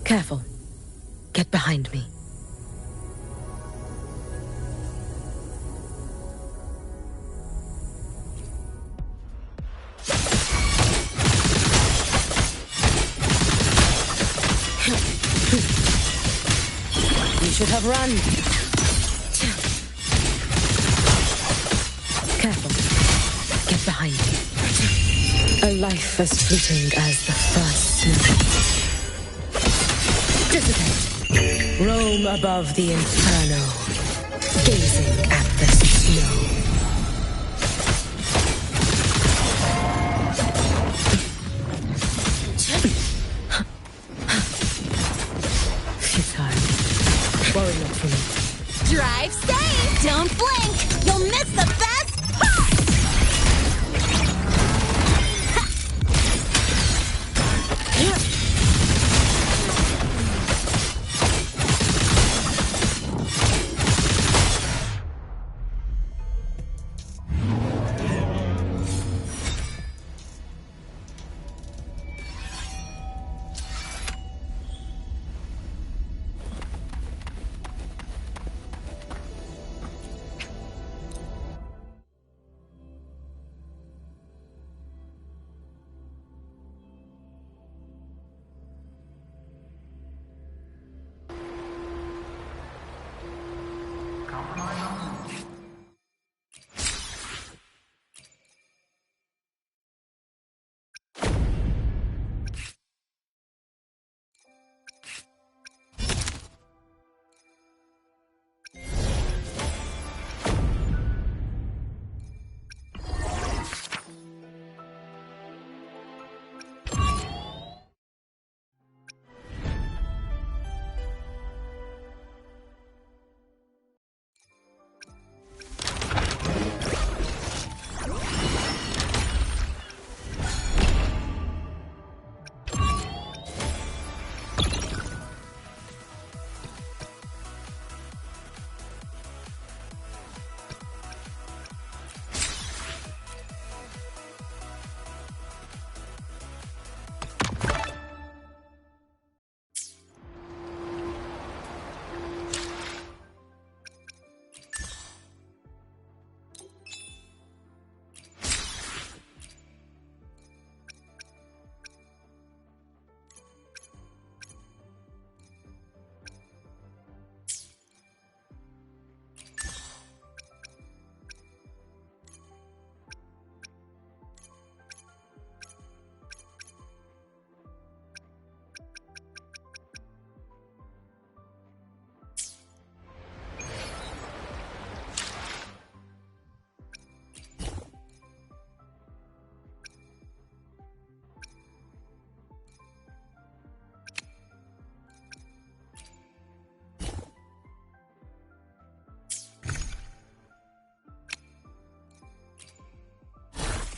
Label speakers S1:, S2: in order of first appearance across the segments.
S1: Careful. Get behind me. You should have run. Careful. Get behind me. A life as fleeting as the first snow. Dissipate. Roam above the inferno, gazing at the snow. Worry not for me.
S2: Drive safe! Don't blink! You'll miss the best part!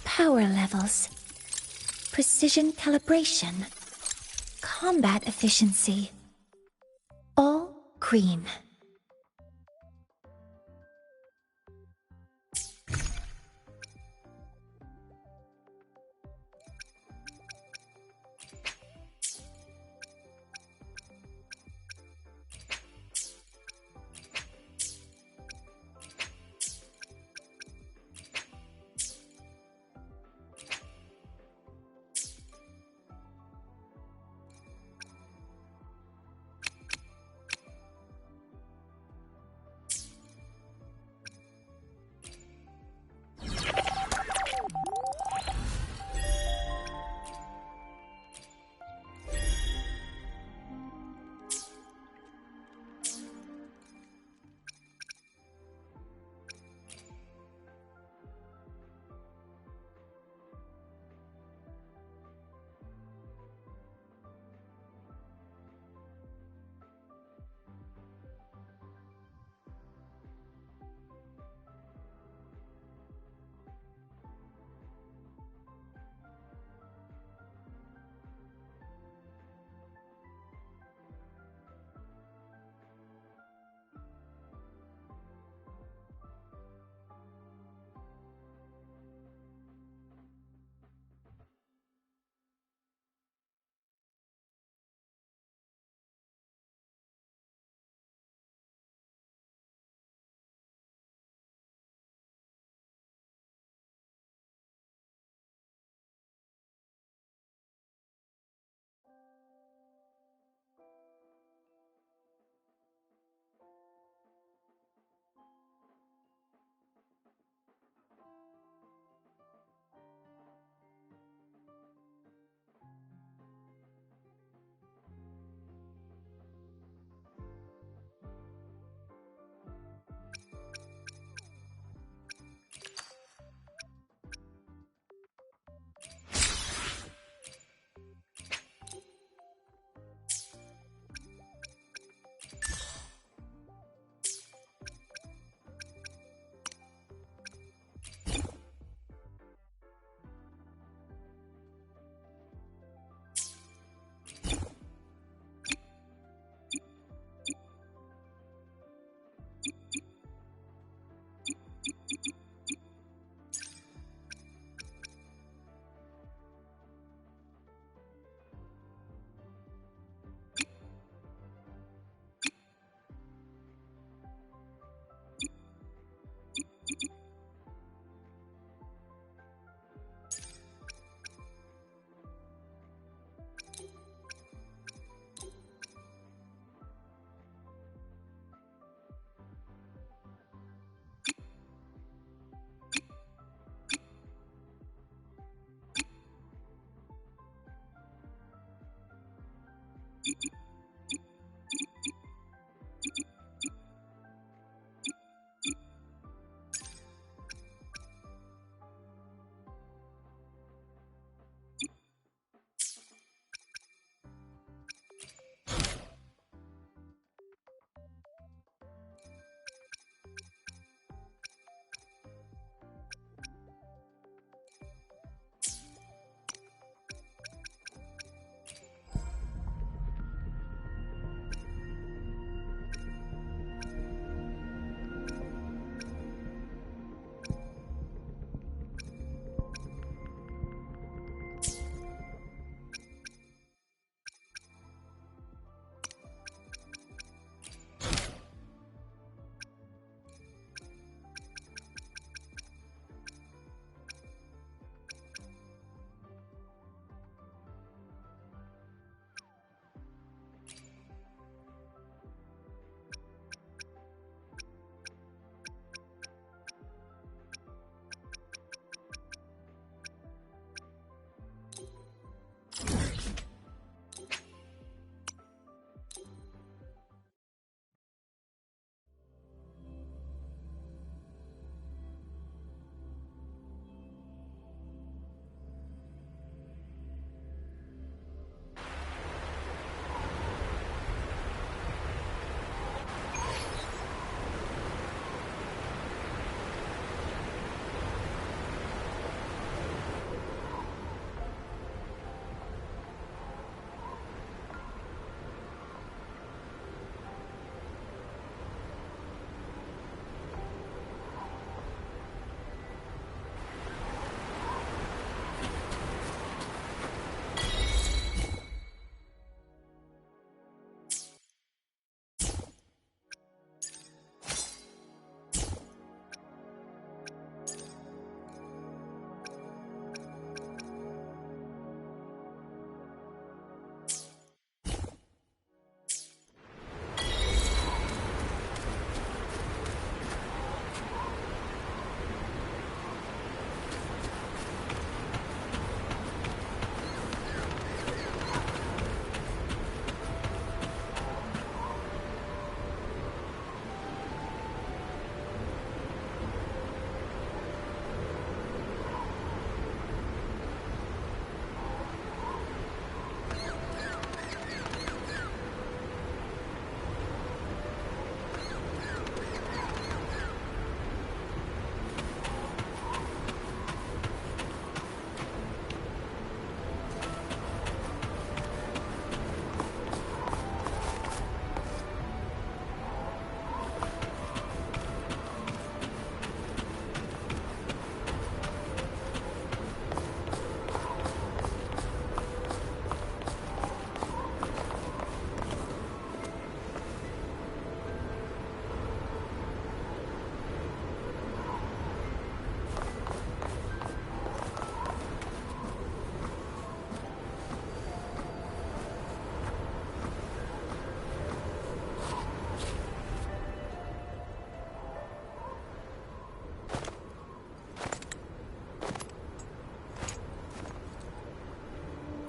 S3: Power levels, precision calibration, combat efficiency, all green.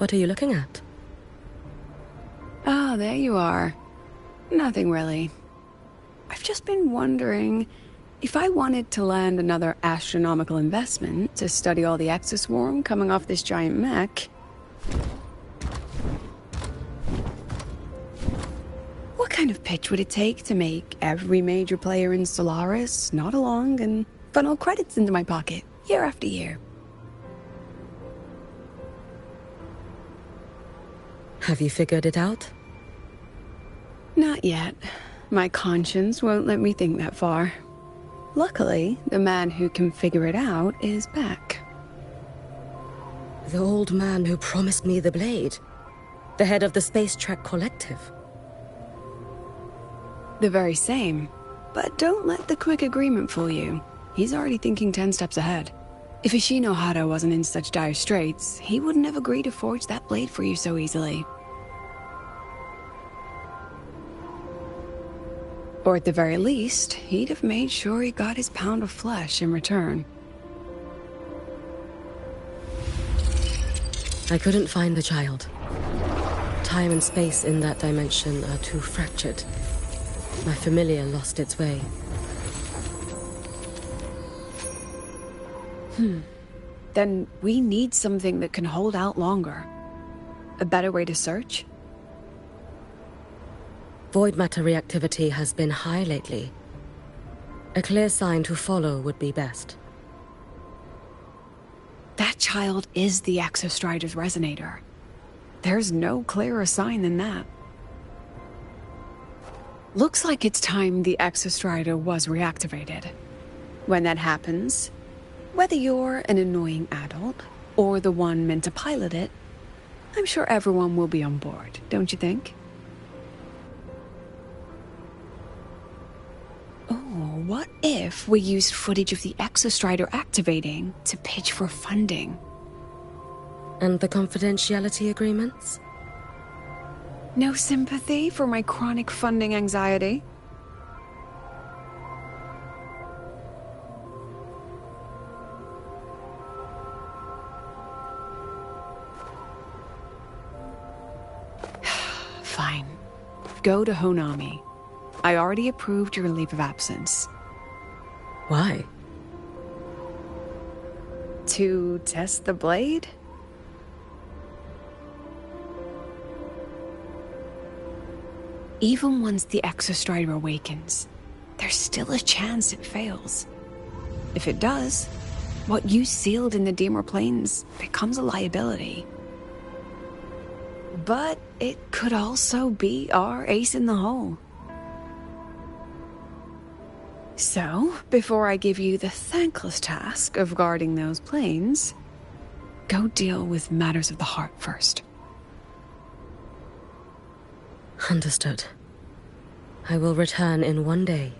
S1: What are you looking at?
S4: Ah, there you are. Nothing really. I've just been wondering if I wanted to land another astronomical investment to study all the exoswarm coming off this giant mech. What kind of pitch would it take to make every major player in Solaris nod along and funnel credits into my pocket year after year?
S1: Have you figured it out?
S4: Not yet. My conscience won't let me think that far. Luckily, the man who can figure it out is back.
S1: The old man who promised me the blade. The head of the Space Trek Collective.
S4: The very same. But don't let the quick agreement fool you. He's already thinking 10 steps ahead. If Ishino Hado wasn't in such dire straits, he wouldn't have agreed to forge that blade for you so easily. Or at the very least, he'd have made sure he got his pound of flesh in return.
S1: I couldn't find the child. Time and space in that dimension are too fractured. My familiar lost its way.
S4: Then we need something that can hold out longer. A better way to search?
S1: Void matter reactivity has been high lately. A clear sign to follow would be best.
S4: That child is the Exostrider's resonator. There's no clearer sign than that. Looks like it's time the Exostrider was reactivated. When that happens, whether you're an annoying adult or the one meant to pilot it, I'm sure everyone will be on board, don't you think? Oh, what if we used footage of the Exostrider activating to pitch for funding?
S1: And the confidentiality agreements?
S4: No sympathy for my chronic funding anxiety? Fine. Go to Honami. I already approved your leave of absence.
S1: Why?
S4: To test the blade? Even once the Exostrider awakens, there's still a chance it fails. If it does, what you sealed in the Deemer Plains becomes a liability. But it could also be our ace in the hole. So, before I give you the thankless task of guarding those planes, go deal with matters of the heart first.
S1: Understood. I will return in one day.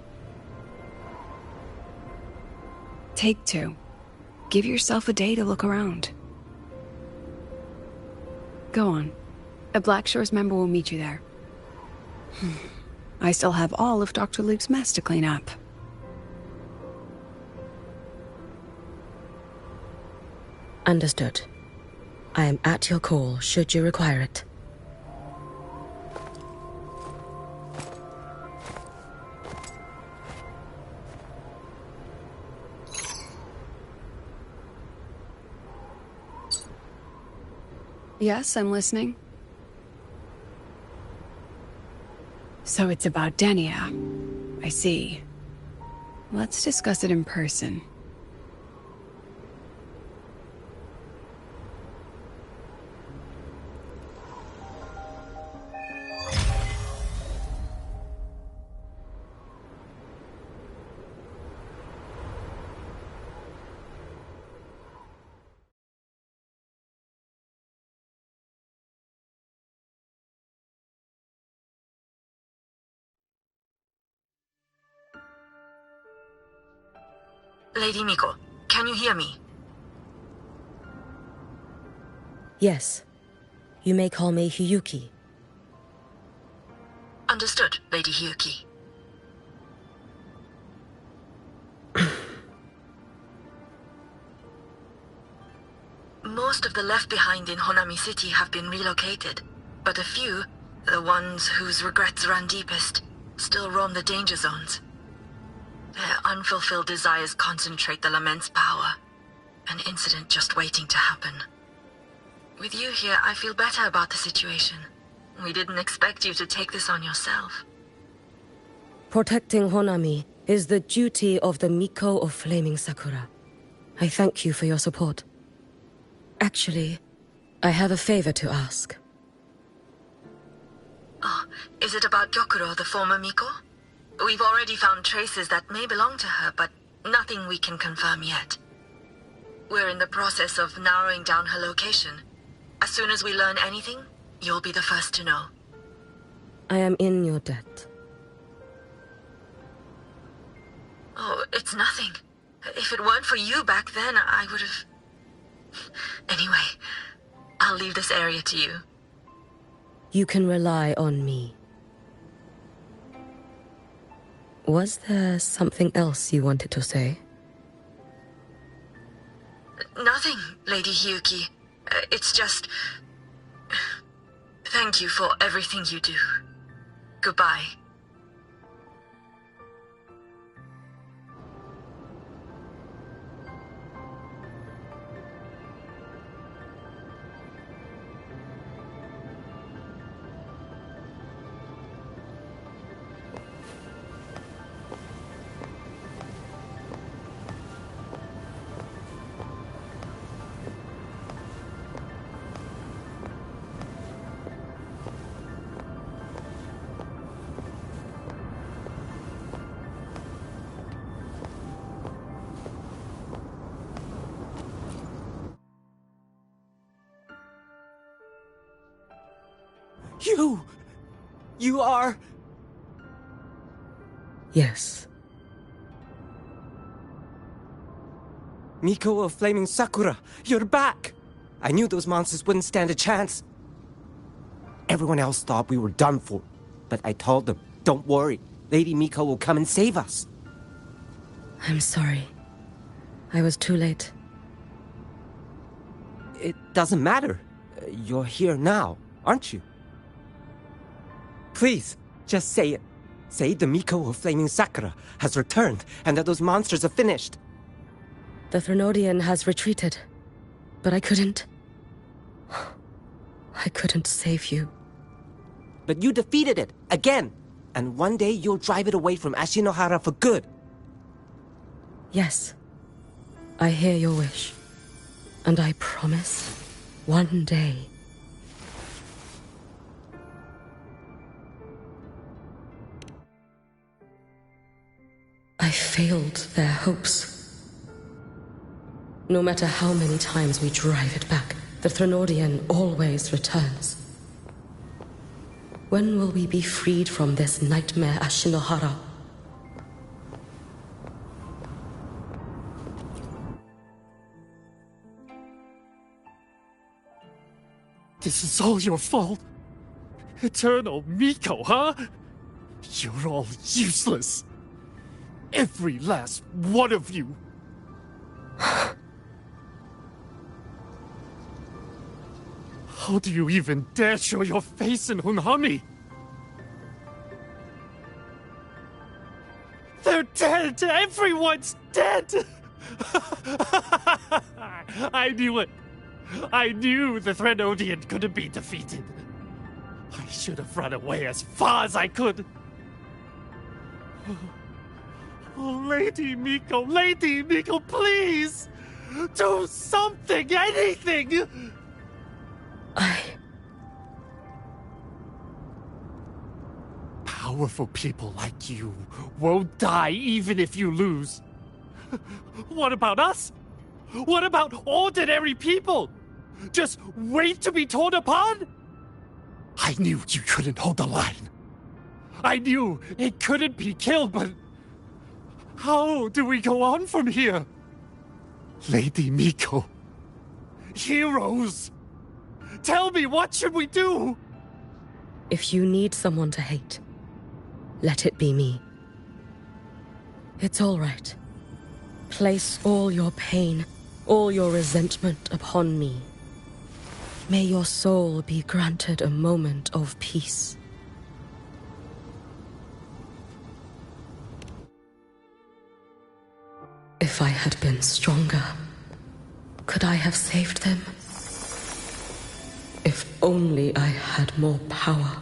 S4: Take 2. Give yourself a day to look around. Go on. A Black Shores member will meet you there. I still have all of Dr. Luke's mess to clean up.
S1: Understood. I am at your call should you require it.
S4: Yes, I'm listening. So it's about Denia. I see. Let's discuss it in person.
S5: Lady Miko, can you hear me?
S1: Yes. You may call me Hiyuki.
S5: Understood, Lady Hiyuki. Most of the left behind in Honami City have been relocated, but a few, the ones whose regrets run deepest, still roam the danger zones. Their unfulfilled desires concentrate the Lament's power. An incident just waiting to happen. With you here, I feel better about the situation. We didn't expect you to take this on yourself.
S1: Protecting Honami is the duty of the Miko of Flaming Sakura. I thank you for your support. Actually, I have a favor to ask.
S5: Oh, is it about Gyokuro, the former Miko? We've already found traces that may belong to her, but nothing we can confirm yet. We're in the process of narrowing down her location. As soon as we learn anything, you'll be the first to know.
S1: I am in your debt.
S5: Oh, it's nothing. If it weren't for you back then, I would have... Anyway, I'll leave this area to you.
S1: You can rely on me. Was there something else you wanted to say?
S5: Nothing, Lady Hiyuki. It's just... Thank you for everything you do. Goodbye.
S6: You are...
S1: Yes.
S6: Miko of Flaming Sakura, you're back! I knew those monsters wouldn't stand a chance. Everyone else thought we were done for, but I told them, don't worry, Lady Miko will come and save us.
S1: I'm sorry. I was too late.
S6: It doesn't matter. You're here now, aren't you? Please, just say it. Say the Miko of Flaming Sakura has returned and that those monsters are finished.
S1: The Threnodian has retreated, but I couldn't... I couldn't save you.
S6: But you defeated it, again! And one day you'll drive it away from Ashinohara for good.
S1: Yes. I hear your wish. And I promise, one day... I failed their hopes. No matter how many times we drive it back, the Threnodian always returns. When will we be freed from this nightmare Ashinohara?
S7: This is all your fault. Eternal Miko, huh? You're all useless. Every last one of you. How do you even dare show your face in Hunhami? They're dead! Everyone's dead! I knew it! I knew the Threnodian couldn't be defeated. I should have run away as far as I could. Oh, Lady Miko, please! Do something, anything! Powerful people like you won't die even if you lose. What about us? What about ordinary people? Just wait to be torn apart? I knew you couldn't hold the line. I knew it couldn't be killed, but... how do we go on from here? Lady Miko. Heroes! Tell me, what should we do?
S1: If you need someone to hate, let it be me. It's all right. Place all your pain, all your resentment upon me. May your soul be granted a moment of peace. If I had been stronger, could I have saved them? If only I had more power.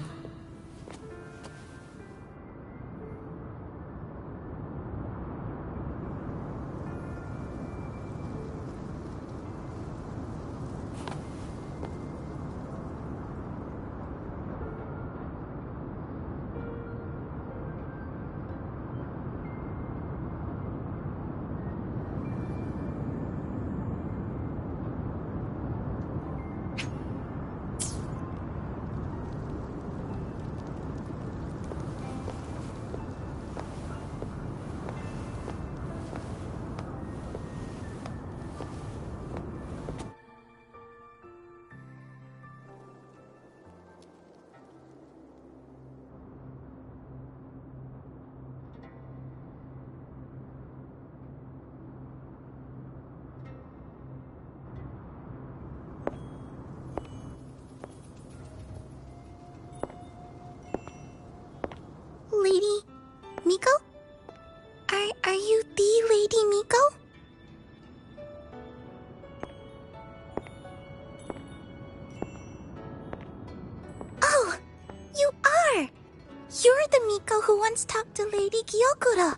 S3: You're the Miko who once talked to Lady Gyokura.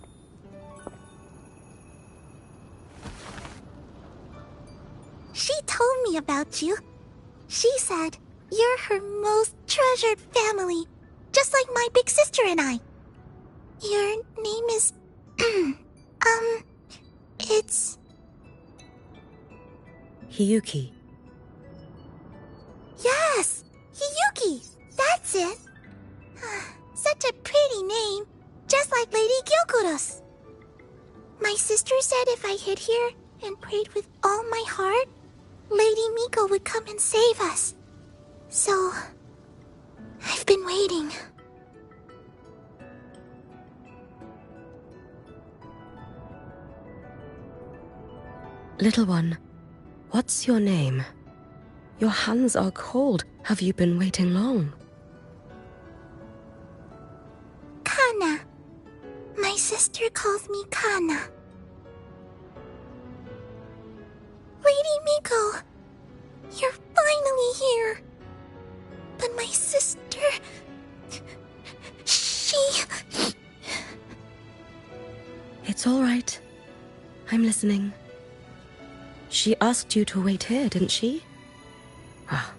S3: She told me about you. She said you're her most treasured family, just like my big sister and I. Your name is... it's...
S1: Hiyuki.
S3: Yes! Hiyuki! That's it! Such a pretty name, just like Lady Gyokura's. My sister said if I hid here and prayed with all my heart, Lady Miko would come and save us. So, I've been waiting.
S1: Little one, what's your name? Your hands are cold. Have you been waiting long?
S3: Kana. My sister calls me Kana. Lady Miko, you're finally here. But my sister... she...
S1: It's all right. I'm listening. She asked you to wait here, didn't she? Ah,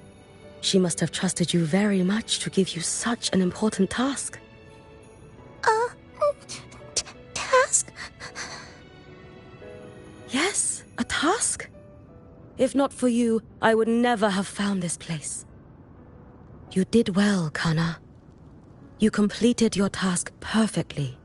S1: she must have trusted you very much to give you such an important task.
S3: Task?
S1: Yes, a task. If not for you, I would never have found this place. You did well, Kana. You completed your task perfectly.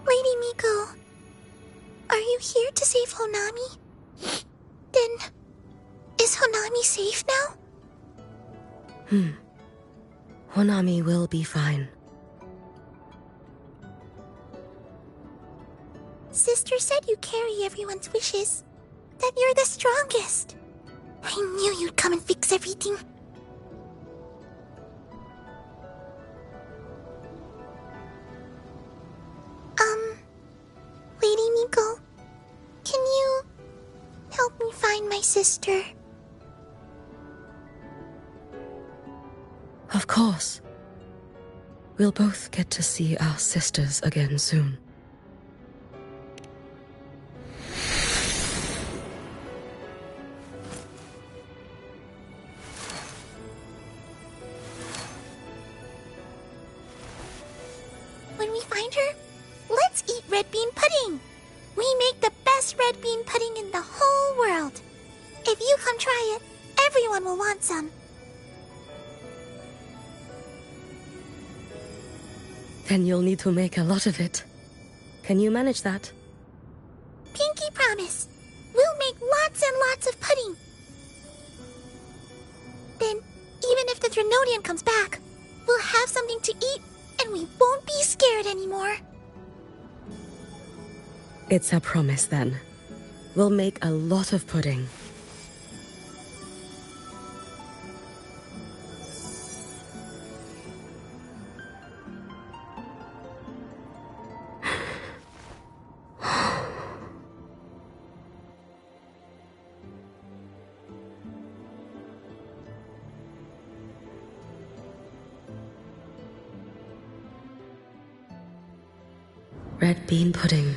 S3: Lady Miko, are you here to save Honami? Then, is Honami safe now?
S1: Honami will be fine.
S3: Sister said you carry everyone's wishes. That you're the strongest. I knew you'd come and fix everything. Lady Miko, can you help me find my sister?
S1: Of course. We'll both get to see our sisters again soon.
S3: When we find her, let's eat red bean pudding. We make the best red bean pudding in the whole world. If you come try it, everyone will want some.
S1: Then you'll need to make a lot of it. Can you manage that?
S3: Pinky promise. We'll make lots and lots of pudding. Then, even if the Drenodian comes back, we'll have something to eat and we won't be scared anymore.
S1: It's a promise then. We'll make a lot of pudding. Red bean pudding.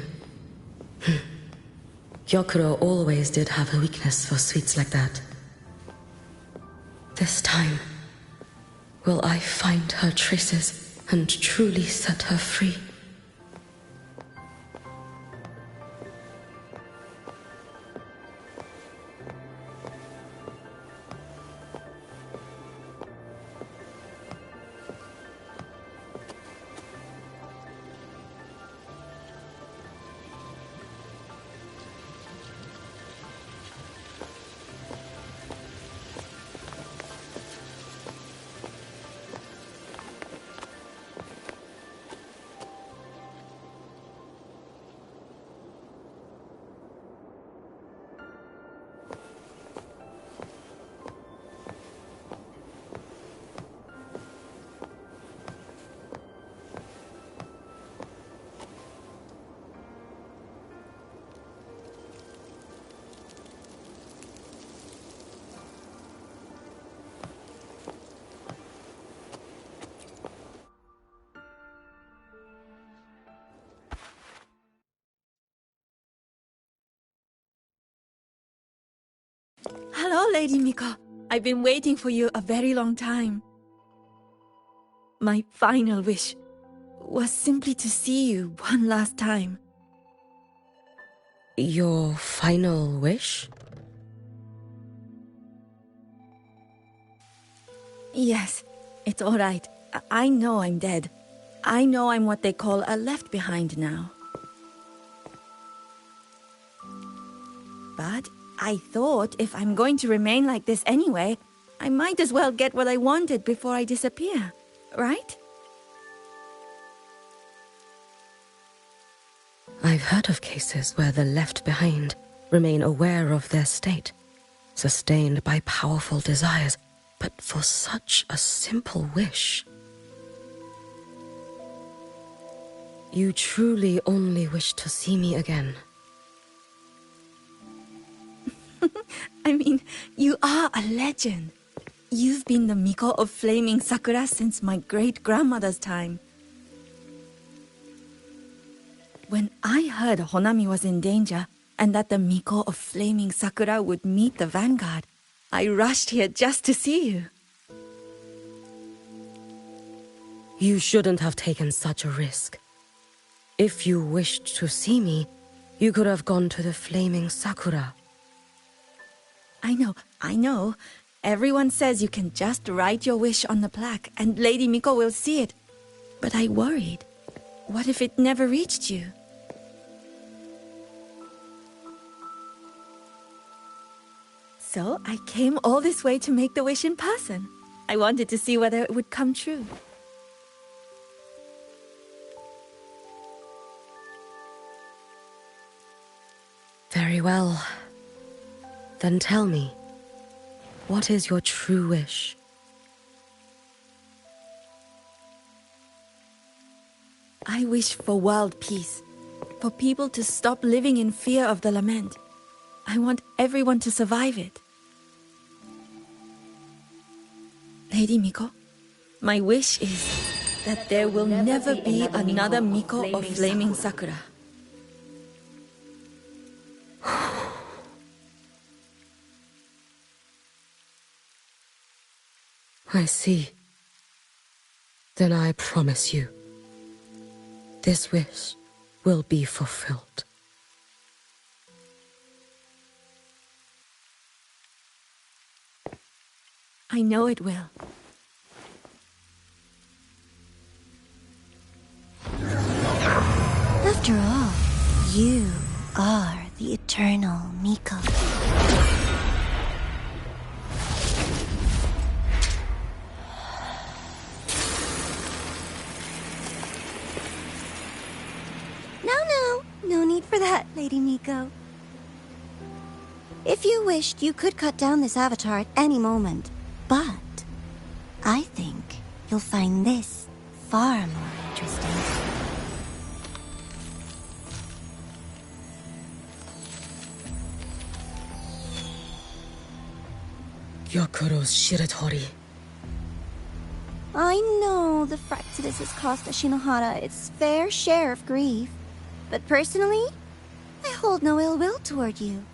S1: Gyokuro always did have a weakness for sweets like that. This time, will I find her traces and truly set her free?
S8: Lady Miko. I've been waiting for you a very long time. My final wish was simply to see you one last time.
S1: Your final wish?
S8: Yes, it's all right. I know I'm dead. I know I'm what they call a left behind now. But I thought if I'm going to remain like this anyway, I might as well get what I wanted before I disappear, right?
S1: I've heard of cases where the left behind remain aware of their state, sustained by powerful desires, but for such a simple wish. You truly only wish to see me again.
S8: I mean, you are a legend. You've been the Miko of Flaming Sakura since my great-grandmother's time. When I heard Honami was in danger, and that the Miko of Flaming Sakura would meet the vanguard, I rushed here just to see you.
S1: You shouldn't have taken such a risk. If you wished to see me, you could have gone to the Flaming Sakura.
S8: I know. Everyone says you can just write your wish on the plaque and Lady Miko will see it. But I worried. What if it never reached you? So I came all this way to make the wish in person. I wanted to see whether it would come true.
S1: Very well. Then tell me, what is your true wish?
S8: I wish for world peace, for people to stop living in fear of the lament. I want everyone to survive it. Lady Miko, my wish is that there will never be another Miko of Flaming Sakura.
S1: I see. Then I promise you, this wish will be fulfilled.
S8: I know it will.
S3: After all, you are the eternal Miko. No need for that, Lady Miko. If you wished, you could cut down this avatar at any moment. But I think you'll find this far more interesting.
S1: Yokuro's Shiratori.
S3: I know the Fraxidus has cost Ashinohara its fair share of grief. But personally, I hold no ill will toward you.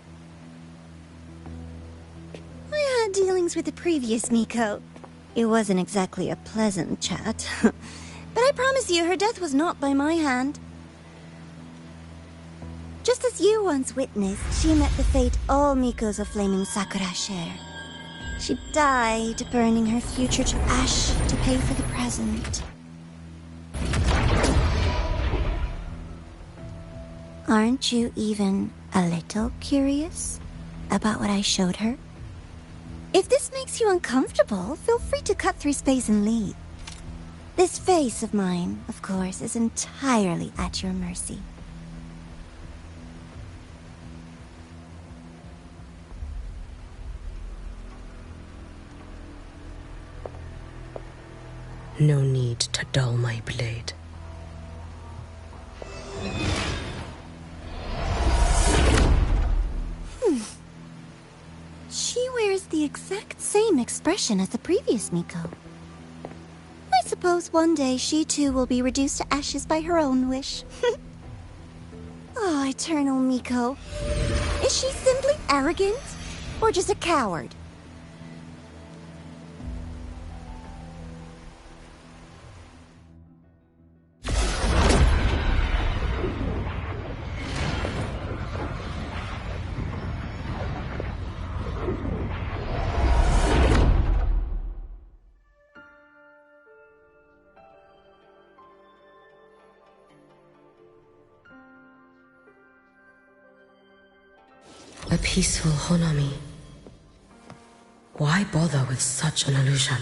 S3: I had dealings with the previous Miko. It wasn't exactly a pleasant chat. But I promise you, her death was not by my hand. Just as you once witnessed, she met the fate all Mikos of Flaming Sakura share. She died, burning her future to ash to pay for the present. Aren't you even a little curious about what I showed her? If this makes you uncomfortable, feel free to cut through space and leave. This face of mine, of course, is entirely at your mercy.
S1: No need to dull my blade.
S3: She wears the exact same expression as the previous Miko. I suppose one day she too will be reduced to ashes by her own wish. Oh, eternal Miko. Is she simply arrogant? Or just a coward?
S1: A peaceful Honami. Why bother with such an illusion?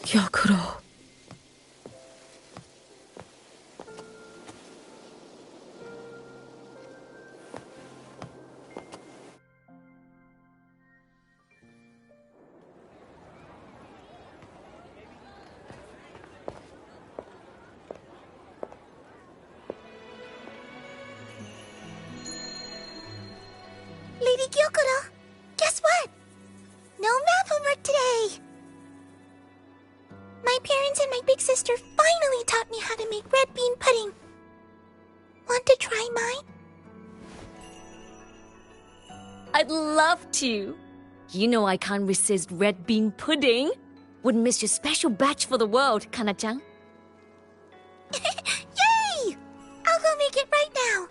S1: Gyokuro.
S3: Lady Gyokuro, guess what? No math homework today! My parents and my big sister finally taught me how to make red bean pudding. Want to try mine?
S2: I'd love to. You know I can't resist red bean pudding. Wouldn't miss your special batch for the world, Kana-chan.
S3: Yay! I'll go make it right now.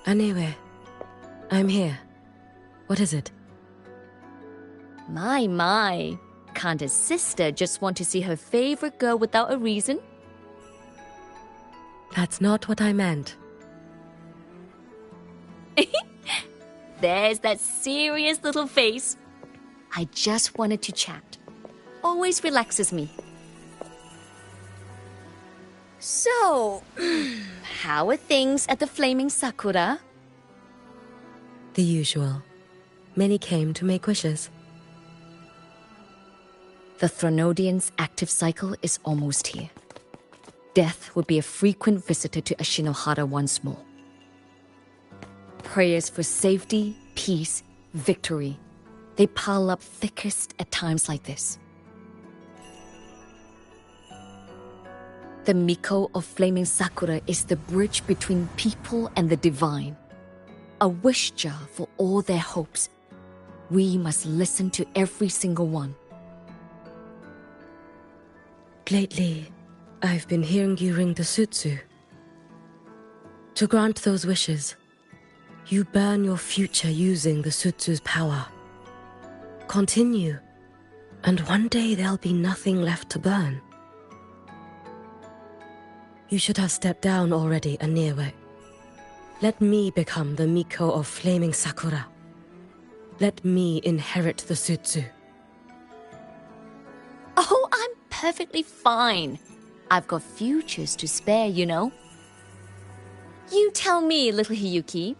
S1: Anyway, I'm here. What is it?
S2: My. Can't a sister just want to see her favorite girl without a reason?
S1: That's not what I meant.
S2: There's that serious little face. I just wanted to chat. Always relaxes me. So, how are things at the Flaming Sakura?
S1: The usual. Many came to make wishes.
S2: The Thronodian's active cycle is almost here. Death would be a frequent visitor to Ashinohara once more. Prayers for safety, peace, victory. They pile up thickest at times like this. The Miko of Flaming Sakura is the bridge between people and the divine. A wish jar for all their hopes. We must listen to every single one.
S1: Lately, I've been hearing you ring the sutsu. To grant those wishes, you burn your future using the sutsu's power. Continue, and one day there'll be nothing left to burn. You should have stepped down already, Aniewe. Let me become the Miko of Flaming Sakura. Let me inherit the sutsu.
S2: Oh, I'm perfectly fine. I've got futures to spare, you know. You tell me, little Hiyuki,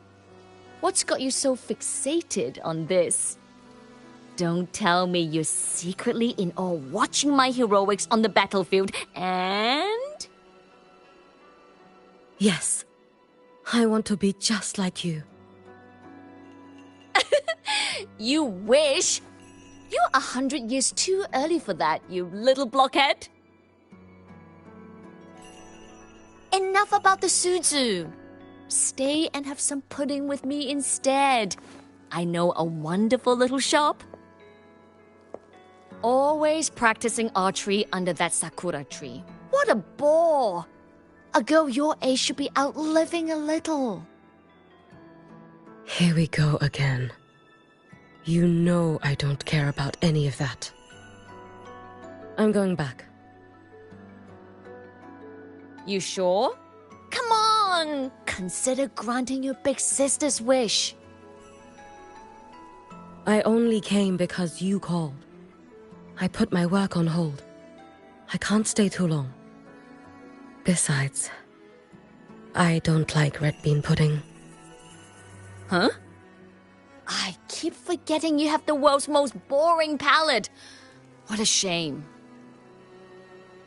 S2: what's got you so fixated on this? Don't tell me you're secretly in awe watching my heroics on the battlefield and...
S1: Yes, I want to be just like you.
S2: You wish? You're 100 years too early for that, you little blockhead. Enough about the sutsu. Stay and have some pudding with me instead. I know a wonderful little shop. Always practicing archery under that sakura tree. What a bore! A girl your age should be out living a little.
S1: Here we go again. You know I don't care about any of that. I'm going back.
S2: You sure? Come on! Consider granting your big sister's wish.
S1: I only came because you called. I put my work on hold. I can't stay too long. Besides, I don't like red bean pudding.
S2: Huh? I keep forgetting you have the world's most boring palate. What a shame.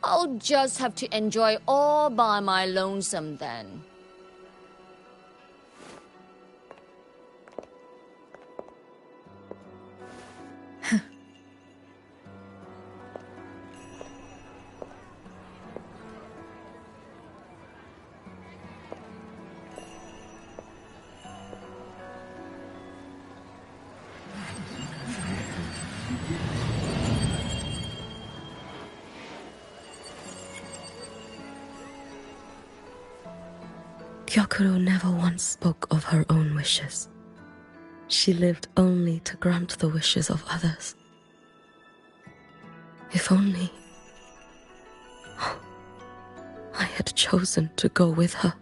S2: I'll just have to enjoy all by my lonesome then.
S1: Gyokuro never once spoke of her own wishes. She lived only to grant the wishes of others. If only I had chosen to go with her.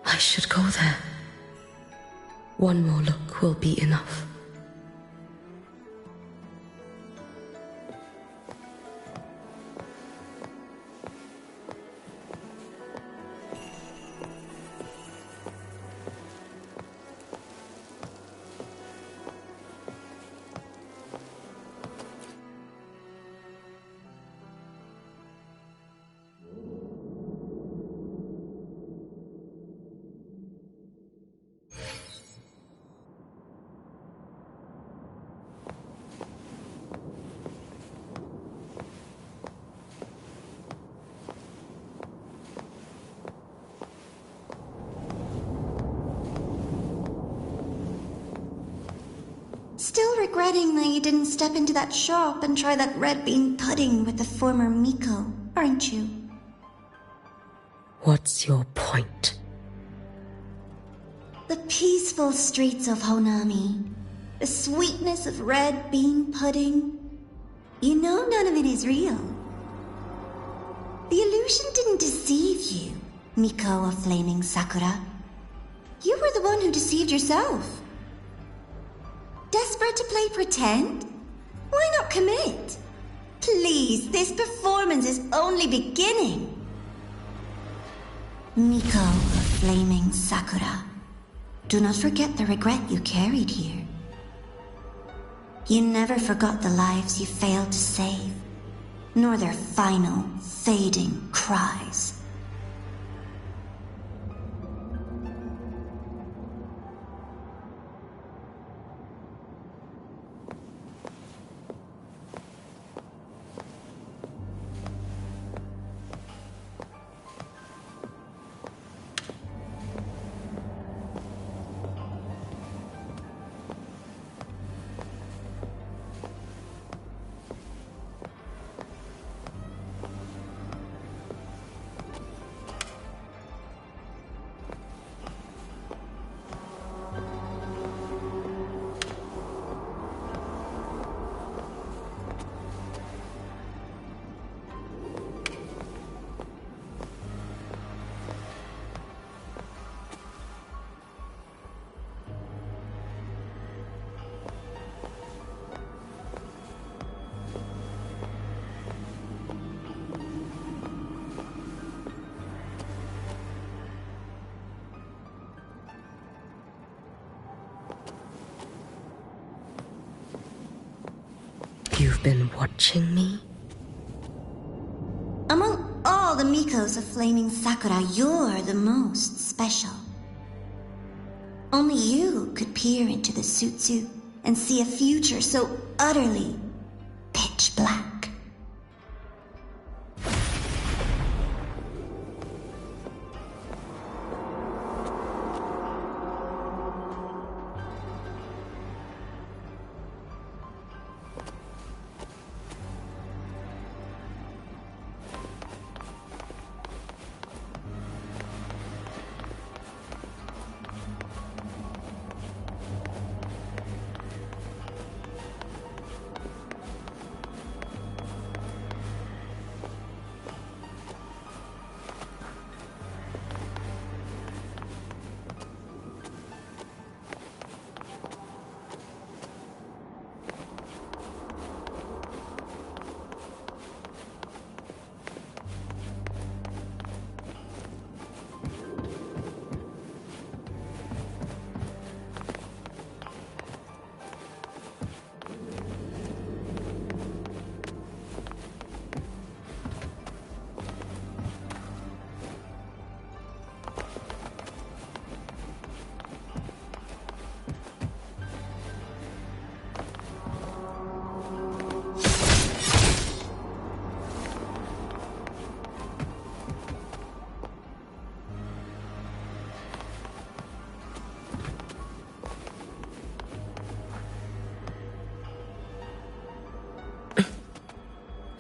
S1: I should go there. One more look will be enough.
S3: Still regretting that you didn't step into that shop and try that red bean pudding with the former Miko, aren't you?
S1: What's your point?
S3: The peaceful streets of Honami, the sweetness of red bean pudding. You know none of it is real. The illusion didn't deceive you, Miko of Flaming Sakura. You were the one who deceived yourself. Desperate to play pretend? Why not commit? Please, this performance is only beginning. Miko of Flaming Sakura, do not forget the regret you carried here. You never forgot the lives you failed to save, nor their final, fading cries.
S1: You've been watching me?
S3: Among all the Mikos of Flaming Sakura, you're the most special. Only you could peer into the Sutsu and see a future so utterly pitch black.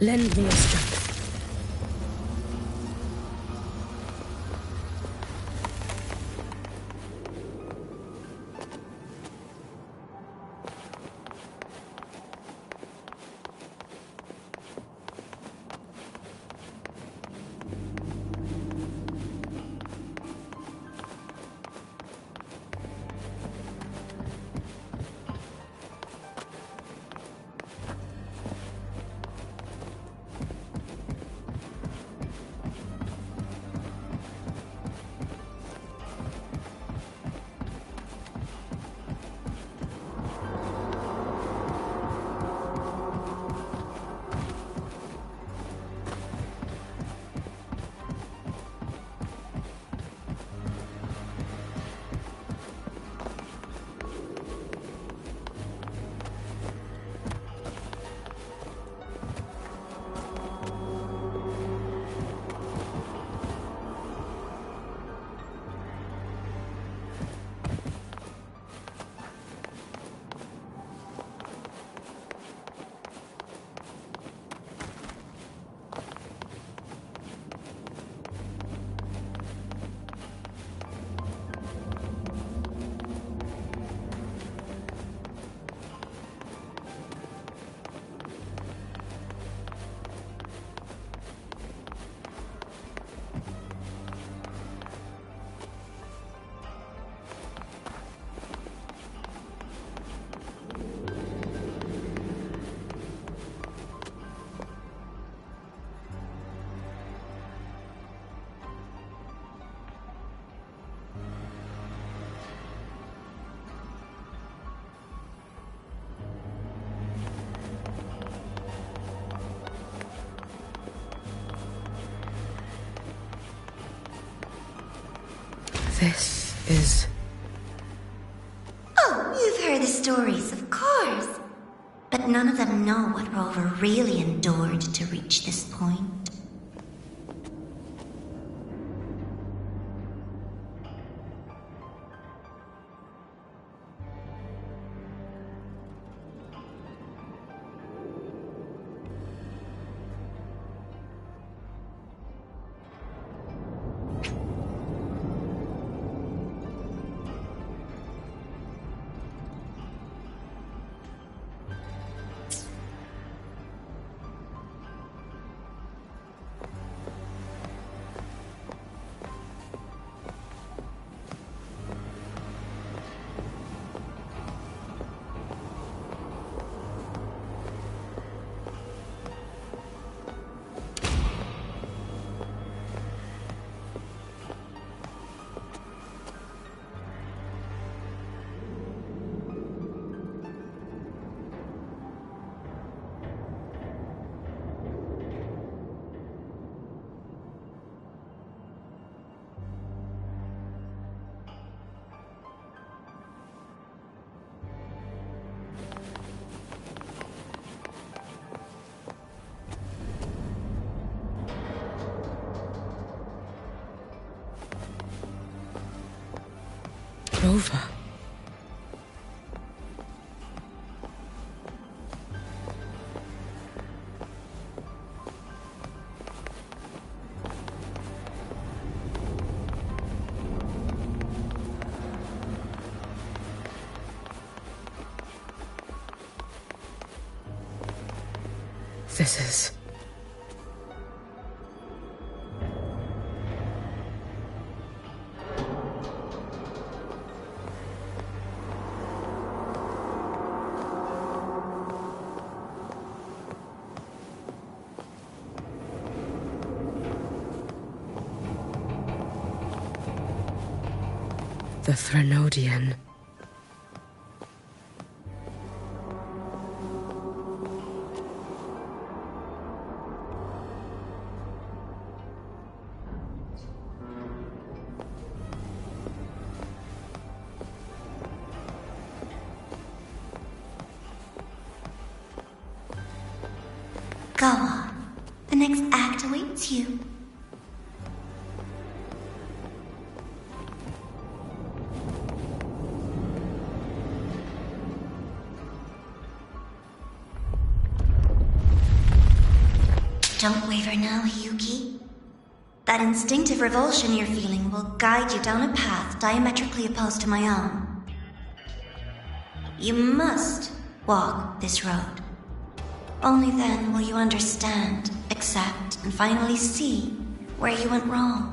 S1: Lend me your strength. This is...
S3: Oh, you've heard the stories, of course. But none of them know what Rover really endured to reach this point.
S1: Rover. This is... the Threnodian.
S3: Go on. The next act awaits you. Don't waver now, Hiyuki. That instinctive revulsion you're feeling will guide you down a path diametrically opposed to my own. You must walk this road. Only then will you understand, accept, and finally see where you went wrong.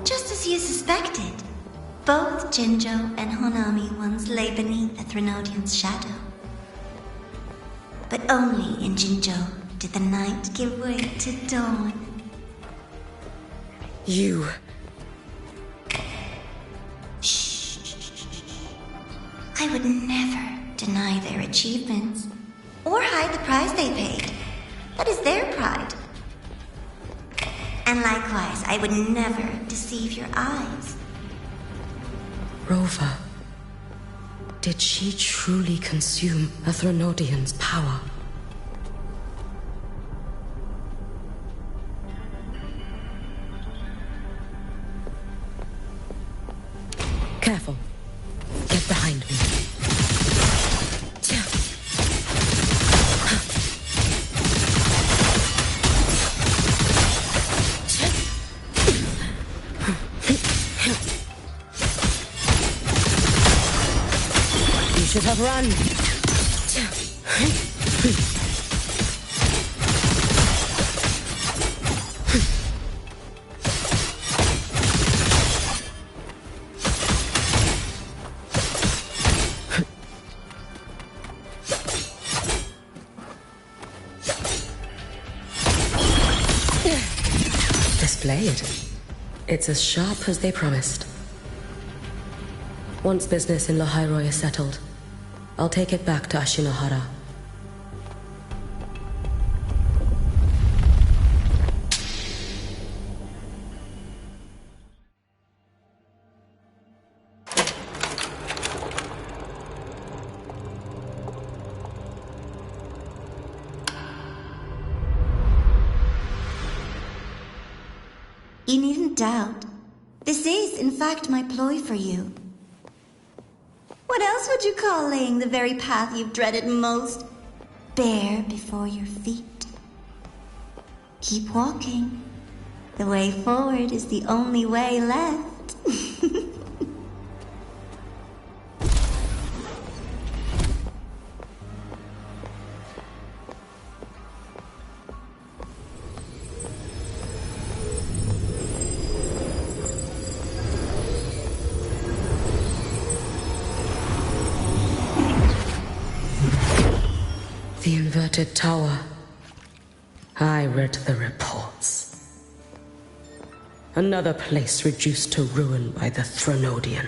S3: Just as you suspected, both Jinjo and Honami once lay beneath the Threnodian's shadow. But only in Jinjo did the night give way to dawn.
S1: You...
S3: Shh. I would never deny their achievements, or hide the price they paid. That is their pride. And likewise, I would never deceive your eyes.
S1: Rover. Did she truly consume a Threnodian's power? Careful. Get behind me. You should have run. This blade. It's as sharp as they promised. Once business in Lahairoi is settled, I'll take it back to Ashinohara.
S3: You needn't doubt. This is, in fact, my ploy for you. What else would you call laying the very path you've dreaded most bare before your feet? Keep walking. The way forward is the only way left.
S1: The inverted tower. I read the reports. Another place reduced to ruin by the Threnodian.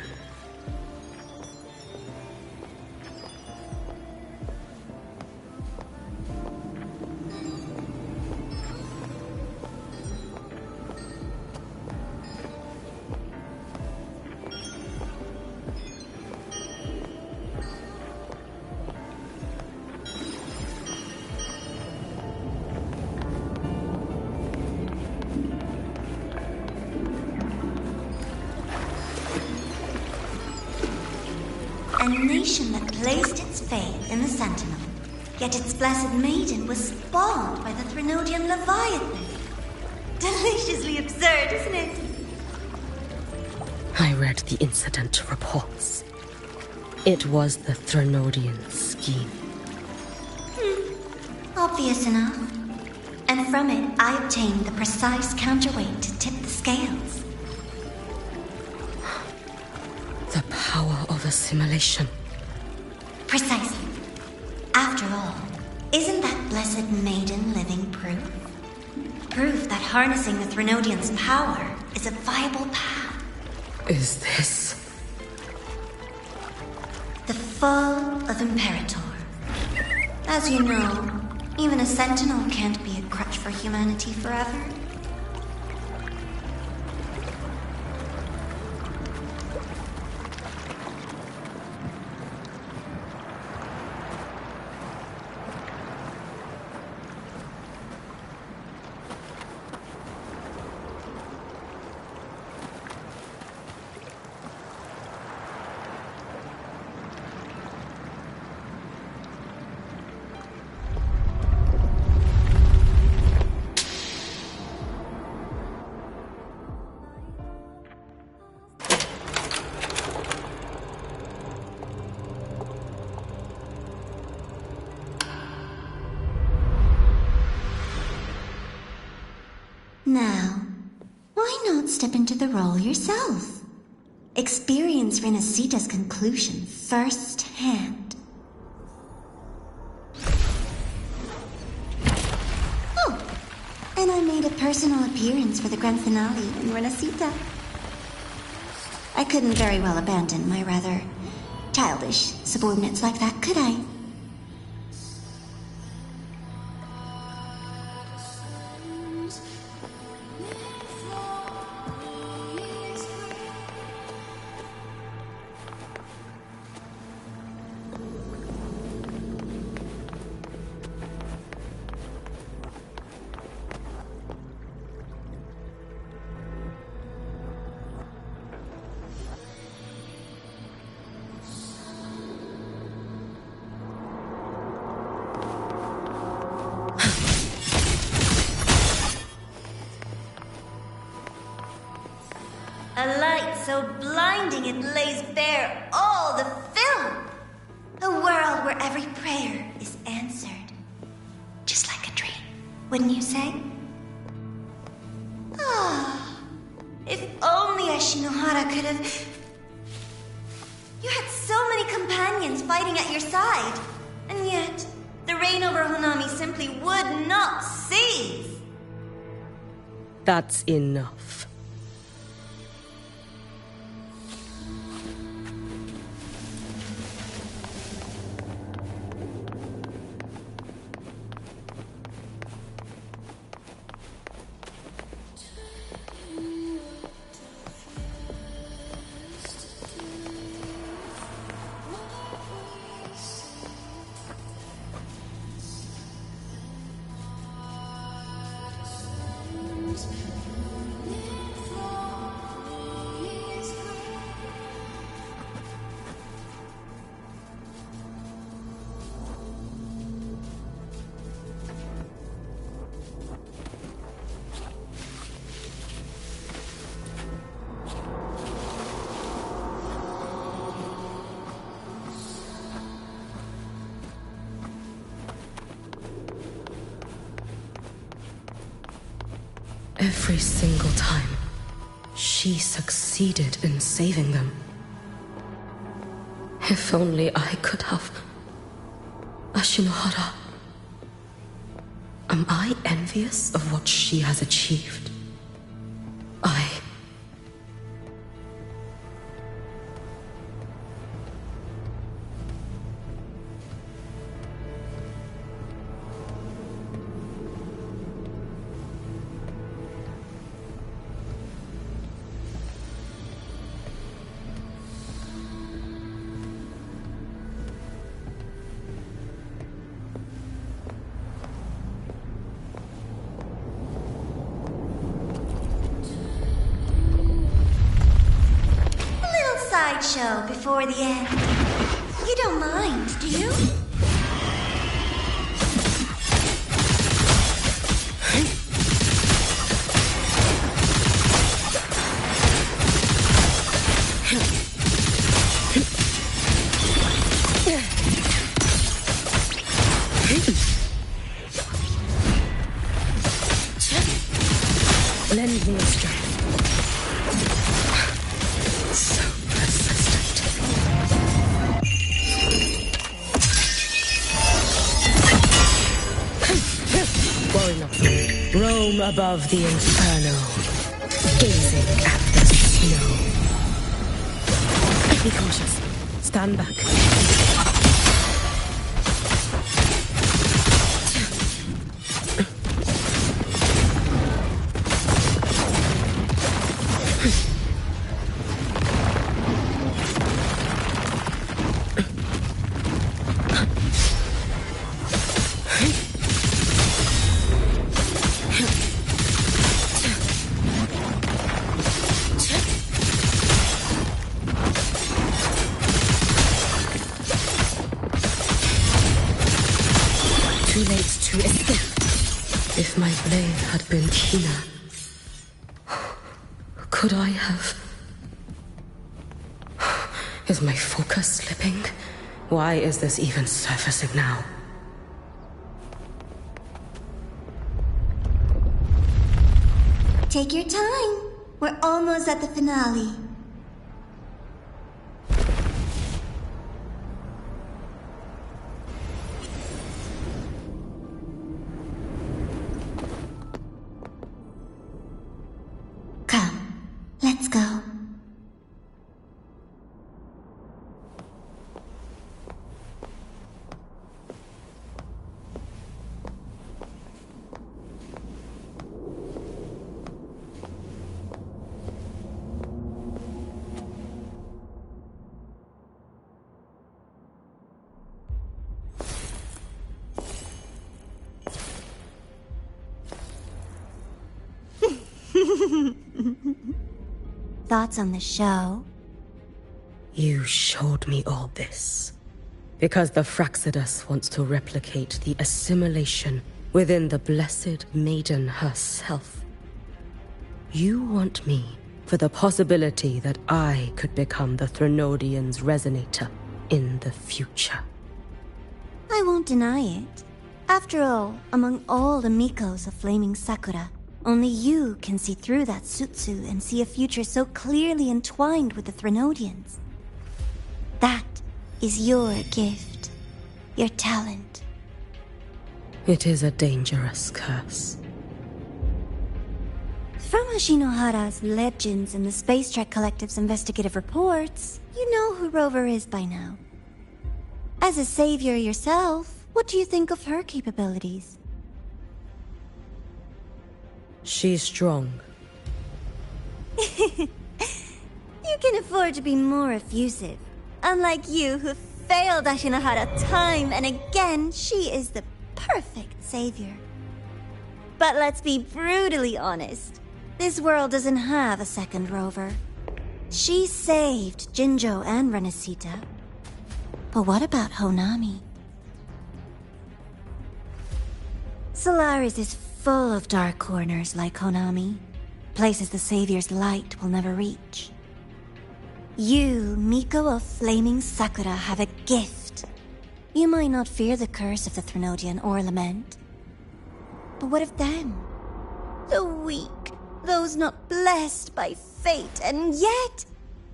S3: A nation that placed its faith in the Sentinel, yet its blessed maiden was spawned by the Threnodian Leviathan. Deliciously absurd, isn't it?
S1: I read the incident reports. It was the Threnodian scheme.
S3: Obvious enough. And from it, I obtained the precise counterweight to tip the scales.
S1: of assimilation.
S3: Precisely. After all, isn't that blessed maiden living proof? Proof that harnessing the Threnodian's power is a viable path.
S1: Is this...
S3: The fall of Imperator. As you know, even a sentinel can't be a crutch for humanity forever. Now, why not step into the role yourself? Experience Renacita's conclusion firsthand. Oh, and I made a personal appearance for the grand finale in Renacita. I couldn't very well abandon my rather childish subordinates like that, could I? A light so blinding it lays bare all the film. A world where every prayer is answered. Just like a dream, wouldn't you say? Ah, if only Ashinohara could have... You had so many companions fighting at your side. And yet, the reign over Honami simply would not cease.
S1: That's enough. Every single time, she succeeded in saving them. If only I could have... Ashinohara. Am I envious of what she has achieved?
S3: Show before the end. You don't mind, do you?
S1: Lend me a strength. So persistent. From above the inferno, gazing at the snow. Be cautious. Stand back. 'Too late to escape. If my blade had been keener, could I have... Is my focus slipping? Why is this even surfacing now?
S3: Take your time. We're almost at the finale. Come, let's go. Thoughts on the show?
S1: You showed me all this because the Fraxidus wants to replicate the assimilation within the Blessed Maiden herself. You want me for the possibility that I could become the Threnodian's resonator in the future.
S3: I won't deny it. After all, among all the Mikos of Flaming Sakura, only you can see through that Sutsu and see a future so clearly entwined with the Threnodians. That is your gift, your talent.
S1: It is a dangerous curse.
S3: From Hashinohara's legends and the Space Trek Collective's investigative reports, you know who Rover is by now. As a savior yourself, what do you think of her capabilities?
S1: She's strong.
S3: You can afford to be more effusive. Unlike you, who failed Ashinohara time and again, she is the perfect savior. But let's be brutally honest. This world doesn't have a second Rover. She saved Jinjo and Renesita. But what about Honami? Solaris is full of dark corners like Honami, places the Savior's light will never reach. You, Miko of Flaming Sakura, have a gift. You might not fear the curse of the Threnodian or Lament. But what of them? The weak, those not blessed by fate, and yet...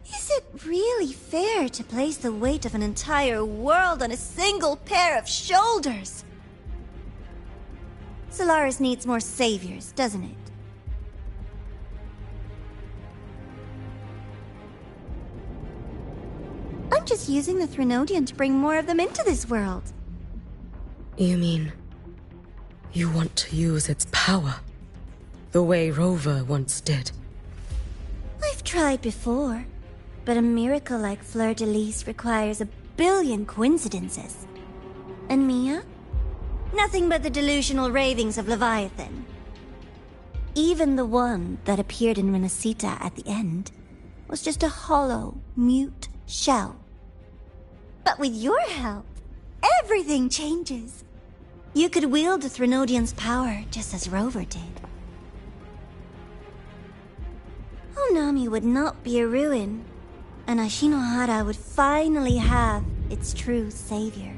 S3: Is it really fair to place the weight of an entire world on a single pair of shoulders? Solaris needs more saviors, doesn't it? I'm just using the Threnodian to bring more of them into this world.
S1: You mean... you want to use its power? The way Rover once did?
S3: I've tried before, but a miracle like Fleur-de-Lis requires a billion coincidences. And Mia? Nothing but the delusional ravings of Leviathan. Even the one that appeared in Renesita at the end was just a hollow, mute shell. But with your help, everything changes. You could wield the Threnodian's power just as Rover did. Honami would not be a ruin, and Ashinohara would finally have its true savior.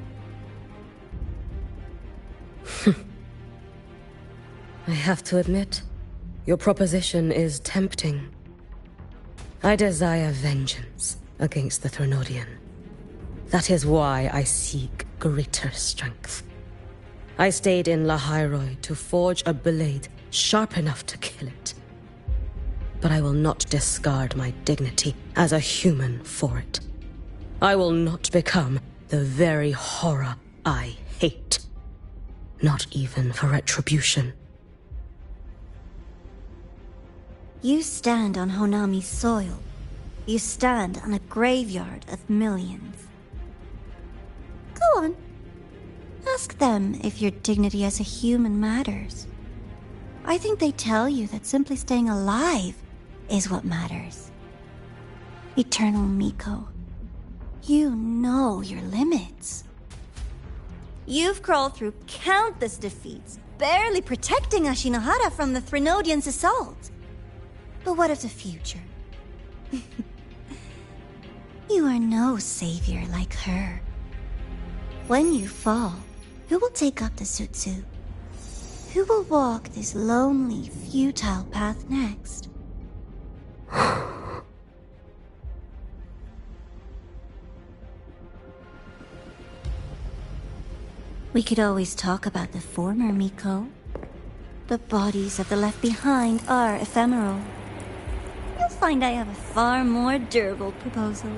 S1: I have to admit, your proposition is tempting. I desire vengeance against the Threnodian. That is why I seek greater strength. I stayed in Lahairoi to forge a blade sharp enough to kill it. But I will not discard my dignity as a human for it. I will not become the very horror I hate. Not even for retribution.
S3: You stand on Honami's soil. You stand on a graveyard of millions. Go on. Ask them if your dignity as a human matters. I think they tell you that simply staying alive is what matters. Eternal Miko, you know your limits. You've crawled through countless defeats, barely protecting Ashinohara from the Threnodians' assault. But what of the future? You are no savior like her. When you fall, who will take up the Sutsu? Who will walk this lonely, futile path next? We could always talk about the former, Miko. The bodies of the left behind are ephemeral. You'll find I have a far more durable proposal.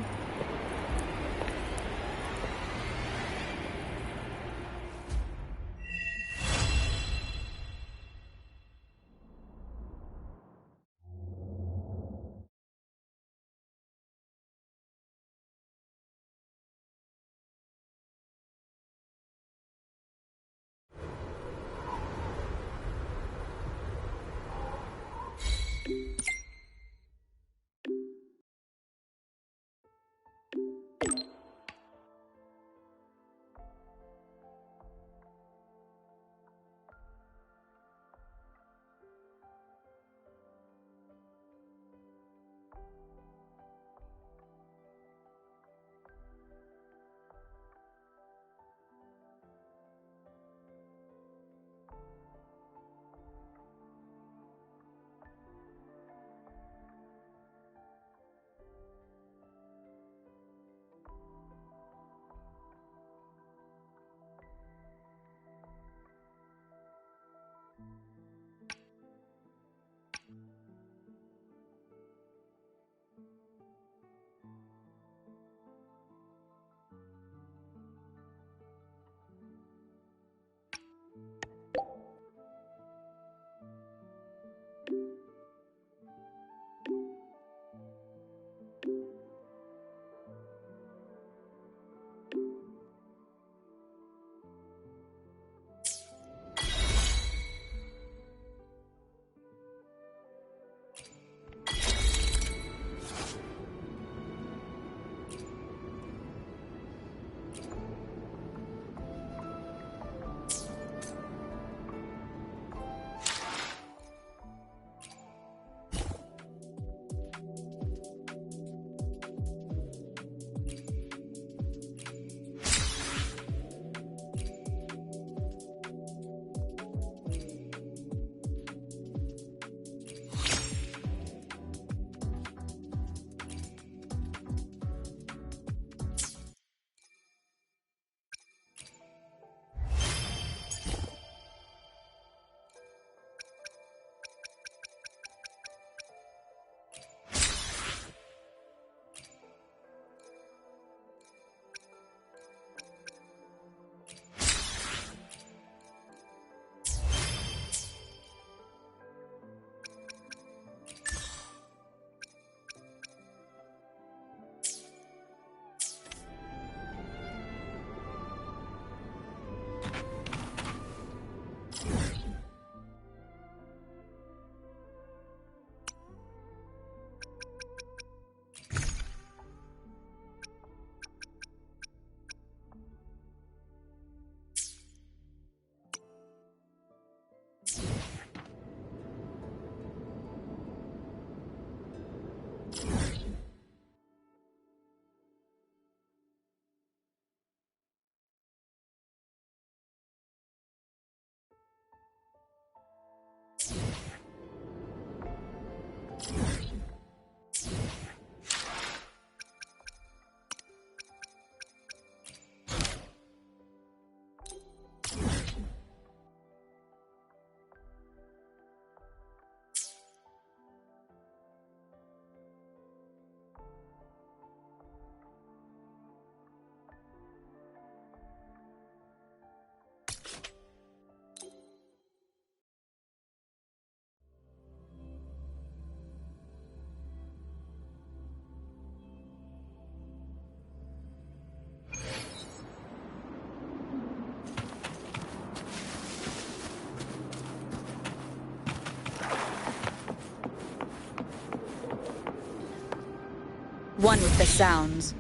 S9: One with the sounds.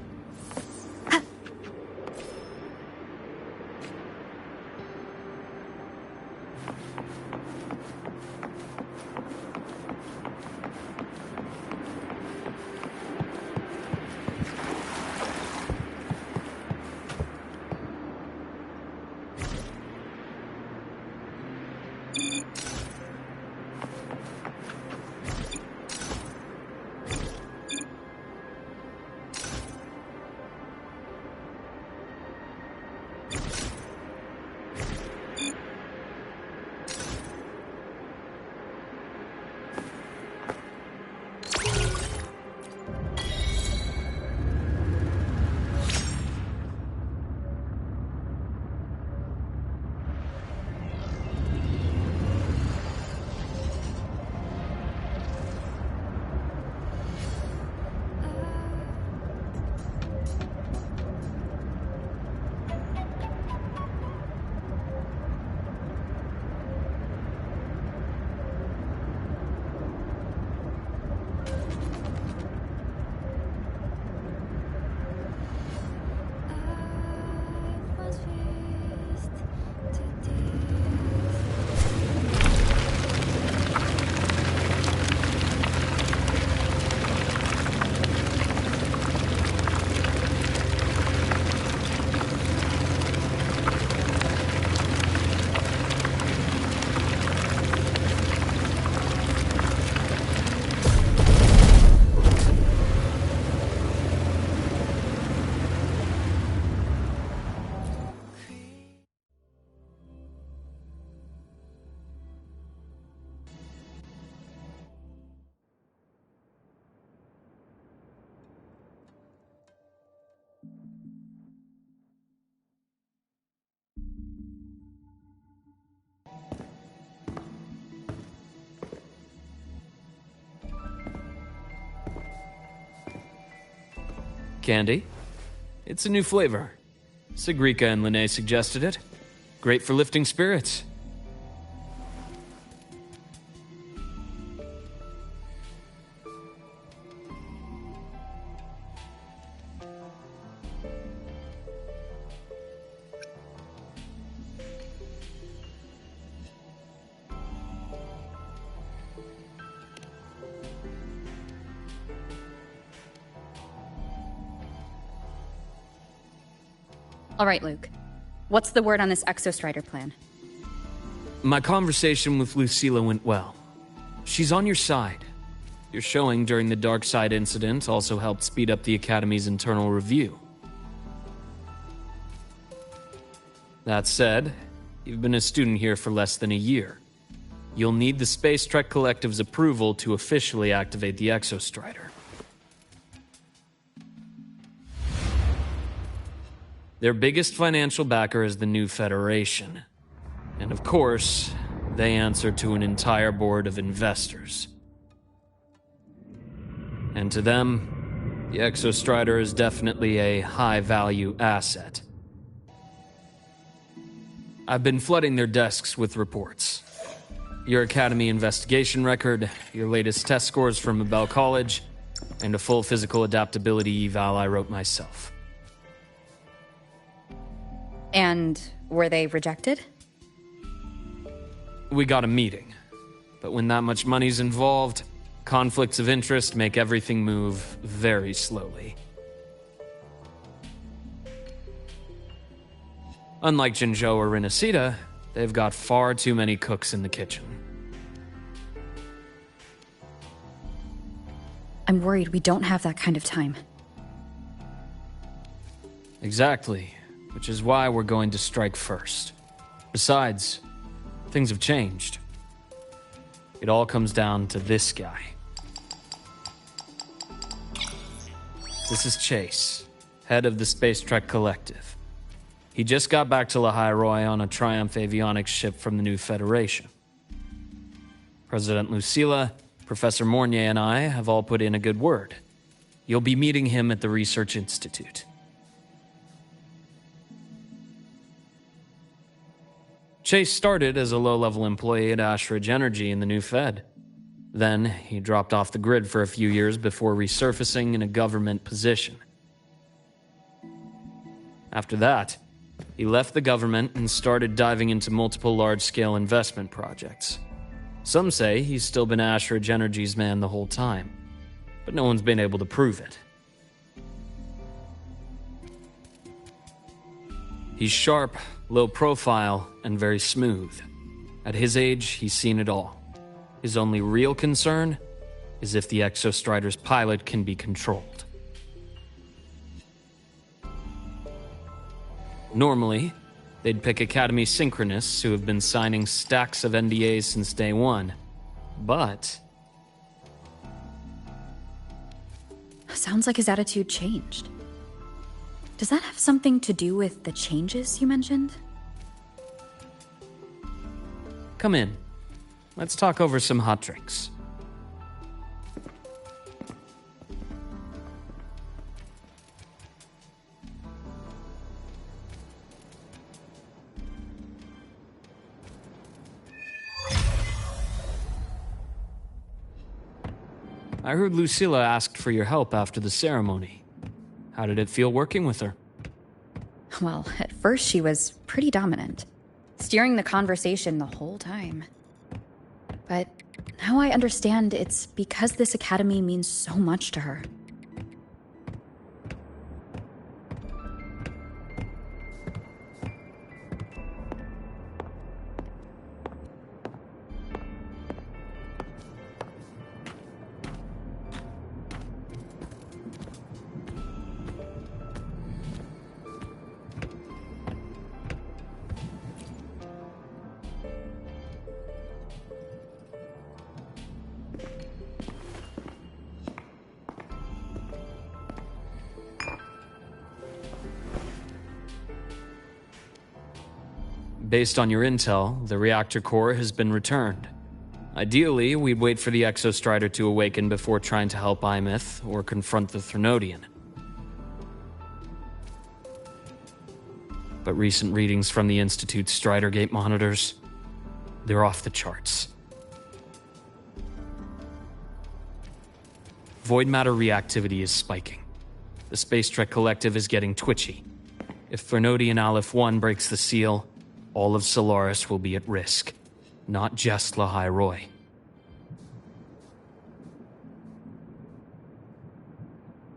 S10: Candy? It's a new flavor. Sigrika and Linné suggested it. Great for lifting spirits.
S9: All right, Luke. What's the word on this Exostrider plan?
S10: My conversation with Lucilla went well. She's on your side. Your showing during the Dark Side incident also helped speed up the Academy's internal review. That said, you've been a student here for less than a year. You'll need the Space Trek Collective's approval to officially activate the Exostrider. Their biggest financial backer is the new Federation. And of course, they answer to an entire board of investors. And to them, the Exostrider is definitely a high-value asset. I've been flooding their desks with reports. Your Academy investigation record, your latest test scores from Abel College, and a full physical adaptability eval I wrote myself.
S9: And were they rejected?
S10: We got a meeting. But when that much money's involved, conflicts of interest make everything move very slowly. Unlike Jinzhou or Rinasita, they've got far too many cooks in the kitchen.
S9: I'm worried we don't have that kind of time.
S10: Exactly, which is why we're going to strike first. Besides, things have changed. It all comes down to this guy. This is Chase, head of the Space Trek Collective. He just got back to Lahai on a Triumph avionics ship from the new Federation. President Lucilla, Professor Mornier, and I have all put in a good word. You'll be meeting him at the Research Institute. Chase started as a low-level employee at Ashridge Energy in the new Fed. Then, he dropped off the grid for a few years before resurfacing in a government position. After that, he left the government and started diving into multiple large-scale investment projects. Some say he's still been Ashridge Energy's man the whole time, but no one's been able to prove it. He's sharp, low profile, and very smooth. At his age, he's seen it all. His only real concern is if the Exostrider's pilot can be controlled. Normally, they'd pick Academy Synchronists who have been signing stacks of NDAs since day one, but...
S9: Sounds like his attitude changed. Does that have something to do with the changes you mentioned?
S10: Come in. Let's talk over some hot drinks. I heard Lucilla asked for your help after the ceremony. How did it feel working with her?
S9: Well, at first she was pretty dominant, steering the conversation the whole time. But now I understand it's because this academy means so much to her.
S10: Based on your intel, the reactor core has been returned. Ideally, we'd wait for the Exostrider to awaken before trying to help Imith or confront the Threnodian. But recent readings from the Institute's Strider Gate monitors, they're off the charts. Void matter reactivity is spiking. The Space Trek Collective is getting twitchy. If Threnodian Aleph 1 breaks the seal, all of Solaris will be at risk, not just Lahai Roy.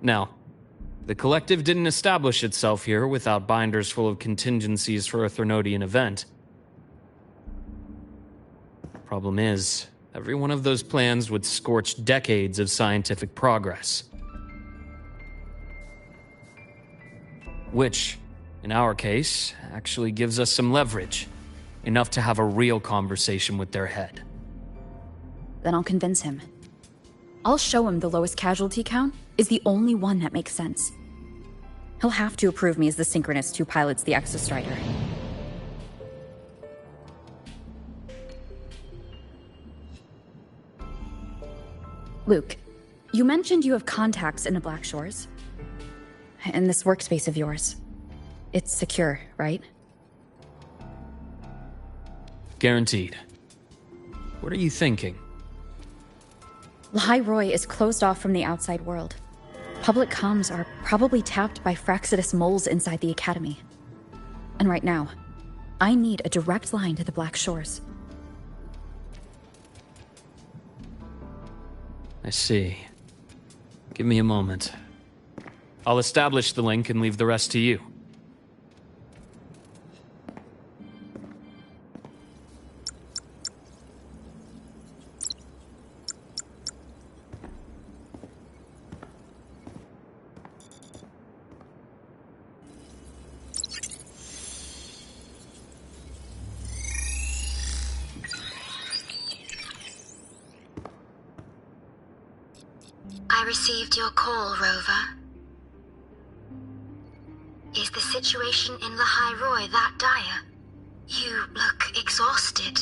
S10: Now, the Collective didn't establish itself here without binders full of contingencies for a Threnodian event. Problem is, every one of those plans would scorch decades of scientific progress. Which, in our case, actually gives us some leverage. Enough to have a real conversation with their head.
S9: Then I'll convince him. I'll show him the lowest casualty count is the only one that makes sense. He'll have to approve me as the Synchronist who pilots the Exostrider. Luke, you mentioned you have contacts in the Black Shores. In this workspace of yours. It's secure, right?
S10: Guaranteed. What are you thinking?
S9: Lahai Roy is closed off from the outside world. Public comms are probably tapped by Fraxidus moles inside the Academy. And right now, I need a direct line to the Black Shores.
S10: I see. Give me a moment. I'll establish the link and leave the rest to you.
S3: I received your call, Rover. Is the situation in Lahai Roy that dire? You look exhausted.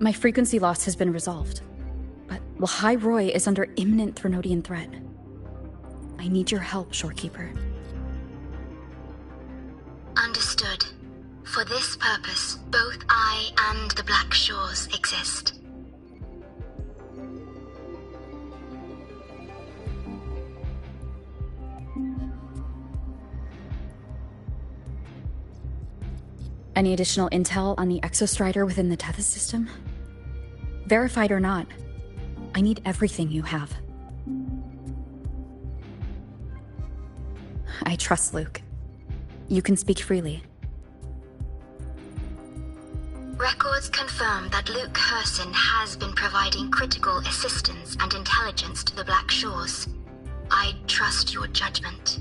S9: My frequency loss has been resolved, but Lahai Roy is under imminent Threnodian threat. I need your help, Shorekeeper.
S3: Understood. For this purpose, both I and the Black Shores exist.
S9: Any additional intel on the Exostrider within the Tethys system? Verified or not, I need everything you have. I trust Luke. You can speak freely.
S3: Records confirm that Luke Herson has been providing critical assistance and intelligence to the Black Shores. I trust your judgment.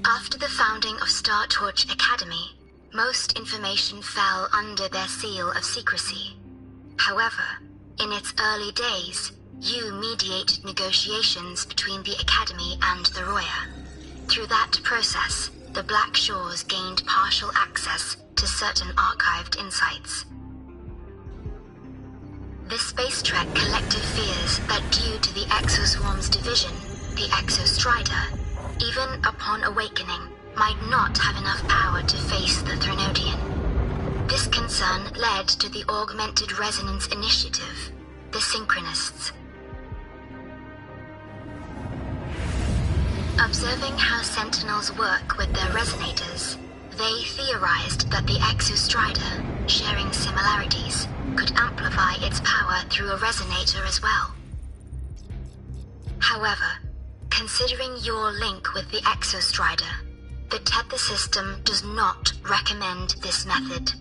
S3: After the founding of Star Torch Academy, most information fell under their seal of secrecy. However, in its early days, you mediated negotiations between the Academy and the Roya. Through that process, the Black Shores gained partial access to certain archived insights. The Space Trek Collective fears that due to the Exoswarm's division, the Exostrider, even upon awakening, might not have enough power to face the Threnodian. This concern led to the Augmented Resonance Initiative, the Synchronists. Observing how Sentinels work with their resonators, they theorized that the Exostrider, sharing similarities, could amplify its power through a resonator as well. However, considering your link with the Exostrider, the Tethys system does not recommend this method.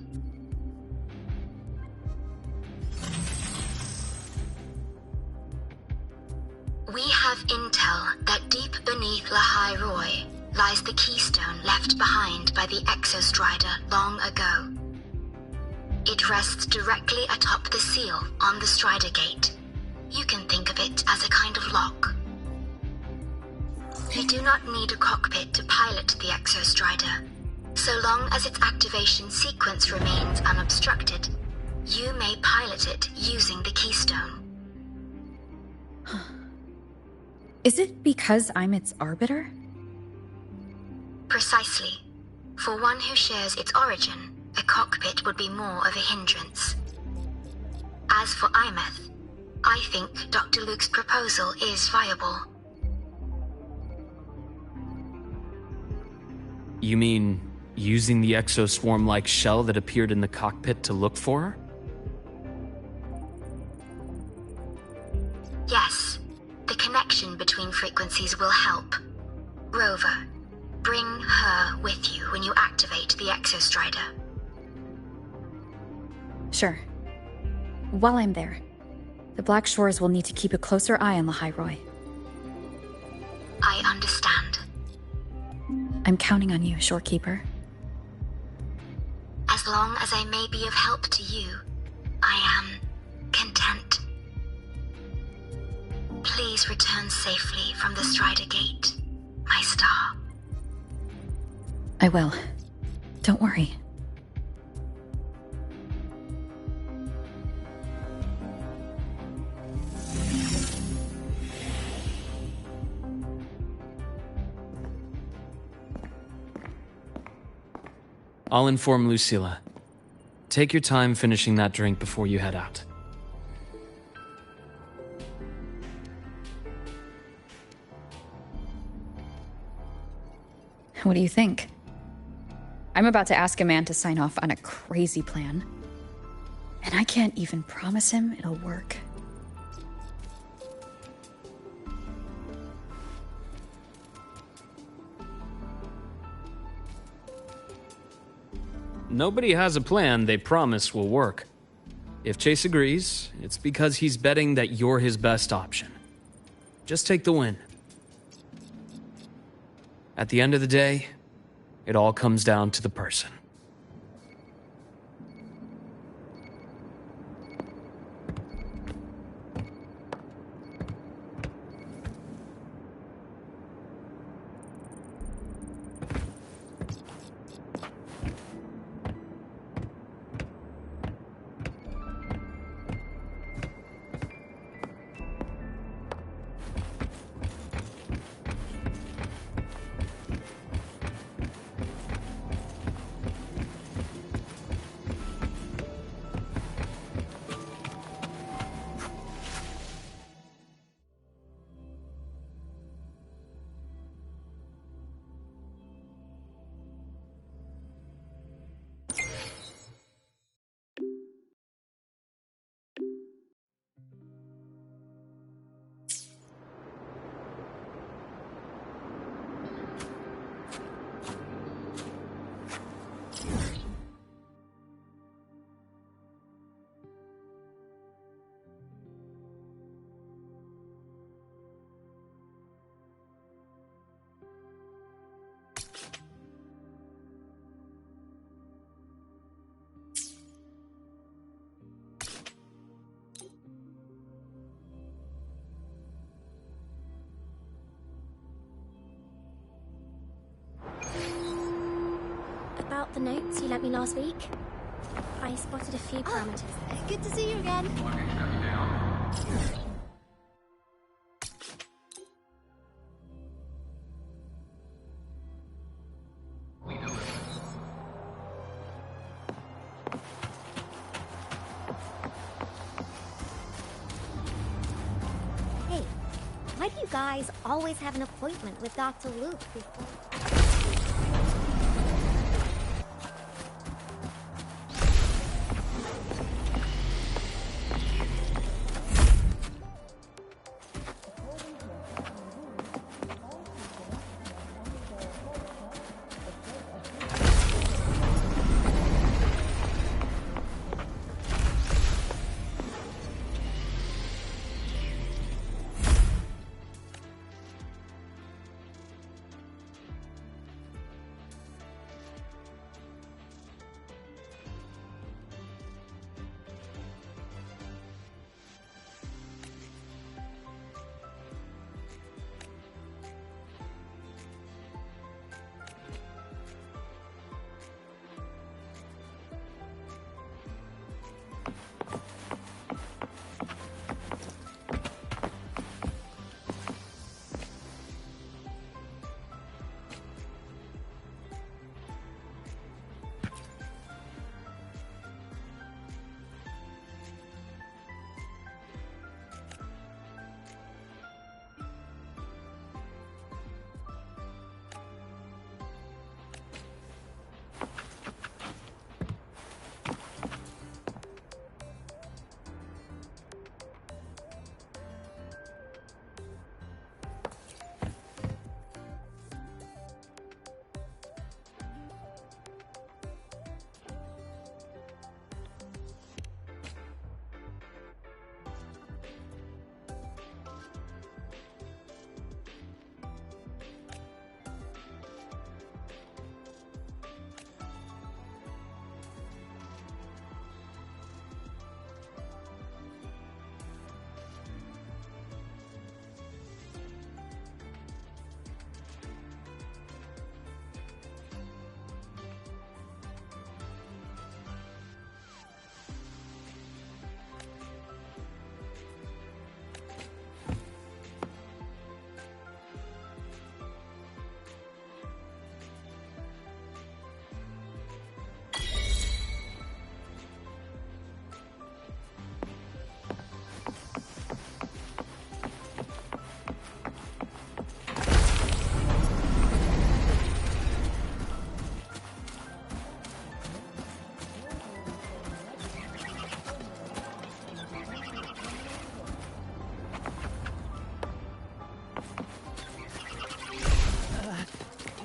S3: We have intel that deep beneath Lahai Roy lies the keystone left behind by the Exostrider long ago. It rests directly atop the seal on the Strider Gate. You can think of it as a kind of lock. You do not need a cockpit to pilot the Exostrider. So long as its activation sequence remains unobstructed, you may pilot it using the keystone.
S9: Is it because I'm its arbiter?
S3: Precisely. For one who shares its origin, a cockpit would be more of a hindrance. As for Imeth, I think Dr. Luke's proposal is viable.
S10: You mean using the exoswarm-like shell that appeared in the cockpit to look for her?
S3: Yes. The connection between frequencies will help. Rover, bring her with you when you activate the Exostrider.
S9: Sure. While I'm there, the Black Shores will need to keep a closer eye on Lahai Roy.
S3: I understand.
S9: I'm counting on you, Shorekeeper.
S3: As long as I may be of help to you, I am content. Please return safely from the Strider Gate, my star.
S9: I will. Don't worry.
S10: I'll inform Lucilla. Take your time finishing that drink before you head out.
S9: What do you think? I'm about to ask a man to sign off on a crazy plan. And I can't even promise him it'll work.
S10: Nobody has a plan they promise will work. If Chase agrees, it's because he's betting that you're his best option. Just take the win. At the end of the day, it all comes down to the person.
S11: got the notes you lent me last week? I spotted a few parameters.
S3: Good to see you again.
S11: Hey, why do you guys always have an appointment with Dr. Luke before...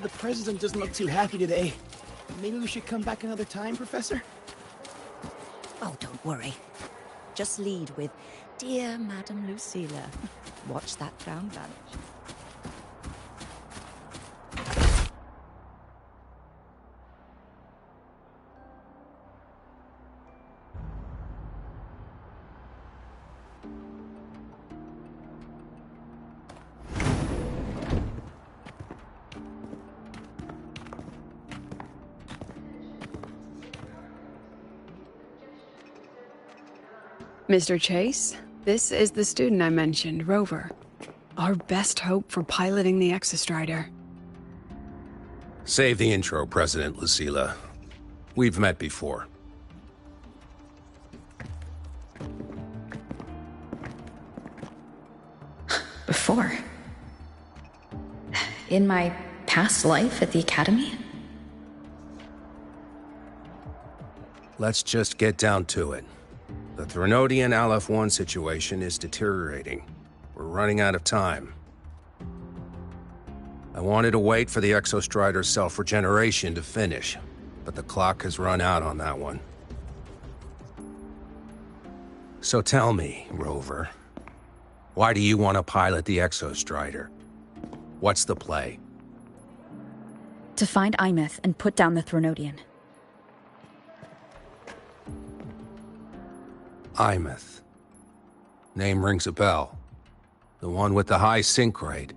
S12: The president doesn't look too happy today. Maybe we should come back another time, Professor?
S13: Oh, don't worry. Just lead with, "Dear Madame Lucilla." Watch that crown vanish.
S4: Mr. Chase, this is the student I mentioned, Rover. Our best hope for piloting the Exostrider.
S14: Save the intro, President Lucilla. We've met before.
S9: Before? In my past life at the Academy?
S14: Let's just get down to it. The Threnodian Aleph-1 situation is deteriorating. We're running out of time. I wanted to wait for the Exostrider's self-regeneration to finish, but the clock has run out on that one. So tell me, Rover, why do you want to pilot the Exostrider? What's the play?
S9: To find Imeth and put down the Threnodian.
S14: Imeth. Name rings a bell. The one with the high sync rate.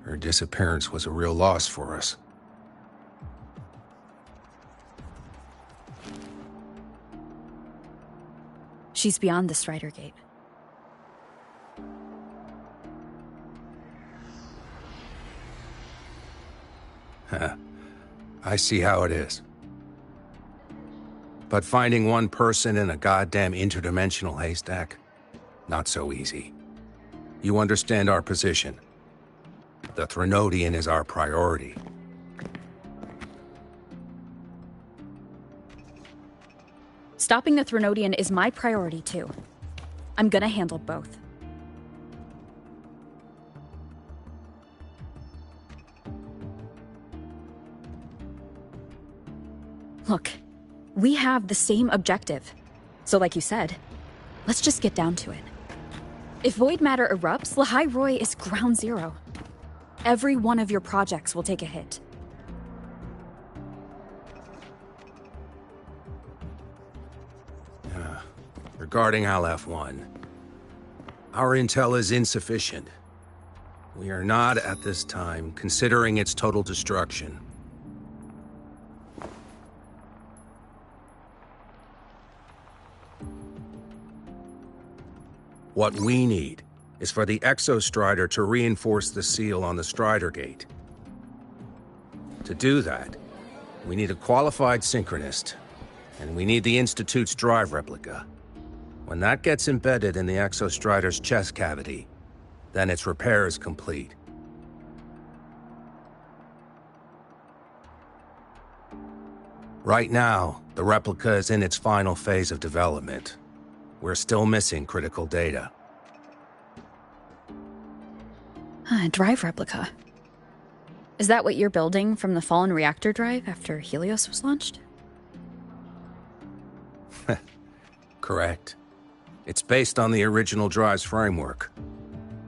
S14: Her disappearance was a real loss for us.
S9: She's beyond the Strider Gate.
S14: I see how it is. But finding one person in a goddamn interdimensional haystack? Not so easy. You understand our position. The Threnodian is our priority.
S9: Stopping the Threnodian is my priority, too. I'm gonna handle both. Look, we have the same objective. So like you said, let's just get down to it. If void matter erupts, Lahai Roi is ground zero. Every one of your projects will take a hit.
S14: Regarding Aleph-1, our intel is insufficient. We are not, at this time, considering its total destruction. What we need is for the Exostrider to reinforce the seal on the Strider Gate. To do that, we need a qualified synchronist, and we need the Institute's drive replica. When that gets embedded in the Exostrider's chest cavity, then its repair is complete. Right now, the replica is in its final phase of development. We're still missing critical data.
S9: Drive replica. Is that what you're building from the fallen reactor drive after Helios was launched?
S14: Correct. It's based on the original drive's framework.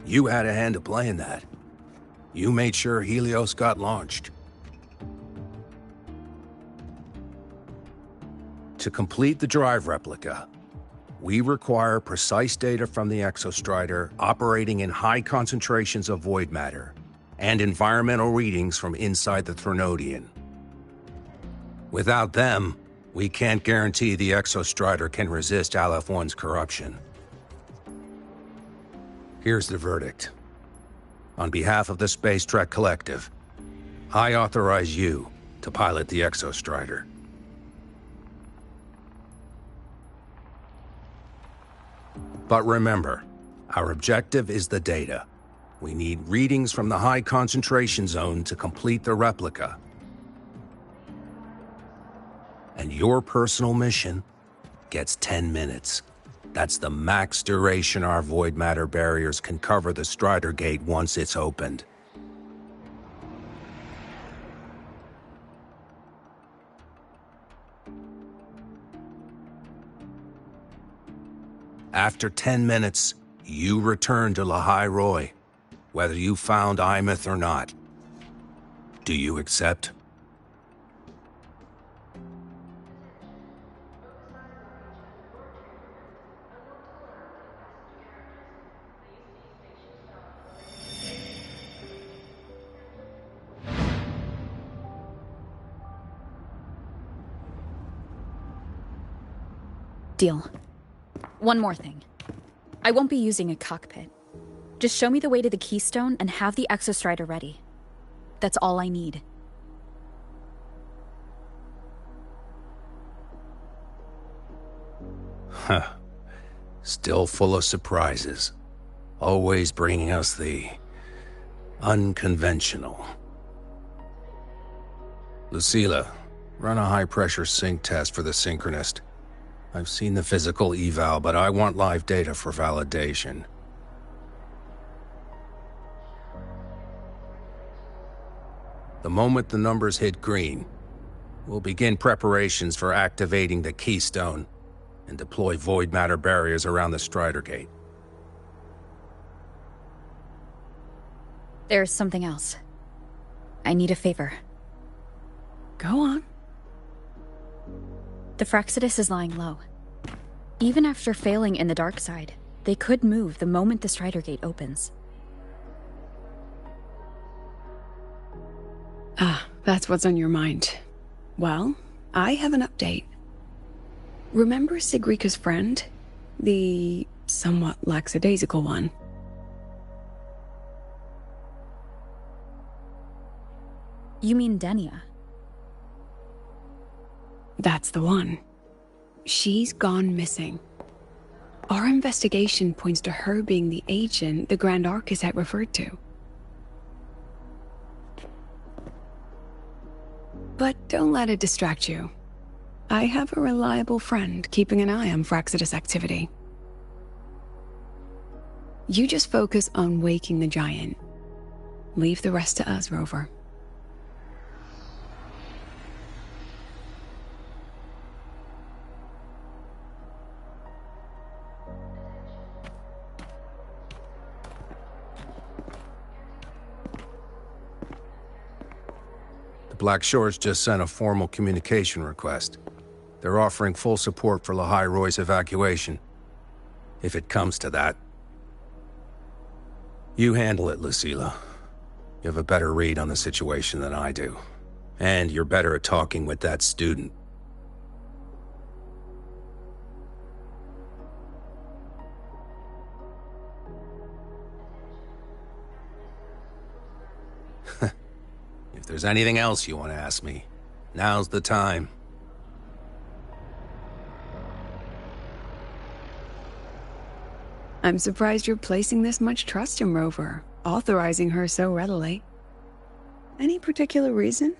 S14: You had a hand to play in that. You made sure Helios got launched. To complete the drive replica, we require precise data from the Exostrider operating in high concentrations of void matter, and environmental readings from inside the Threnodian. Without them, we can't guarantee the Exostrider can resist Aleph-1's corruption. Here's the verdict. On behalf of the Space Trek Collective, I authorize you to pilot the Exostrider. But remember, our objective is the data. We need readings from the high concentration zone to complete the replica. And your personal mission gets 10 minutes. That's the max duration our void matter barriers can cover the Strider Gate once it's opened. After 10 minutes, you return to Lahai Roi, whether you found Imeth or not. Do you accept?
S9: Deal. One more thing. I won't be using a cockpit. Just show me the way to the Keystone and have the Exostrider ready. That's all I need.
S14: Huh. Still full of surprises. Always bringing us the unconventional. Lucilla, run a high-pressure sync test for the Synchronist. I've seen the physical eval, but I want live data for validation. The moment the numbers hit green, we'll begin preparations for activating the Keystone and deploy void matter barriers around the Strider Gate.
S9: There's something else. I need a favor.
S4: Go on.
S9: The Frexidus is lying low. Even after failing in the dark side, they could move the moment the Strider Gate opens.
S4: Ah, that's what's on your mind. Well, I have an update. Remember Sigrika's friend? The somewhat lackadaisical one.
S9: You mean Denia?
S4: That's the one. She's gone missing. Our investigation points to her being the agent the Grand Architect referred to. But don't let it distract you. I have a reliable friend keeping an eye on Fraxidus activity. You just focus on waking the giant. Leave the rest to us, Rover.
S14: Black Shores just sent a formal communication request. They're offering full support for Lahai Roy's evacuation. If it comes to that. You handle it, Lucilla. You have a better read on the situation than I do. And you're better at talking with that student. If there's anything else you want to ask me, now's the time.
S4: I'm surprised you're placing this much trust in Rover, authorizing her so readily. Any particular reason?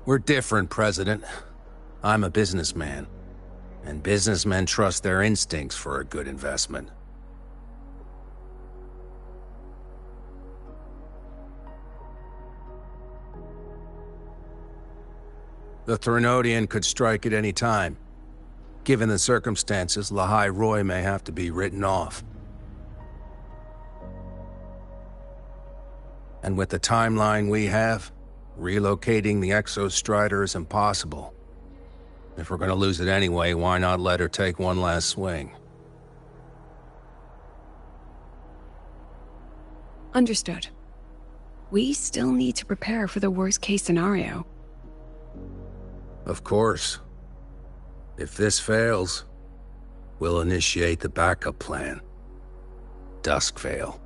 S14: We're different, President. I'm a businessman. And businessmen trust their instincts for a good investment. The Threnodian could strike at any time. Given the circumstances, Lahai Roy may have to be written off. And with the timeline we have, relocating the Exostrider is impossible. If we're gonna lose it anyway, why not let her take one last swing?
S4: Understood. We still need to prepare for the worst-case scenario.
S14: Of course. If this fails, we'll initiate the backup plan. Duskvale.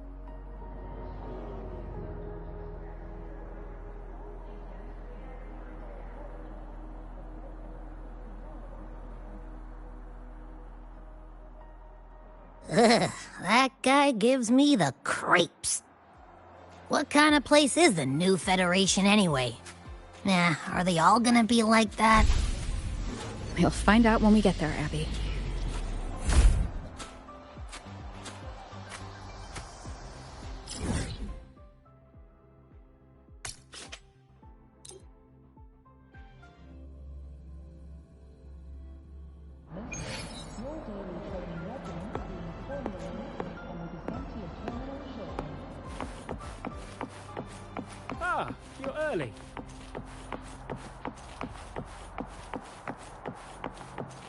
S3: Ugh, that guy gives me the creeps. What kind of place is the new Federation anyway? Nah, are they all gonna be like that?
S9: We'll find out when we get there, Abby.
S7: Ah, you're early.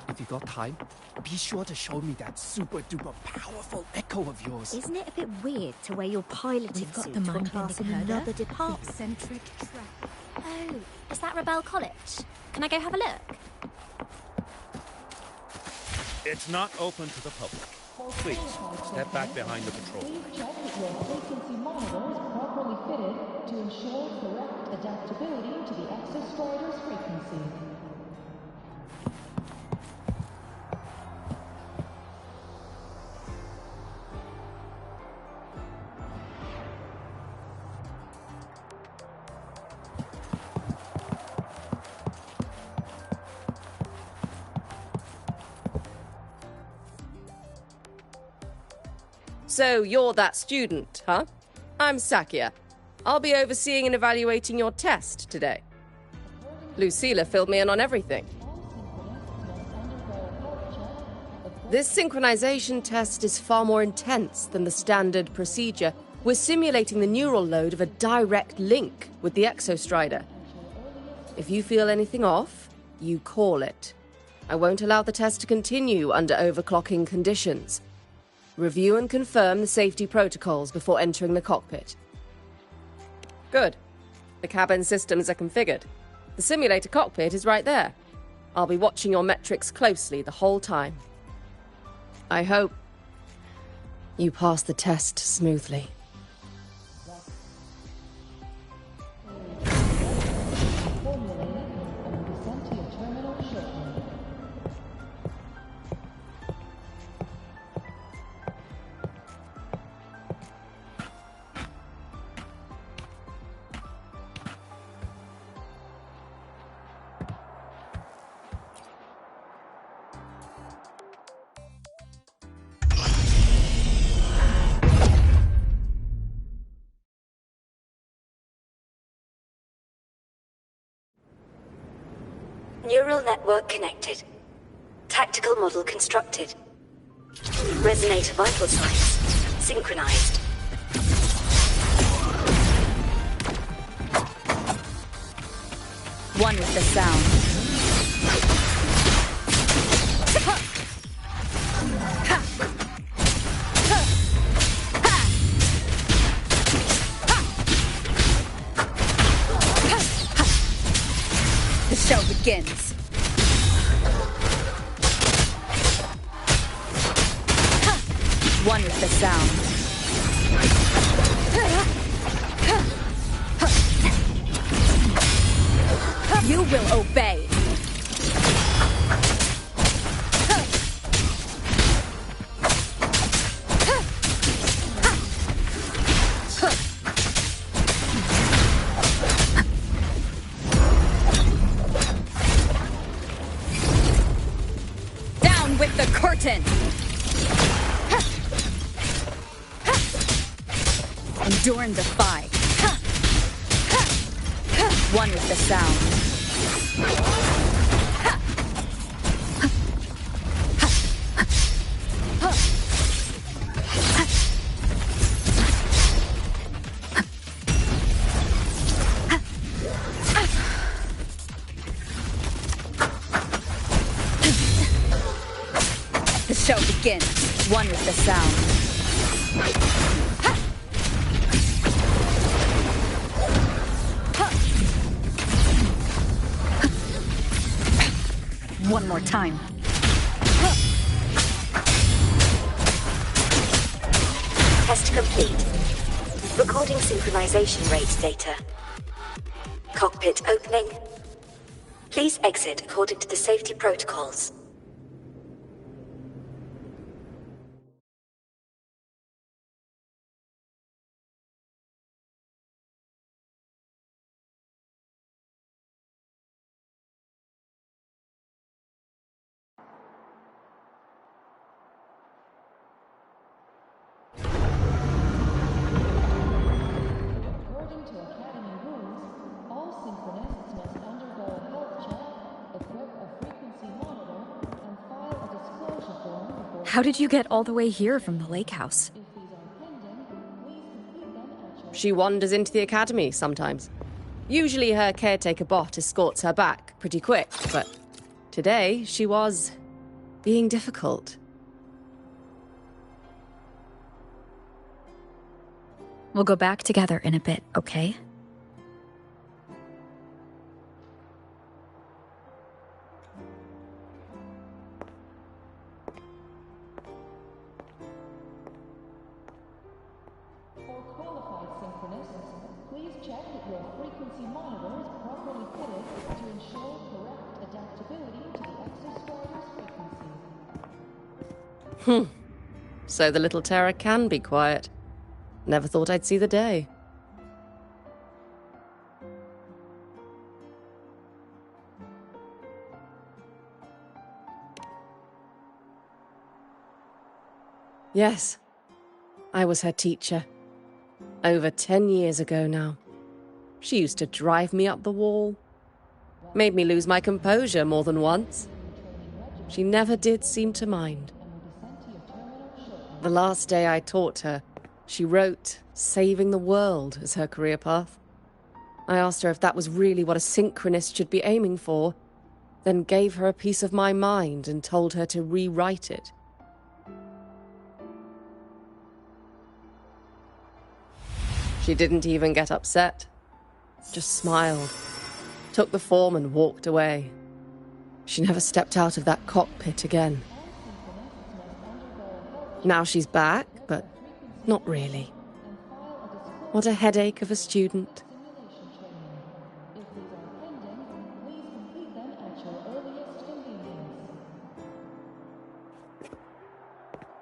S7: If you got time, be sure to show me that super-duper powerful echo of yours.
S11: Isn't it a bit weird to wear your piloting
S8: We've got
S11: suit
S8: the
S11: to a
S8: mind
S11: class in
S8: bending herder,
S11: another department?
S8: the eccentric track.
S11: Oh, is that Rebel College? Can I go have a look?
S15: It's not open to the public. Please, step back behind the patrol.
S16: Check that your frequency monitor is properly fitted to ensure correct adaptability to the Exostrider's frequency.
S17: So you're that student, huh? I'm Sakia. I'll be overseeing and evaluating your test today. Lucilla filled me in on everything. This synchronization test is far more intense than the standard procedure. We're simulating the neural load of a direct link with the Exostrider. If you feel anything off, you call it. I won't allow the test to continue under overclocking conditions. Review and confirm the safety protocols before entering the cockpit. Good. The cabin systems are configured. The simulator cockpit is right there. I'll be watching your metrics closely the whole time. I hope you pass the test smoothly.
S18: Neural network connected. Tactical model constructed. Resonator vital signs synchronized.
S9: One with the sound. The show begins. One with the sound. You will obey. Down with the curtain. Endure and defy. One with the sound. The show begins. One with the sound. One more time.
S18: Test complete. Recording synchronization rate data. Cockpit opening. Please exit according to the safety protocols.
S16: According to Academy rules, all synchronists must undergo a health check, equip a frequency monitor, and file a disclosure form before...
S9: How did you get all the way here from the lake house?
S17: She wanders into the academy sometimes. Usually her caretaker bot escorts her back pretty quick, but today she was being difficult.
S9: We'll go back together in a bit, okay?
S16: For qualified synchronists, please check that your frequency monitor is properly fitted to ensure correct adaptability to the exostrider's frequency.
S17: So the little terror can be quiet. Never thought I'd see the day. Yes, I was her teacher. Over 10 years ago now. She used to drive me up the wall. Made me lose my composure more than once. She never did seem to mind. The last day I taught her, she wrote saving the world as her career path. I asked her if that was really what a synchronist should be aiming for, then gave her a piece of my mind and told her to rewrite it. She didn't even get upset. just smiled, took the form and walked away. She never stepped out of that cockpit again. Now she's back, but not really. What a headache of a student.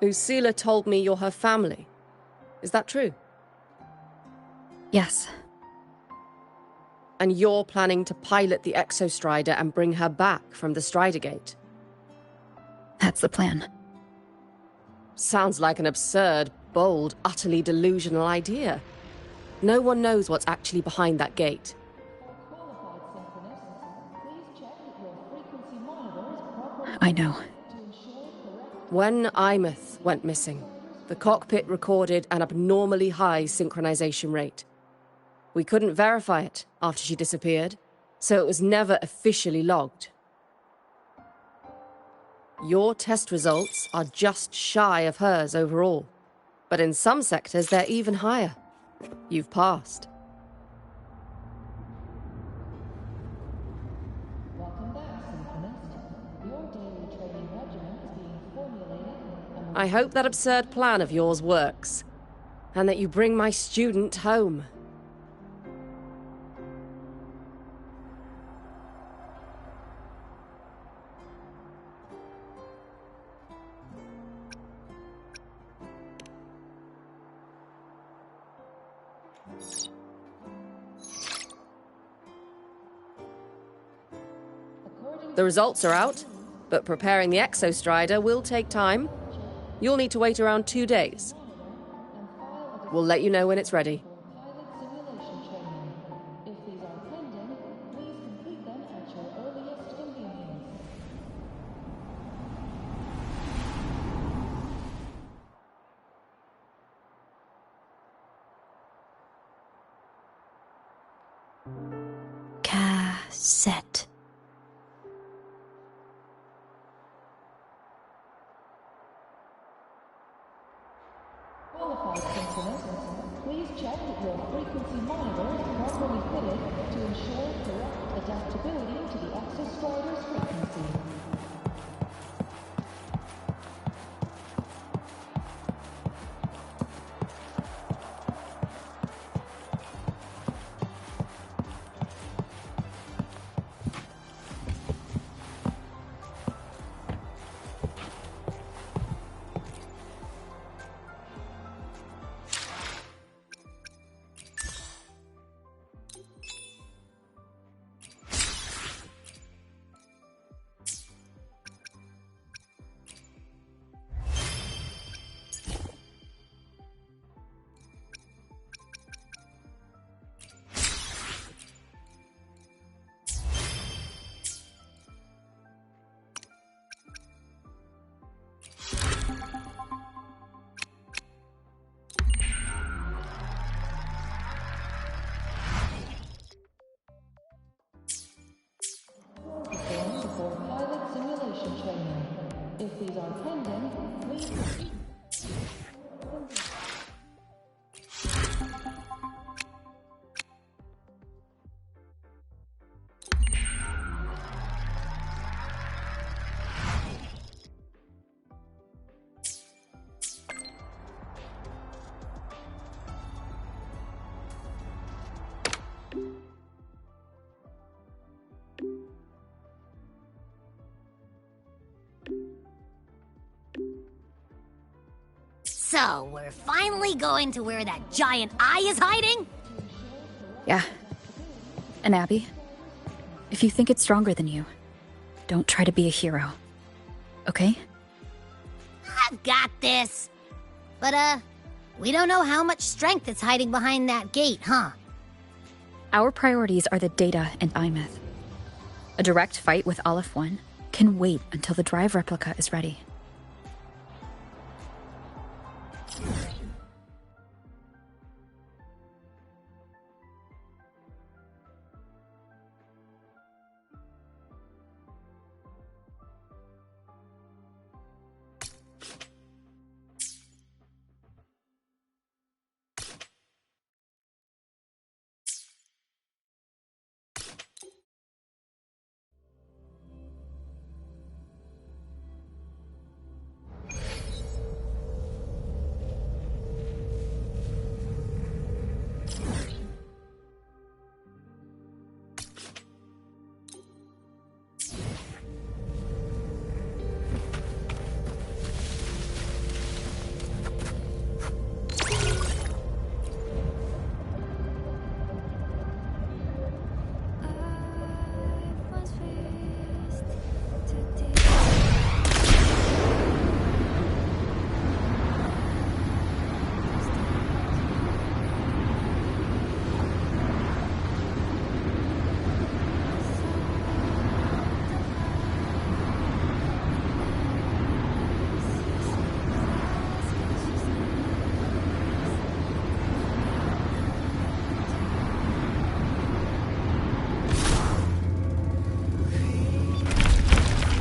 S17: Lucilla told me you're her family. Is that true?
S9: Yes.
S17: And you're planning to pilot the Exostrider and bring her back from the Strider Gate?
S9: That's the plan.
S17: Sounds like an absurd, bold, utterly delusional idea. No one knows what's actually behind that gate.
S9: I know.
S17: When Imeth went missing, the cockpit recorded an abnormally high synchronization rate. We couldn't verify it after she disappeared, so it was never officially logged. Your test results are just shy of hers overall, but in some sectors they're even higher. You've passed. I hope that absurd plan of yours works, and that you bring my student home. The results are out, but preparing the Exostrider will take time. You'll need to wait around 2 days. We'll let you know when it's ready.
S9: Cassette.
S16: Qualified synchronists, please check that your frequency monitor is properly fitted to ensure correct adaptability to the Exostrider's frequency. For pilot simulation training. If these are pending, please...
S11: So, we're finally going to where that giant eye is hiding?
S9: Yeah. And Abby, if you think it's stronger than you, don't try to be a hero. Okay?
S11: I've got this. But, we don't know how much strength is hiding behind that gate, huh?
S9: Our priorities are the data and Imeth. A direct fight with Aleph 1 can wait until the drive replica is ready.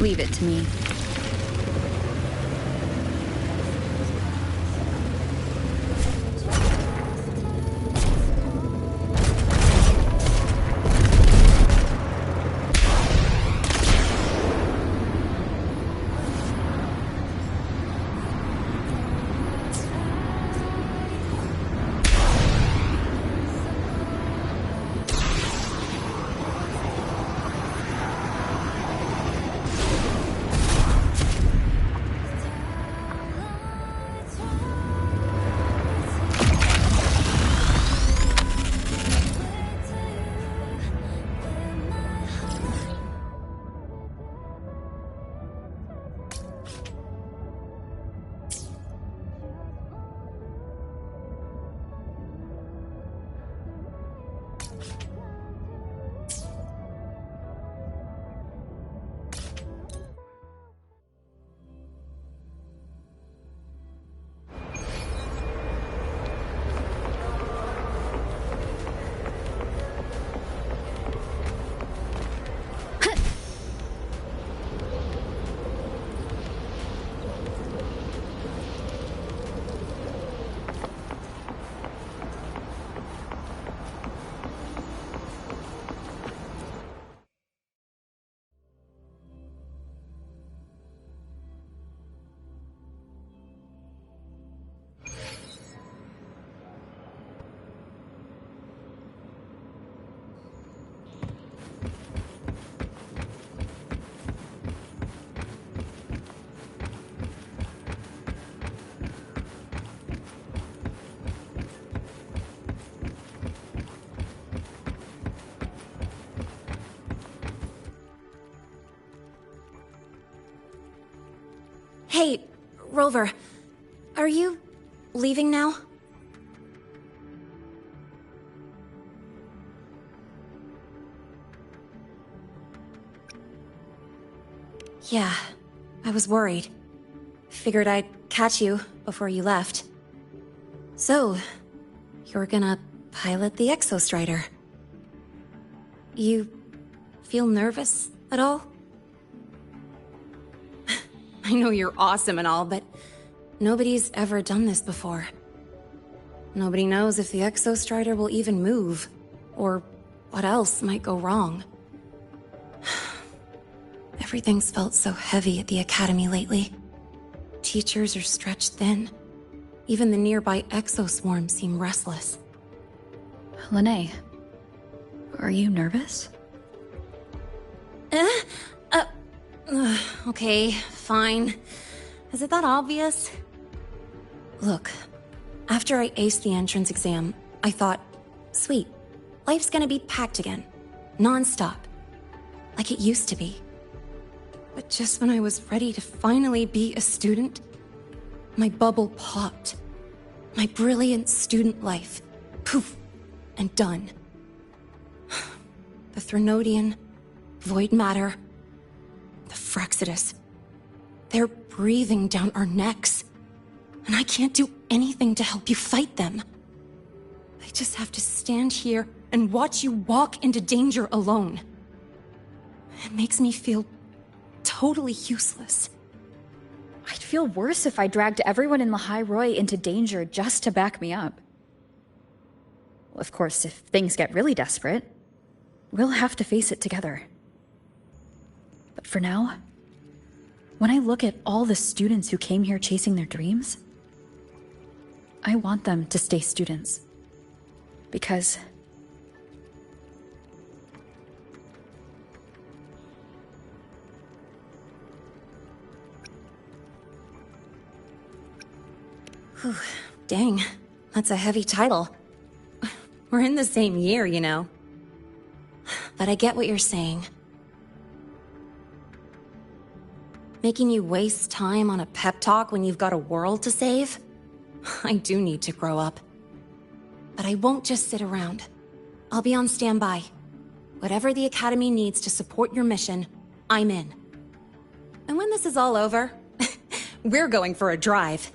S9: Leave it to me.
S19: Hey, Rover. Are you leaving now? Yeah, I was worried. Figured I'd catch you before you left. So, you're gonna pilot the Exostrider. You feel nervous at all? I know you're awesome and all, but nobody's ever done this before. Nobody knows if the Exostrider will even move, or what else might go wrong. Everything's felt so heavy at the Academy lately. Teachers are stretched thin. Even the nearby exoswarms seem restless.
S9: Lene, are you nervous?
S19: Okay, fine. Is it that obvious? Look, after I aced the entrance exam, I thought, sweet, life's gonna be packed again. Non-stop. Like it used to be. But just when I was ready to finally be a student, my bubble popped. My brilliant student life, poof, and done. The Threnodian, void matter, the Frexidus. They're breathing down our necks. And I can't do anything to help you fight them. I just have to stand here and watch you walk into danger alone. It makes me feel totally useless.
S9: I'd feel worse if I dragged everyone in Lehigh Roy into danger just to back me up. Well, of course, if things get really desperate, we'll have to face it together. But for now, when I look at all the students who came here chasing their dreams, I want them to stay students. Because
S19: whew, dang, that's a heavy title. We're in the same year, you know. But I get what you're saying. Making you waste time on a pep talk when you've got a world to save? I do need to grow up. But I won't just sit around. I'll be on standby. Whatever the Academy needs to support your mission, I'm in. And when this is all over, we're going for a drive.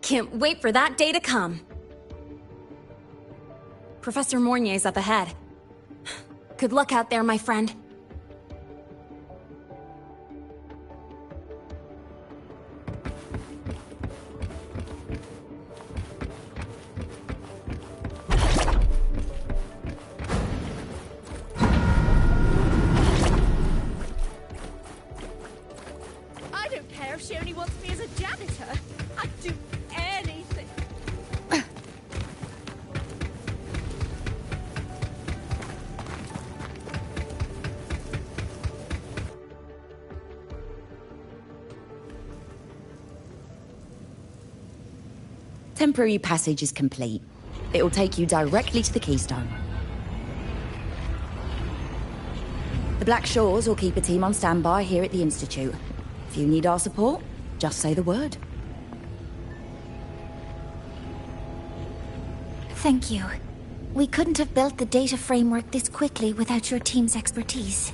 S19: Can't wait for that day to come. Professor Mornier's up ahead. Good luck out there, my friend.
S8: I don't care if she only wants me as a janitor. I'd do anything.
S13: Temporary passage is complete. It'll take you directly to the Keystone. The Black Shores will keep a team on standby here at the Institute. If you need our support, just say the word.
S3: Thank you. We couldn't have built the data framework this quickly without your team's expertise.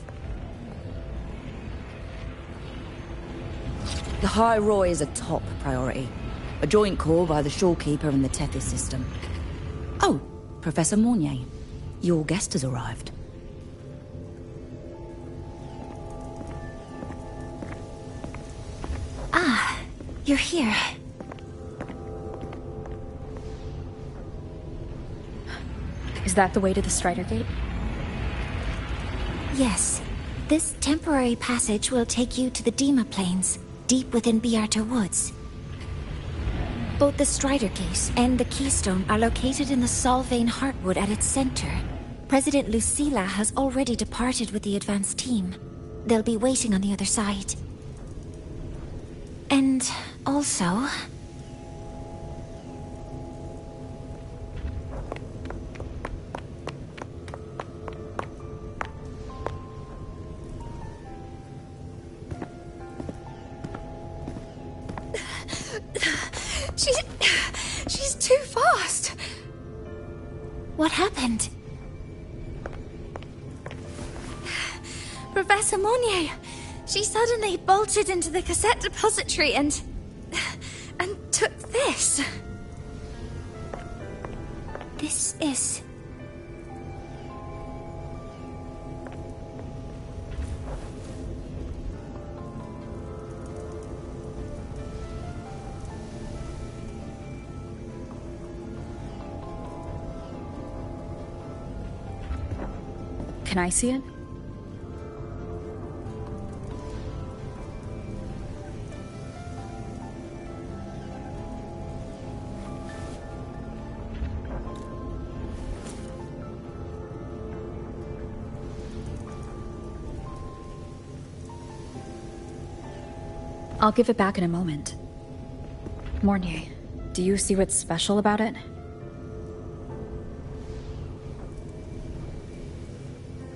S13: The High Roy is a top priority. A joint call by the Shorekeeper and the Tethys system. Oh, Professor Mornier. Your guest has arrived.
S3: Ah, you're here.
S9: Is that the way to the Strider Gate?
S3: Yes. This temporary passage will take you to the Dima Plains, deep within Biarta Woods. Both the Strider Gate and the Keystone are located in the Solvane Heartwood at its center. President Lucilla has already departed with the advance team. They'll be waiting on the other side. And also...
S8: She's too fast.
S3: What happened?
S8: Professor Monnier. She suddenly bolted into the cassette depository and took this.
S3: This is...
S9: Can I see it? I'll give it back in a moment. Mornier, do you see what's special about it?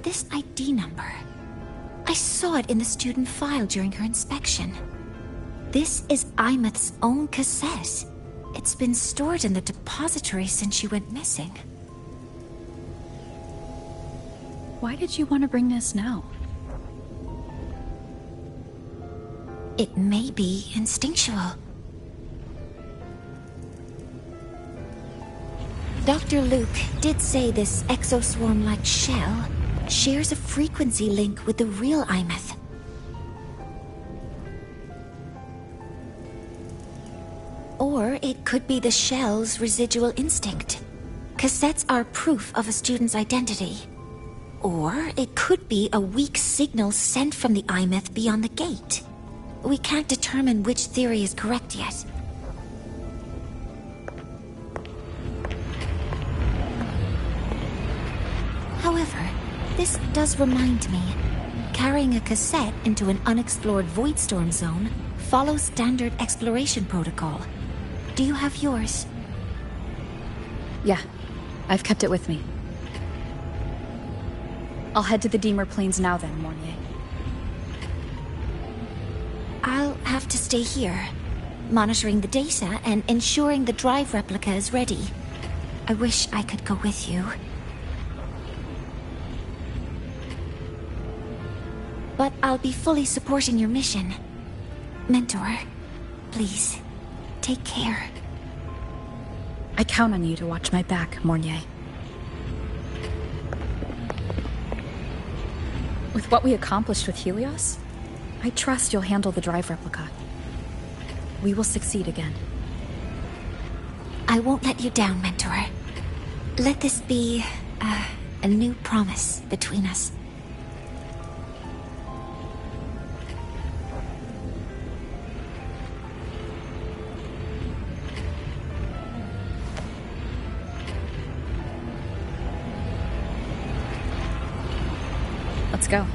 S3: This ID number. I saw it in the student file during her inspection. This is Imeth's own cassette. It's been stored in the depository since she went missing.
S9: Why did you want to bring this now?
S3: It may be instinctual. Dr. Luke did say this exoswarm-like shell shares a frequency link with the real Imeth. Or it could be the shell's residual instinct. Cassettes are proof of a student's identity. Or it could be a weak signal sent from the Imeth beyond the gate. We can't determine which theory is correct yet. However, this does remind me, carrying a cassette into an unexplored Voidstorm zone follows standard exploration protocol. Do you have yours?
S9: Yeah, I've kept it with me. I'll head to the Deemer Plains now then, Mornier.
S3: I'll have to stay here, monitoring the data and ensuring the drive replica is ready. I wish I could go with you. But I'll be fully supporting your mission. Mentor, please, take care.
S9: I count on you to watch my back, Mornier. With what we accomplished with Helios, I trust you'll handle the drive replica. We will succeed again.
S19: I won't let you down, Mentor. Let this be a new promise between us.
S9: Let's go.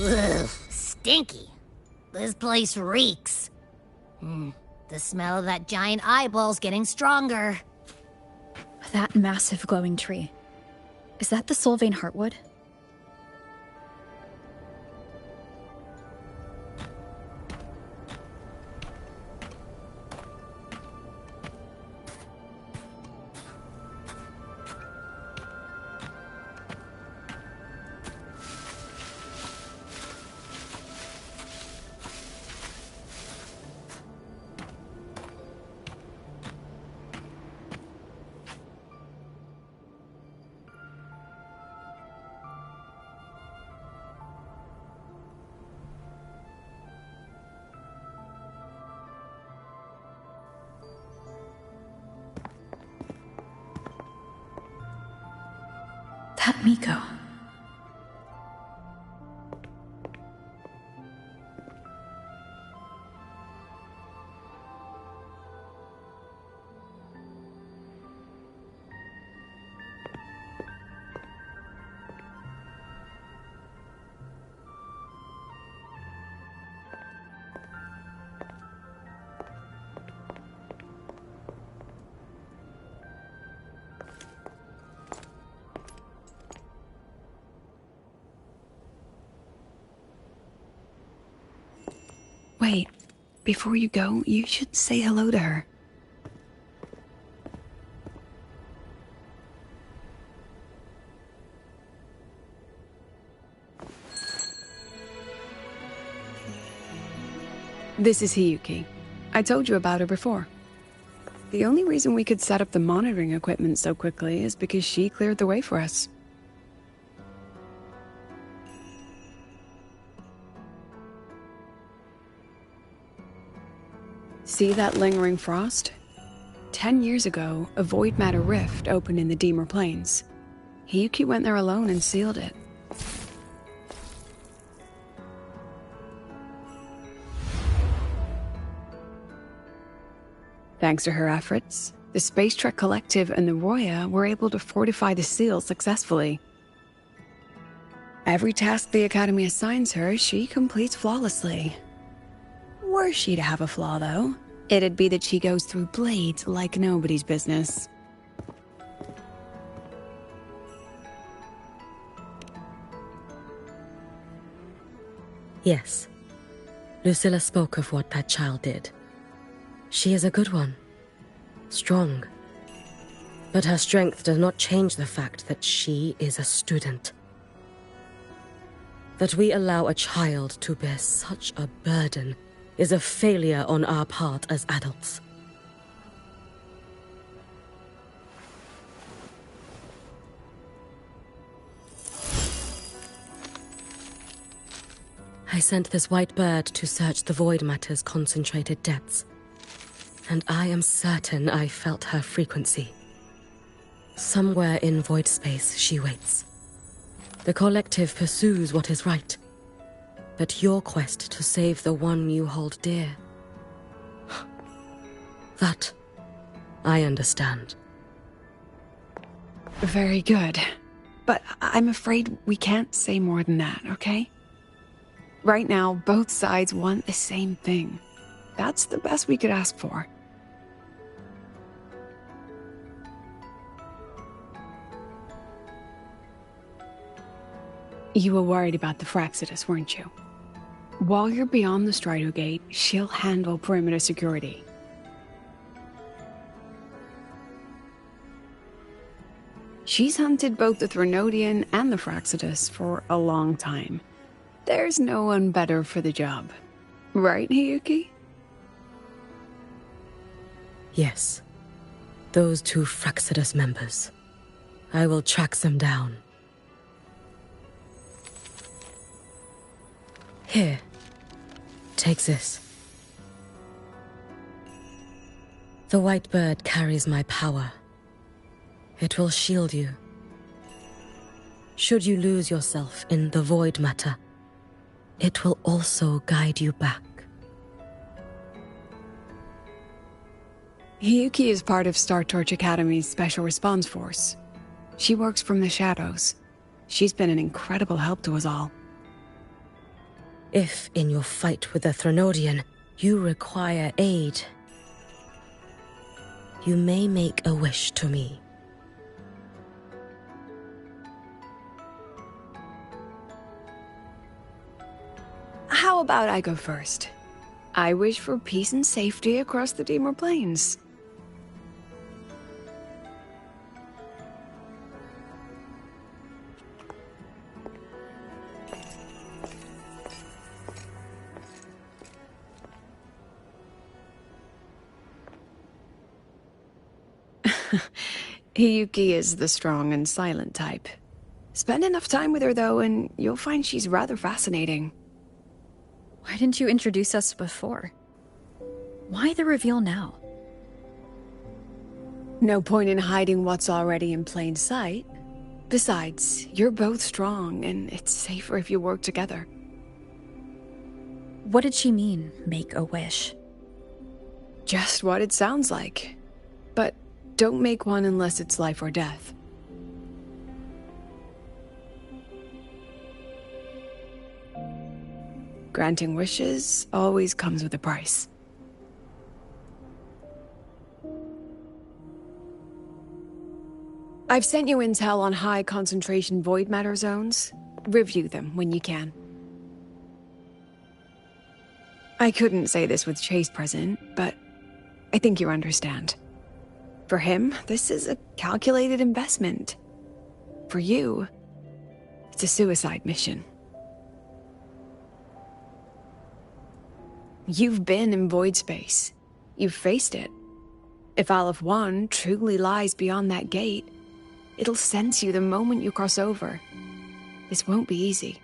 S11: Ugh, stinky. This place reeks. The smell of that giant eyeball's getting stronger.
S9: That massive glowing tree. Is that the Solvane Heartwood? That Miko.
S4: Wait, before you go, you should say hello to her. This is Hiyuki. I told you about her before. The only reason we could set up the monitoring equipment so quickly is because she cleared the way for us. See that lingering frost? 10 years ago, a void matter rift opened in the Deemer Plains. Hiyuki went there alone and sealed it, Thanks to her efforts, the Space Trek Collective and the Roya were able to fortify the seal successfully. Every task the Academy assigns her, she completes flawlessly. Were she to have a flaw, though, it'd be that she goes through blades like nobody's business.
S1: Yes. Lucilla spoke of what that child did. She is a good one. Strong. But her strength does not change the fact that she is a student. That we allow a child to bear such a burden is a failure on our part as adults. I sent this white bird to search the void matter's concentrated depths, and I am certain I felt her frequency. Somewhere in void space she waits. The collective pursues what is right, but your quest to save the one you hold dear, that I understand.
S4: Very good. But I'm afraid we can't say more than that, okay? Right now, both sides want the same thing. That's the best we could ask for. You were worried about the Fraxidus, weren't you? While you're beyond the Strider Gate, she'll handle perimeter security. She's hunted both the Threnodian and the Fraxidus for a long time. There's no one better for the job. Right, Hiyuki?
S1: Yes. Those two Fraxidus members. I will track them down. Here. Take this. The white bird carries my power. It will shield you. Should you lose yourself in the void matter, it will also guide you back.
S4: Hiyuki is part of Star Torch Academy's Special Response Force. She works from the shadows. She's been an incredible help to us all.
S1: If, in your fight with the Threnodian, you require aid, you may make a wish to me.
S4: How about I go first? I wish for peace and safety across the Dimmer Plains. Hiyuki is the strong and silent type. Spend enough time with her, though, and you'll find she's rather fascinating.
S9: Why didn't you introduce us before? Why the reveal now?
S4: No point in hiding what's already in plain sight. Besides, you're both strong, and it's safer if you work together.
S9: What did she mean, make a wish?
S4: Just what it sounds like. But don't make one unless it's life or death. Granting wishes always comes with a price. I've sent you intel on high concentration void matter zones. Review them when you can. I couldn't say this with Chase present, but I think you understand. For him, this is a calculated investment. For you, it's a suicide mission. You've been in void space. You've faced it. If Aleph 1 truly lies beyond that gate, it'll sense you the moment you cross over. This won't be easy.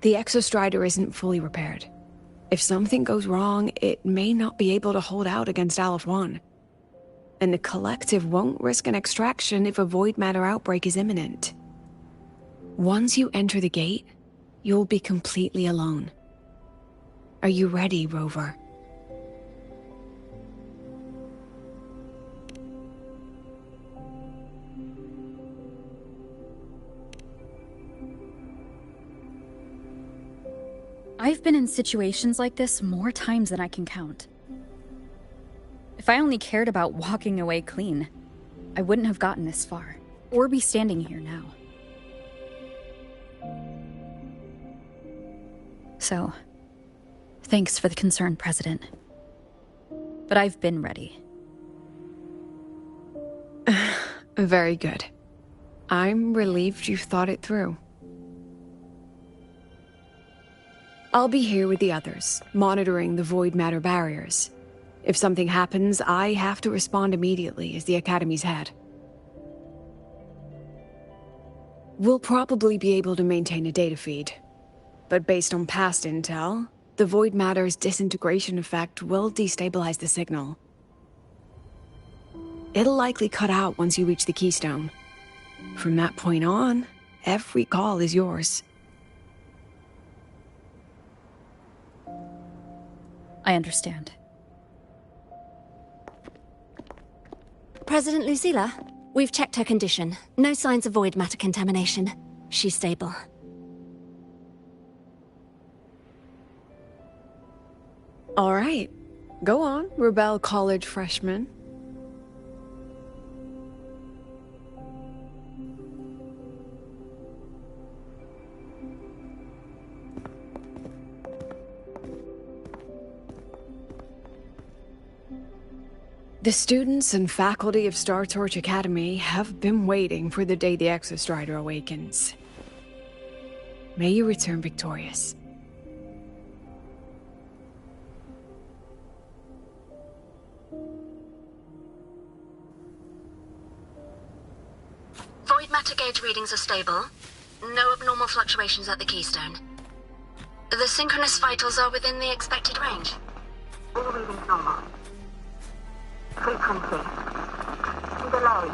S4: The Exostrider isn't fully repaired. If something goes wrong, it may not be able to hold out against Aleph 1. And the Collective won't risk an extraction if a void matter outbreak is imminent. Once you enter the gate, you'll be completely alone. Are you ready, Rover?
S9: I've been in situations like this more times than I can count. If I only cared about walking away clean, I wouldn't have gotten this far, or be standing here now. So, thanks for the concern, President. But I've been ready.
S4: Very good. I'm relieved you've thought it through. I'll be here with the others, monitoring the void matter barriers. If something happens, I have to respond immediately as the Academy's head. We'll probably be able to maintain a data feed. But based on past intel, the void matter's disintegration effect will destabilize the signal. It'll likely cut out once you reach the keystone. From that point on, every call is yours.
S9: I understand.
S19: President Lucilla, we've checked her condition. No signs of void matter contamination. She's stable.
S4: All right. Go on, Rebel College freshman. The students and faculty of Star Torch Academy have been waiting for the day the Exostrider awakens. May you return victorious.
S5: Void matter gauge readings are stable. No abnormal fluctuations at the keystone. The synchronous vitals are within the expected range. All readings normal. Frequency. Delay.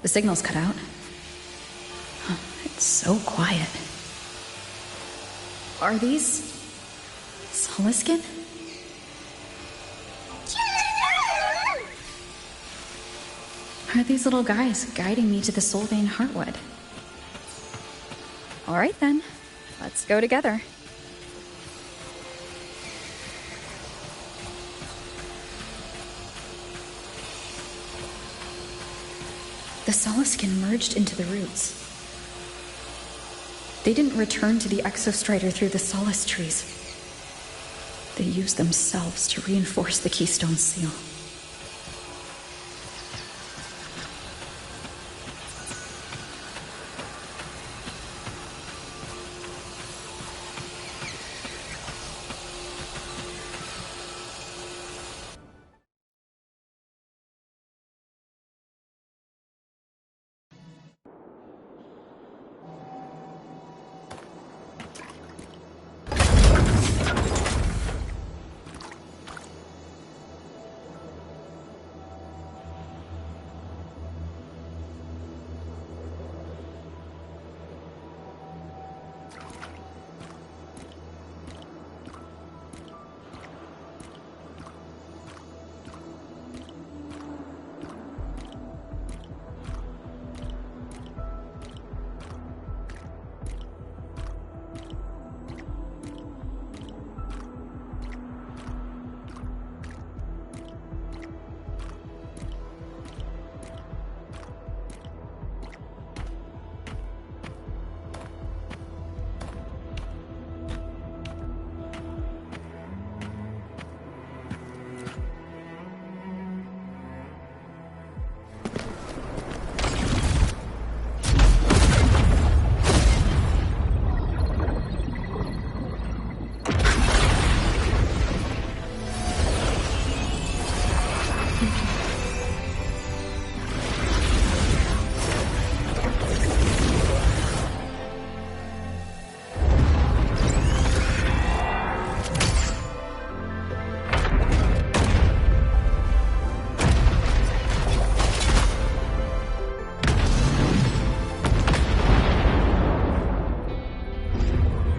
S9: The signal's cut out. Huh, it's so quiet. Are these... Soliskin? Are these little guys guiding me to the Soulbane Heartwood? Alright then, let's go together. The Soliskin merged into the roots. They didn't return to the Exostrider through the Solace trees. They used themselves to reinforce the Keystone Seal.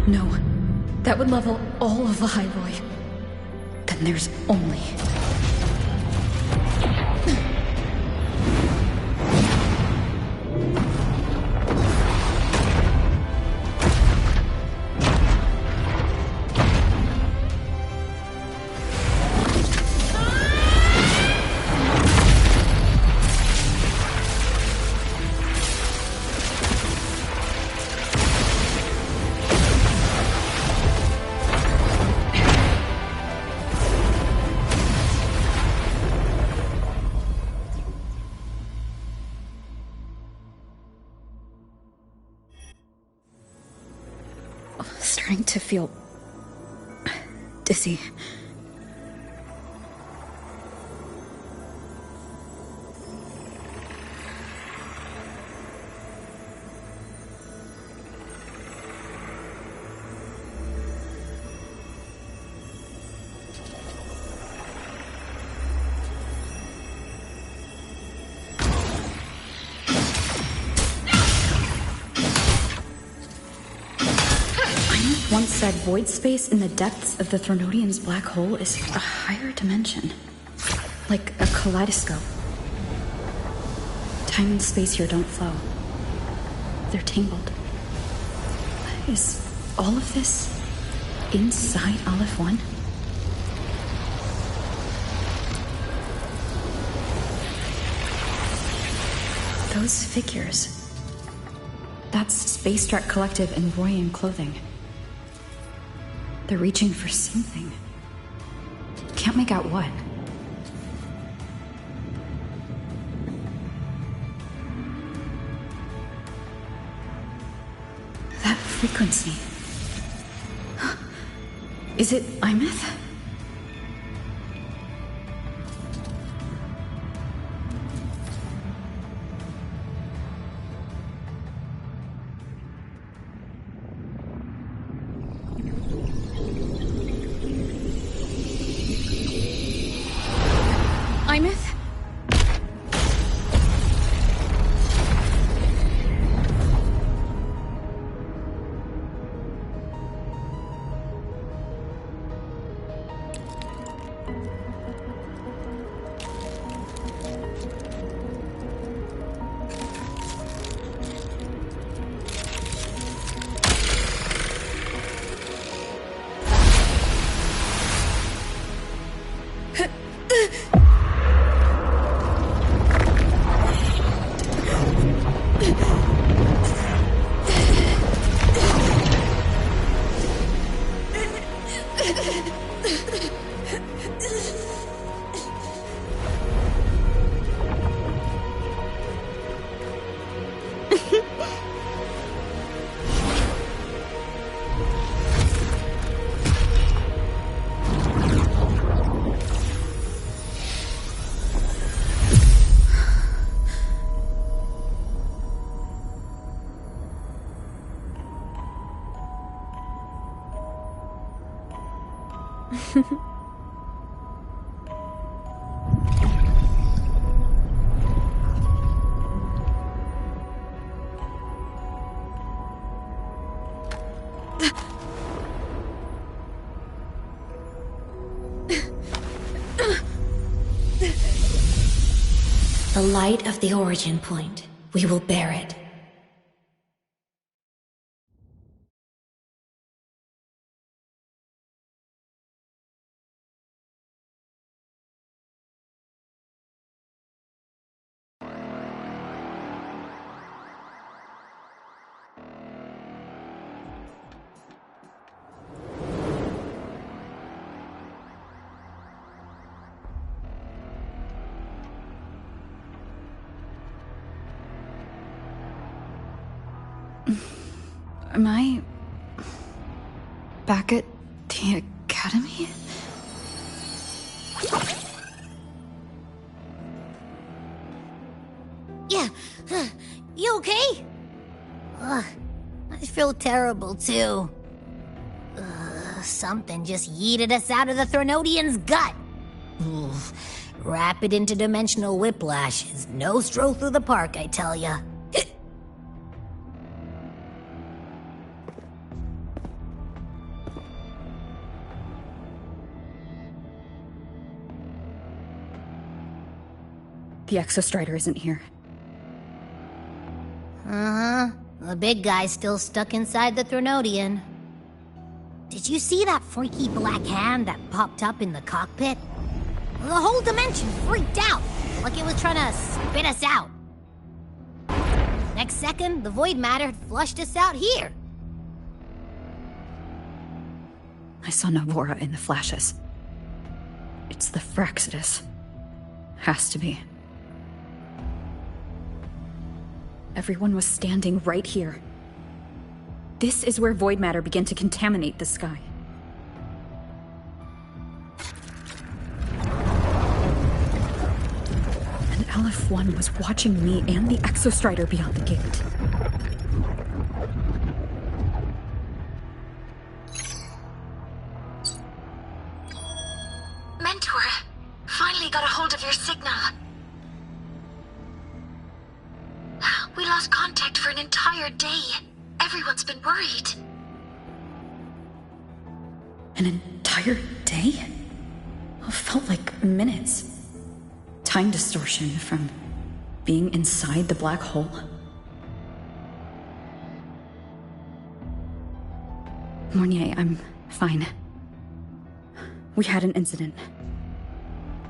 S9: No. That would level all of the Hyroi. Then there's only... Starting to feel... dizzy. Once said void space in the depths of the Threnodian's black hole is a higher dimension. Like a kaleidoscope. Time and space here don't flow. They're tangled. Is all of this inside Aleph 1? Those figures. That's Space Trek Collective in Royan clothing. They're reaching for something. Can't make out what. That frequency. Is it Imeth?
S18: The light of the origin point. We will bear it.
S9: Am I... back at the academy?
S11: Yeah. You okay? Ugh, I feel terrible, too. Something just yeeted us out of the Threnodian's gut. Oof. Rapid interdimensional whiplash is no stroll through the park, I tell ya.
S9: The Exostrider isn't here.
S11: Uh-huh. The big guy's still stuck inside the Threnodian. Did you see that freaky black hand that popped up in the cockpit? The whole dimension freaked out, like it was trying to spit us out. Next second, the void matter had flushed us out here.
S9: I saw Navora in the flashes. It's the Fraxidus. Has to be. Everyone was standing right here. This is where void matter began to contaminate the sky. And LF1 was watching me and the Exostrider beyond the gate.
S5: Mentor, finally got a hold of your signal. We lost contact for an entire day. Everyone's been worried.
S9: An entire day? It felt like minutes. Time distortion from being inside the black hole. Mornier, I'm fine. We had an incident.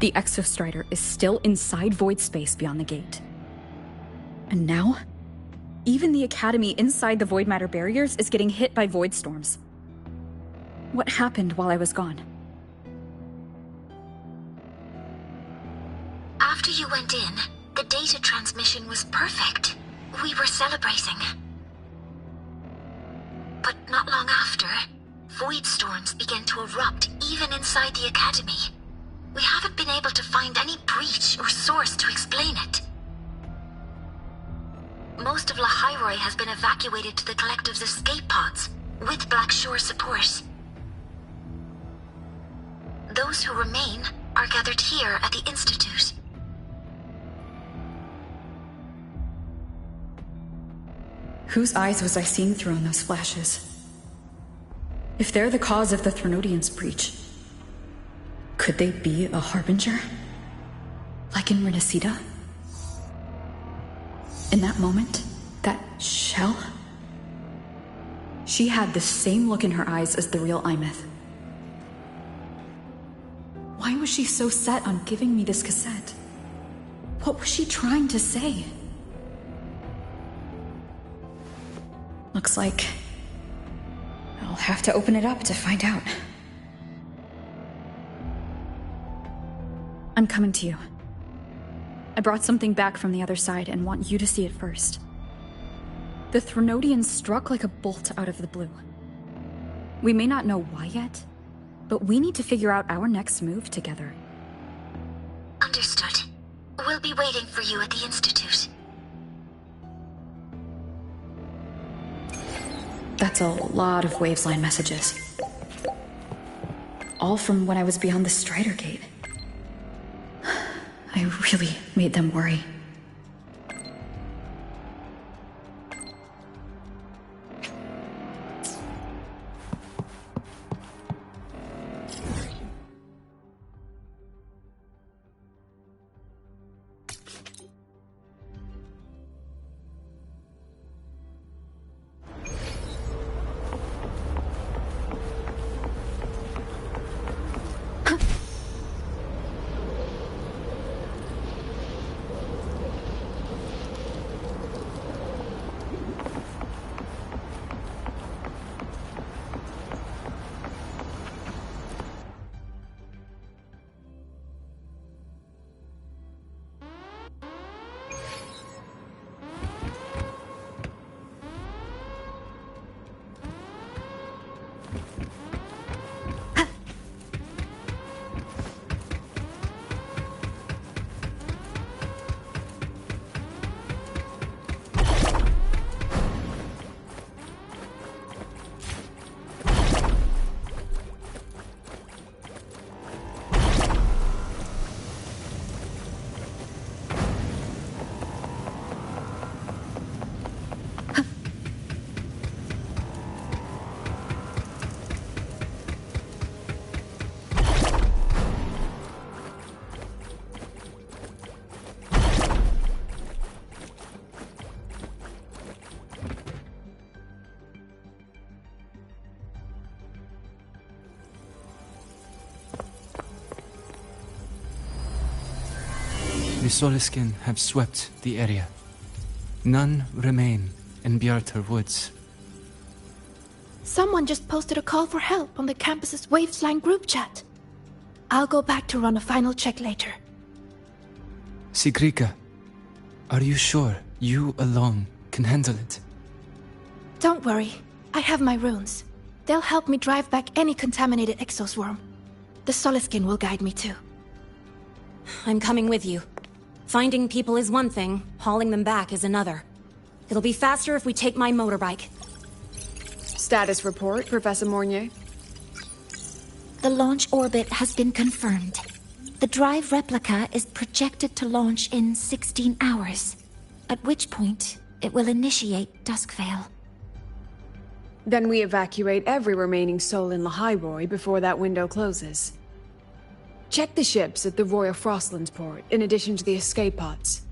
S9: The Exostrider is still inside void space beyond the gate. And now, even the Academy inside the void matter barriers is getting hit by void storms. What happened while I was gone?
S5: After you went in, the data transmission was perfect. We were celebrating. But not long after, void storms began to erupt even inside the Academy. We haven't been able to find any breach or source to explain it. Most of Lahairoi has been evacuated to the Collective's escape pods, with Black Shore support. Those who remain are gathered here at the Institute.
S9: Whose eyes was I seeing through in those flashes? If they're the cause of the Threnodian's breach, could they be a harbinger? Like in Renacida? In that moment, that shell? She had the same look in her eyes as the real Imeth. Why was she so set on giving me this cassette? What was she trying to say? Looks like I'll have to open it up to find out. I'm coming to you. I brought something back from the other side and want you to see it first. The Threnodian struck like a bolt out of the blue. We may not know why yet, but we need to figure out our next move together.
S5: Understood. We'll be waiting for you at the Institute.
S9: That's a lot of Waves line messages. All from when I was beyond the Strider Gate. I really made them worry.
S20: The Soliskin have swept the area. None remain in Bjartar Woods.
S21: Someone just posted a call for help on the campus's Wavesline group chat. I'll go back to run a final check later.
S20: Sigrika, are you sure you alone can handle it?
S21: Don't worry, I have my runes. They'll help me drive back any contaminated exoswarm. The Soliskin will guide me too.
S19: I'm coming with you. Finding people is one thing, hauling them back is another. It'll be faster if we take my motorbike.
S4: Status report, Professor Mornier.
S11: The launch orbit has been confirmed. The drive replica is projected to launch in 16 hours, at which point it will initiate Duskvale.
S4: Then we evacuate every remaining soul in Lahairoi before that window closes. Check the ships at the Royal Frostlands port, in addition to the escape pods.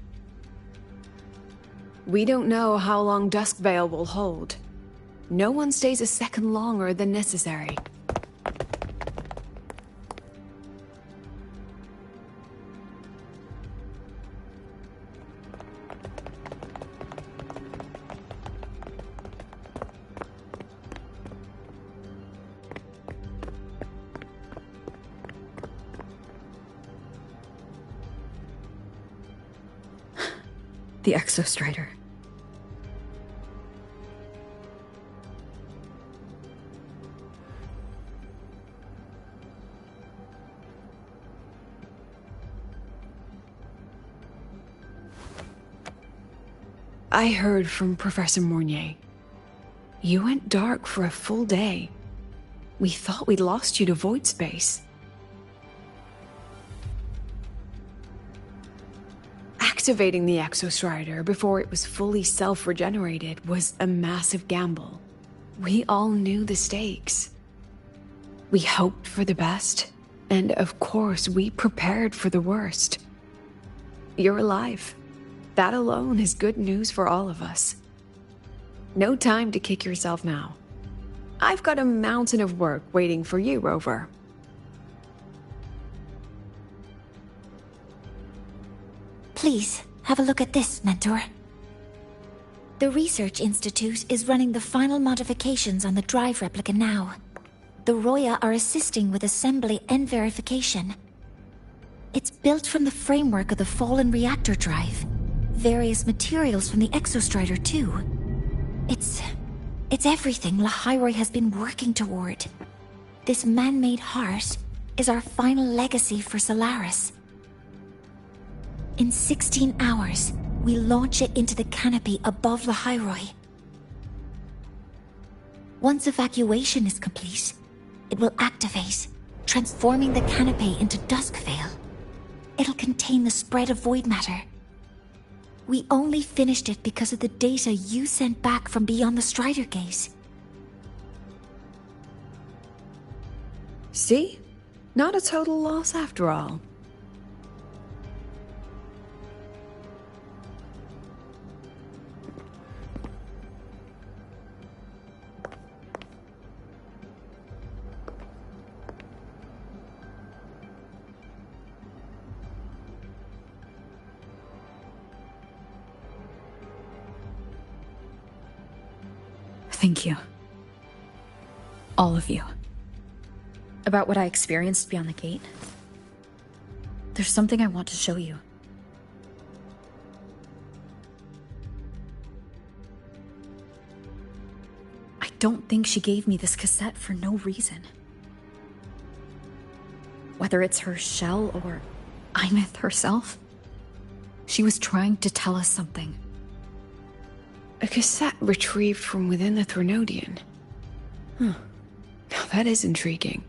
S4: We don't know how long Duskvale will hold. No one stays a second longer than necessary.
S9: The Exostrider.
S4: I heard from Professor Mornier. You went dark for a full day. We thought we'd lost you to void space. Activating the Exostrider before it was fully self-regenerated was a massive gamble. We all knew the stakes. We hoped for the best, and of course we prepared for the worst. You're alive. That alone is good news for all of us. No time to kick yourself now. I've got a mountain of work waiting for you, Rover.
S11: Please, have a look at this, Mentor. The Research Institute is running the final modifications on the drive replica now. The Roya are assisting with assembly and verification. It's built from the framework of the fallen reactor drive. Various materials from the Exostrider, too. It's everything Lahairoi has been working toward. This man-made heart is our final legacy for Solaris. In 16 hours, we launch it into the canopy above Lahairoi. Once evacuation is complete, it will activate, transforming the canopy into Duskvale. It'll contain the spread of void matter. We only finished it because of the data you sent back from beyond the Strider Gate.
S4: See? Not a total loss after all.
S9: Thank you. All of you. About what I experienced beyond the gate. There's something I want to show you. I don't think she gave me this cassette for no reason. Whether it's her shell or Imith herself, she was trying to tell us something.
S4: A cassette retrieved from within the Threnodian. Huh. Now that is intriguing.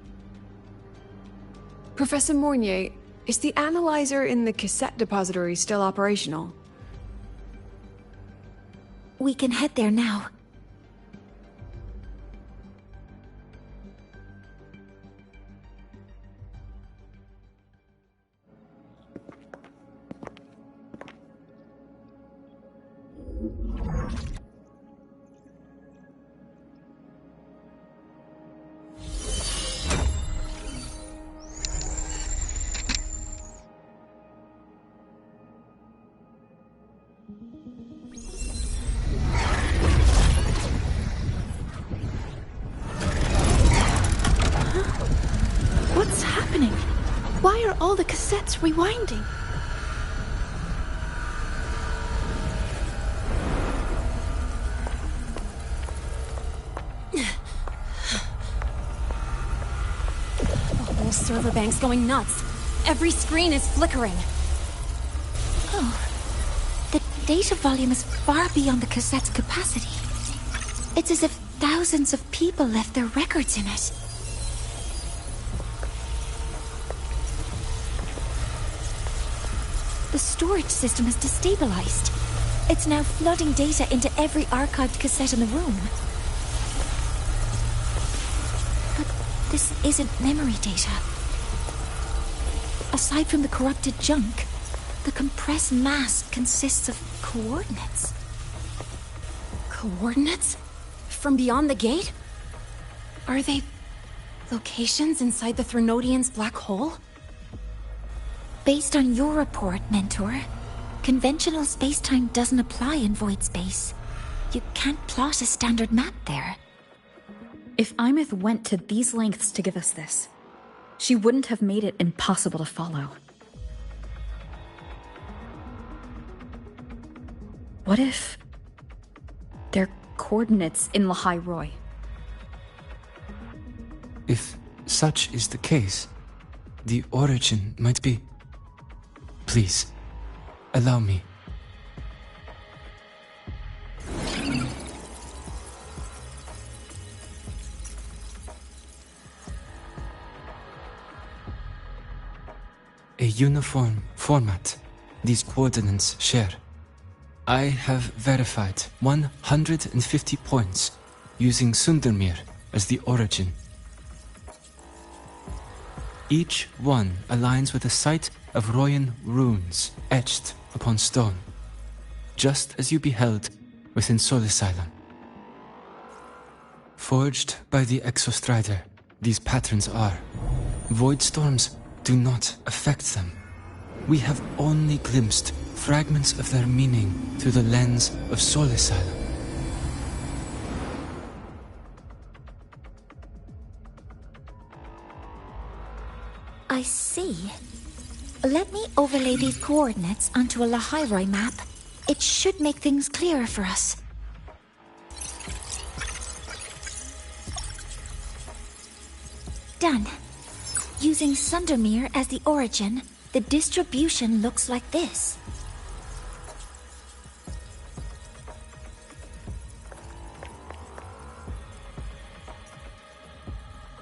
S4: Professor Mornier, is the analyzer in the cassette depository still operational?
S11: We can head there now.
S21: are all the cassettes rewinding?
S19: The whole server bank's going nuts. Every screen is flickering.
S21: Oh. The data volume is far beyond the cassette's capacity. It's as if thousands of people left their records in it. The storage system is destabilized. It's now flooding data into every archived cassette in the room. But this isn't memory data. Aside from the corrupted junk, the compressed mass consists of coordinates.
S19: Coordinates? From beyond the gate? Are they locations inside the Threnodian's black hole?
S21: Based on your report, Mentor, conventional space-time doesn't apply in void space. You can't plot a standard map there.
S9: If Imith went to these lengths to give us this, she wouldn't have made it impossible to follow. What if they're coordinates in Lahai Roy?
S20: If such is the case, the origin might be... Please, allow me. A uniform format these coordinates share. I have verified 150 points using Sundermere as the origin. Each one aligns with a site of Royan runes etched upon stone, just as you beheld within Solisylon. Forged by the Exostrider, these patterns are. Void storms do not affect them. We have only glimpsed fragments of their meaning through the lens of Solisylon.
S21: I see. Let me overlay these coordinates onto a Lahairoi map. It should make things clearer for us. Done. Using Sundermere as the origin, the distribution looks like this.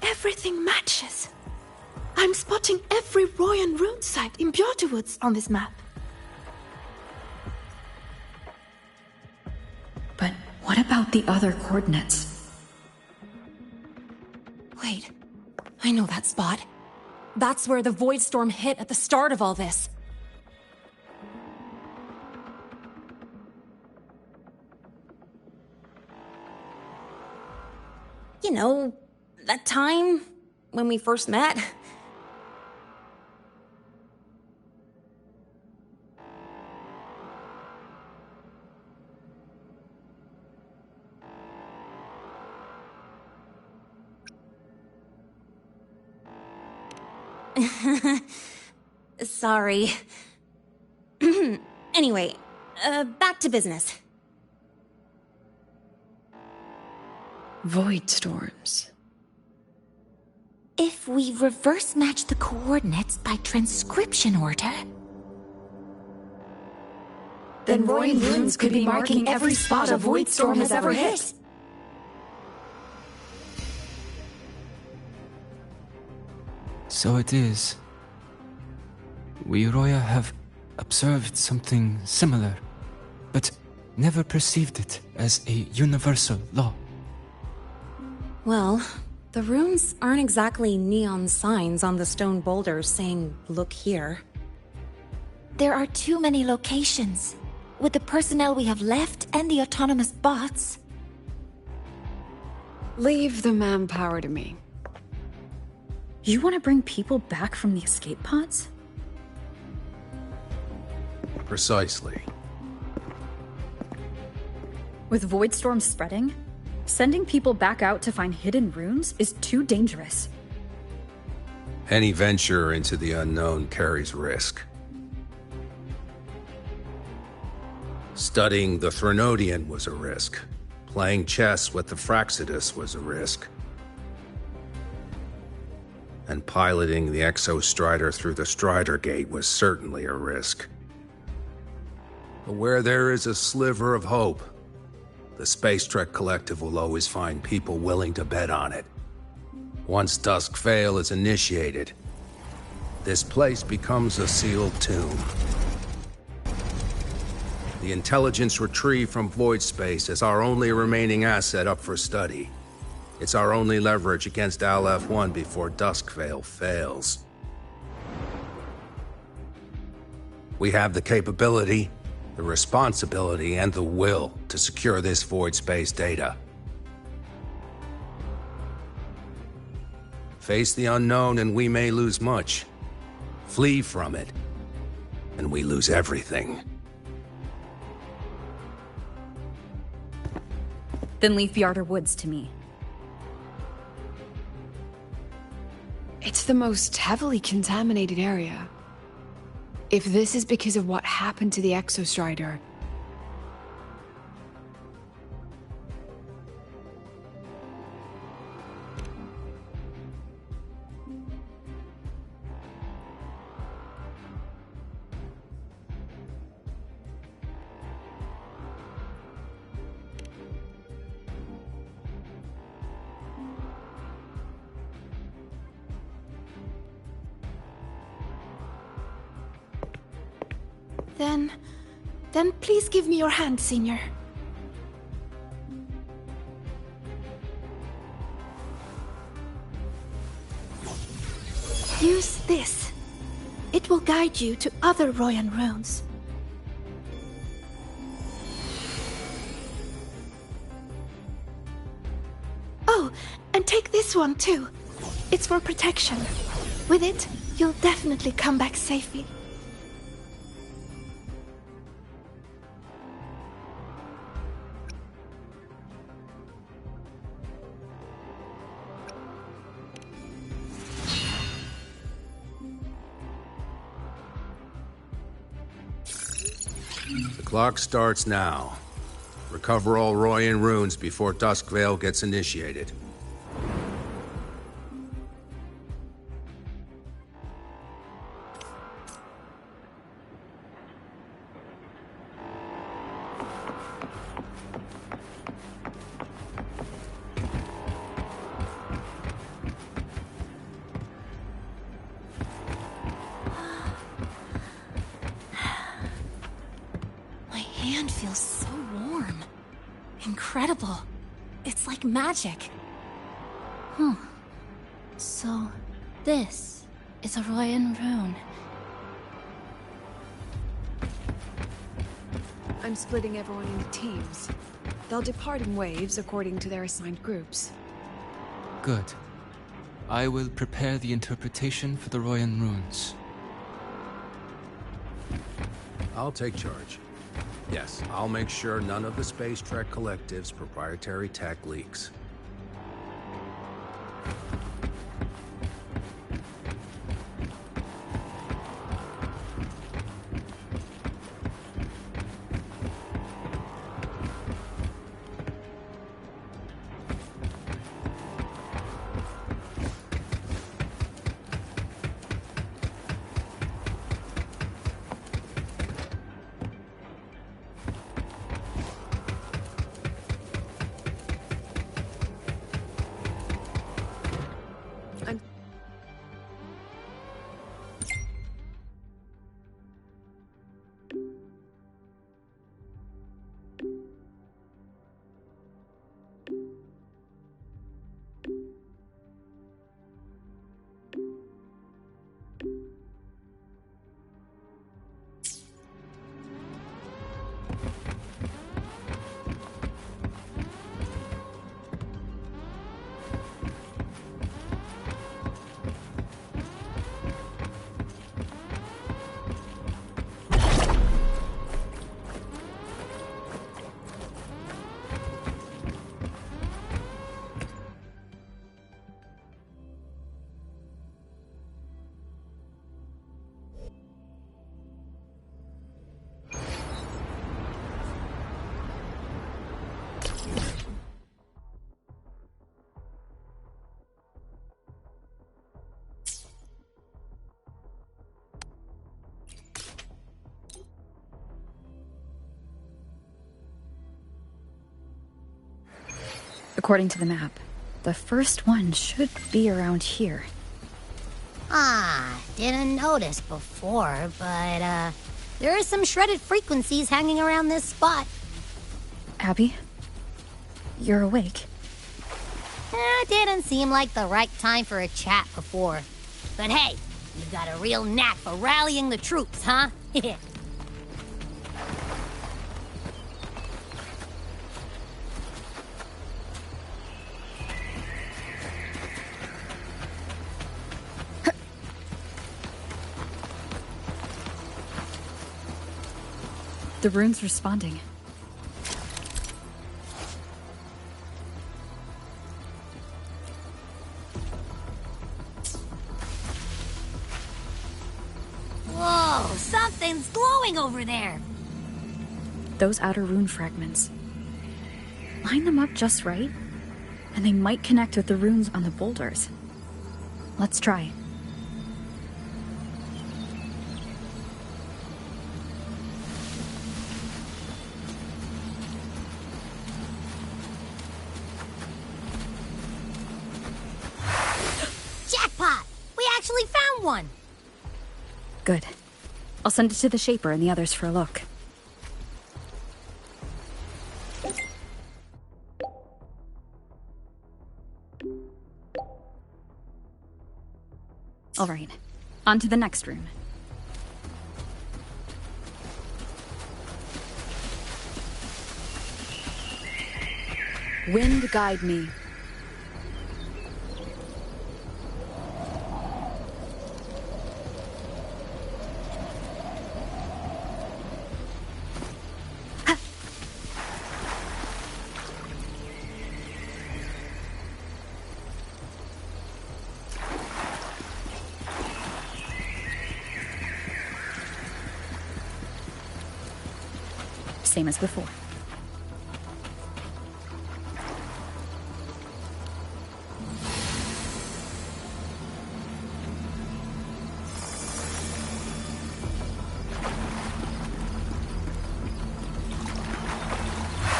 S21: Everything matches. I'm spotting every Royan rune site in Bjorterwoods on this map.
S9: But what about the other coordinates?
S19: Wait, I know that spot. That's where the Void Storm hit at the start of all this. You know, that time when we first met. Sorry. Anyway, back to business.
S4: Void storms.
S21: If we reverse match the coordinates by transcription order...
S18: Then Royan runes could be marking every spot a void storm has ever hit.
S20: So it is. We Roya have observed something similar, but never perceived it as a universal law.
S19: Well, the runes aren't exactly neon signs on the stone boulders saying, "Look here."
S21: There are too many locations. With the personnel we have left and the autonomous bots...
S4: Leave the manpower to me.
S9: You want to bring people back from the escape pods?
S14: Precisely.
S9: With void storms spreading, sending people back out to find hidden runes is too dangerous.
S14: Any venture into the unknown carries risk. Studying the Threnodian was a risk. Playing chess with the Fraxidus was a risk. And piloting the Exostrider through the Strider Gate was certainly a risk. But where there is a sliver of hope, the Space Trek Collective will always find people willing to bet on it. Once Dusk Vale is initiated, this place becomes a sealed tomb. The intelligence retrieved from void space is our only remaining asset up for study. It's our only leverage against Aleph-1 before Dusk Vale fails. We have the capability, the responsibility, and the will to secure this void space data. Face the unknown and we may lose much. Flee from it, and we lose everything.
S9: Then leave the Outer Woods to me.
S4: It's the most heavily contaminated area. If this is because of what happened to the Exostrider...
S21: Then please give me your hand, Senior. Use this. It will guide you to other Royan runes. Oh, and take this one too. It's for protection. With it, you'll definitely come back safely.
S14: The clock starts now. Recover all Royan runes before Dusk Vale gets initiated.
S21: Incredible. It's like magic.
S11: So, this is a Royan rune.
S4: I'm splitting everyone into teams. They'll depart in waves according to their assigned groups.
S20: Good. I will prepare the interpretation for the Royan runes.
S14: I'll take charge. Yes, I'll make sure none of the Space Trek Collective's proprietary tech leaks.
S9: According to the map, the first one should be around here.
S11: Didn't notice before, but, there are some shredded frequencies hanging around this spot.
S9: Abby? You're awake.
S11: Didn't seem like the right time for a chat before. But hey, you got a real knack for rallying the troops, huh?
S9: The rune's responding.
S11: Whoa, something's glowing over there.
S9: Those outer rune fragments. Line them up just right, and they might connect with the runes on the boulders. Let's try.
S11: Jackpot! We actually found one!
S9: Good. I'll send it to the Shaper and the others for a look. All right, on to the next rune.
S4: Wind guide me.
S9: Same as before.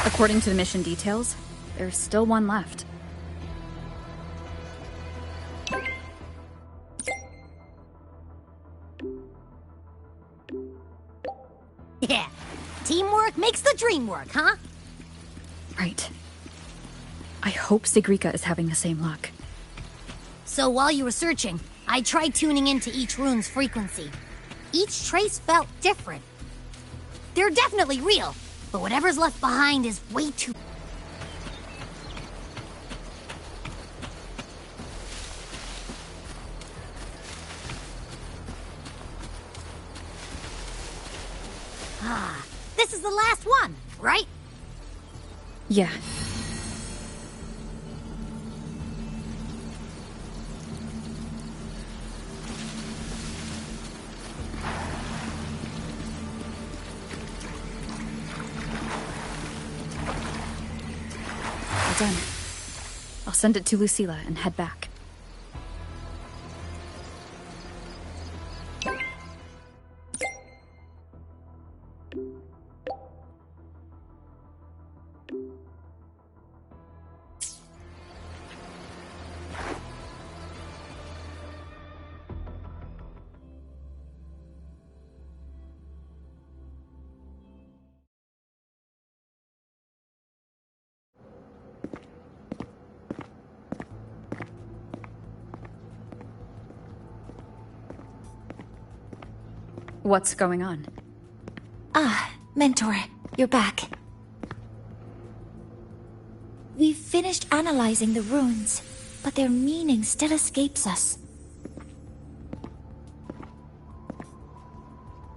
S9: According to the mission details, there's still one left.
S11: Yeah, teamwork makes the dream work, huh?
S9: Right. I hope Sigrika is having the same luck.
S11: So while you were searching, I tried tuning into each rune's frequency. Each trace felt different. They're definitely real, but whatever's left behind is way too... This is the last one, right?
S9: Yeah. Well done. I'll send it to Lucilla and head back. What's going on?
S21: Mentor, you're back. We've finished analyzing the runes, but their meaning still escapes us.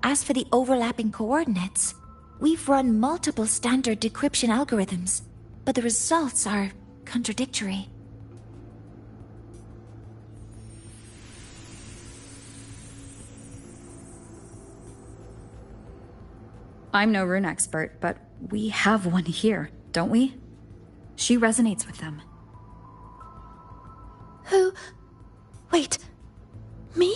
S21: As for the overlapping coordinates, we've run multiple standard decryption algorithms, but the results are contradictory.
S9: I'm no rune expert, but we have one here, don't we? She resonates with them.
S21: Who? Wait. Me?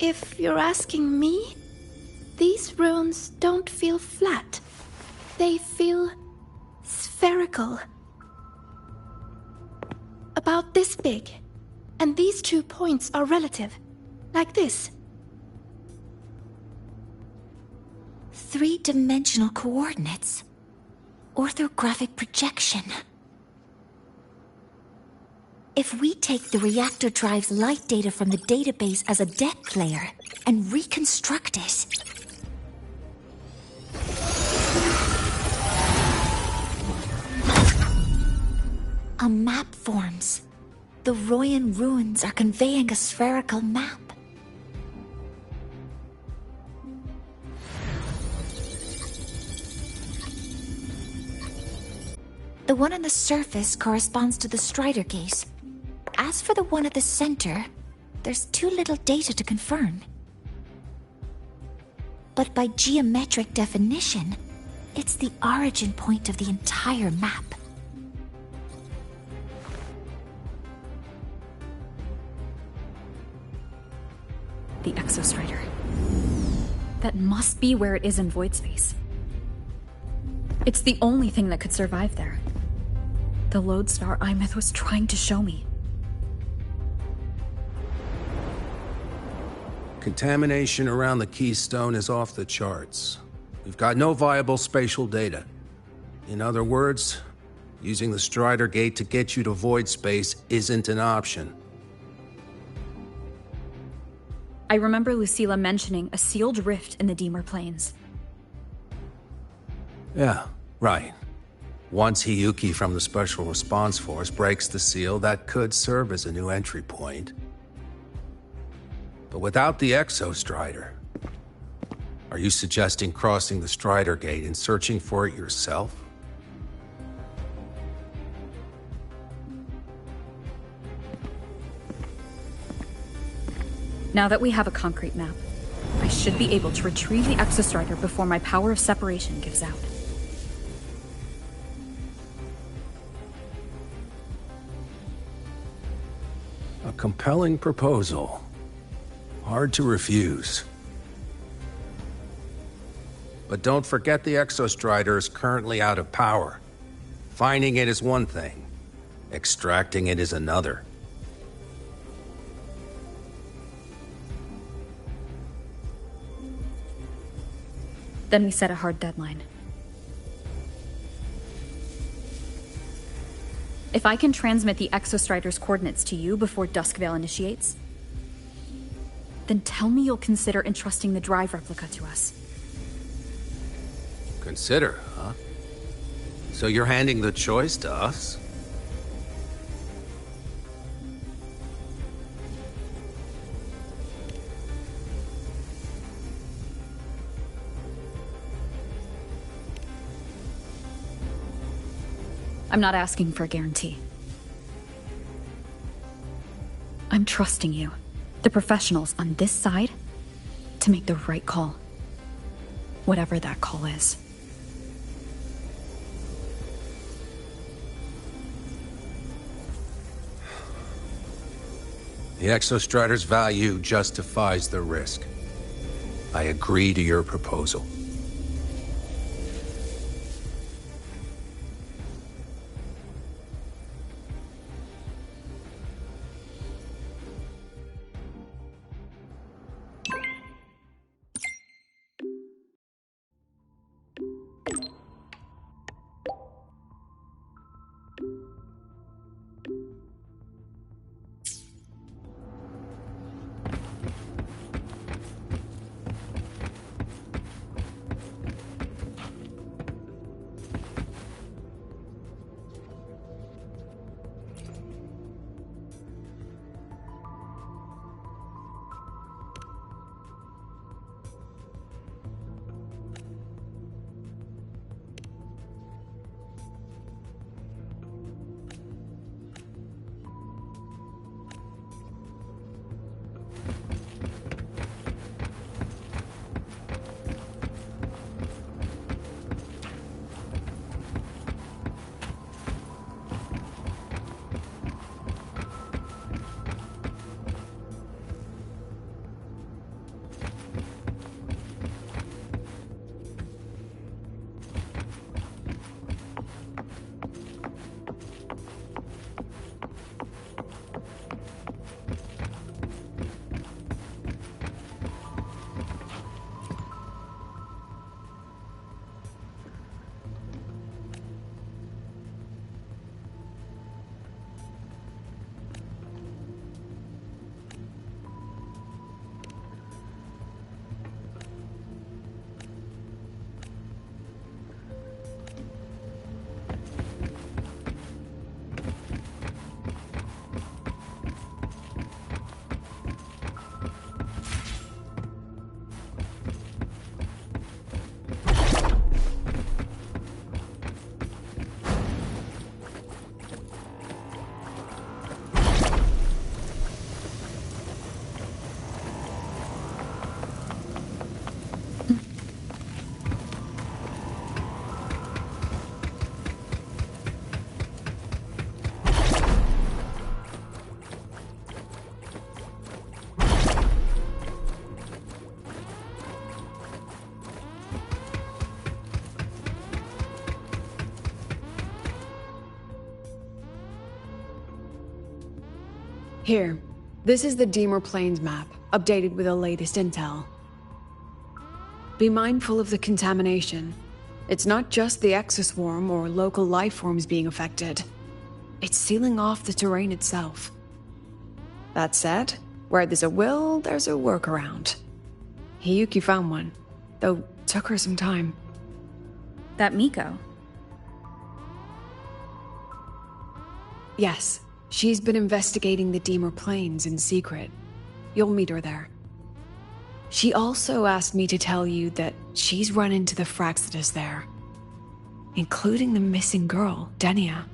S21: If you're asking me, these ruins don't feel flat. They feel spherical. About this big. And these 2 points are relative. Like this. 3-dimensional coordinates. Orthographic projection. If we take the reactor drive's light data from the database as a deck layer and reconstruct it... a map forms. The Royan ruins are conveying a spherical map. The one on the surface corresponds to the Strider Gate. As for the one at the center, there's too little data to confirm. But by geometric definition, it's the origin point of the entire map.
S9: The Exostrider. That must be where it is in void space. It's the only thing that could survive there. The lodestar Imeth was trying to show me.
S14: Contamination around the Keystone is off the charts. We've got no viable spatial data. In other words, using the Strider Gate to get you to void space isn't an option.
S9: I remember Lucilla mentioning a sealed rift in the Deemer Plains.
S14: Yeah, right. Once Hiyuki from the Special Response Force breaks the seal, that could serve as a new entry point. But without the Exostrider, are you suggesting crossing the Strider Gate and searching for it yourself?
S9: Now that we have a concrete map, I should be able to retrieve the Exostrider before my power of separation gives out.
S14: A compelling proposal. Hard to refuse. But don't forget the Exostrider is currently out of power. Finding it is one thing. Extracting it is another.
S9: Then we set a hard deadline. If I can transmit the Exostrider's coordinates to you before Duskvale initiates, then tell me you'll consider entrusting the drive replica to us.
S14: Consider, huh? So you're handing the choice to us?
S9: I'm not asking for a guarantee. I'm trusting you, the professionals on this side, to make the right call. Whatever that call is.
S14: The Exostrider's value justifies the risk. I agree to your proposal.
S4: Here, this is the Deemer Plains map, updated with the latest intel. Be mindful of the contamination. It's not just the exoswarm or local life forms being affected. It's sealing off the terrain itself. That said, where there's a will, there's a workaround. Hiyuki found one, though took her some time.
S9: That Miko?
S4: Yes, she's been investigating the Deemer Plains in secret. You'll meet her there. She also asked me to tell you that she's run into the Fraxidus there, including the missing girl, Denia.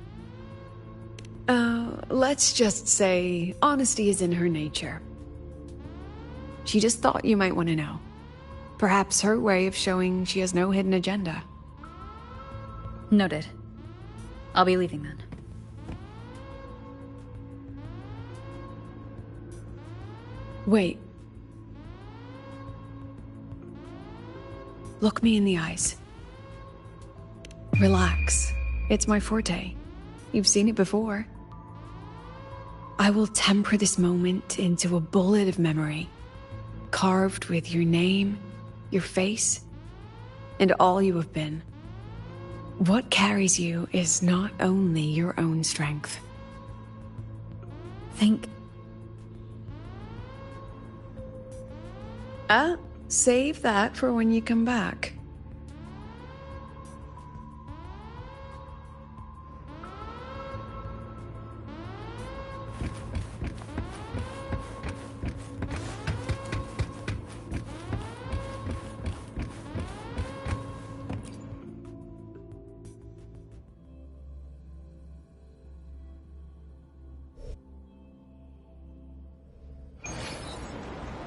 S4: Let's just say honesty is in her nature. She just thought you might want to know. Perhaps her way of showing she has no hidden agenda.
S9: Noted. I'll be leaving then.
S4: Wait. Look me in the eyes. Relax. It's my forte. You've seen it before. I will temper this moment into a bullet of memory, carved with your name, your face, and all you have been. What carries you is not only your own strength.
S9: Think.
S4: Save that for when you come back.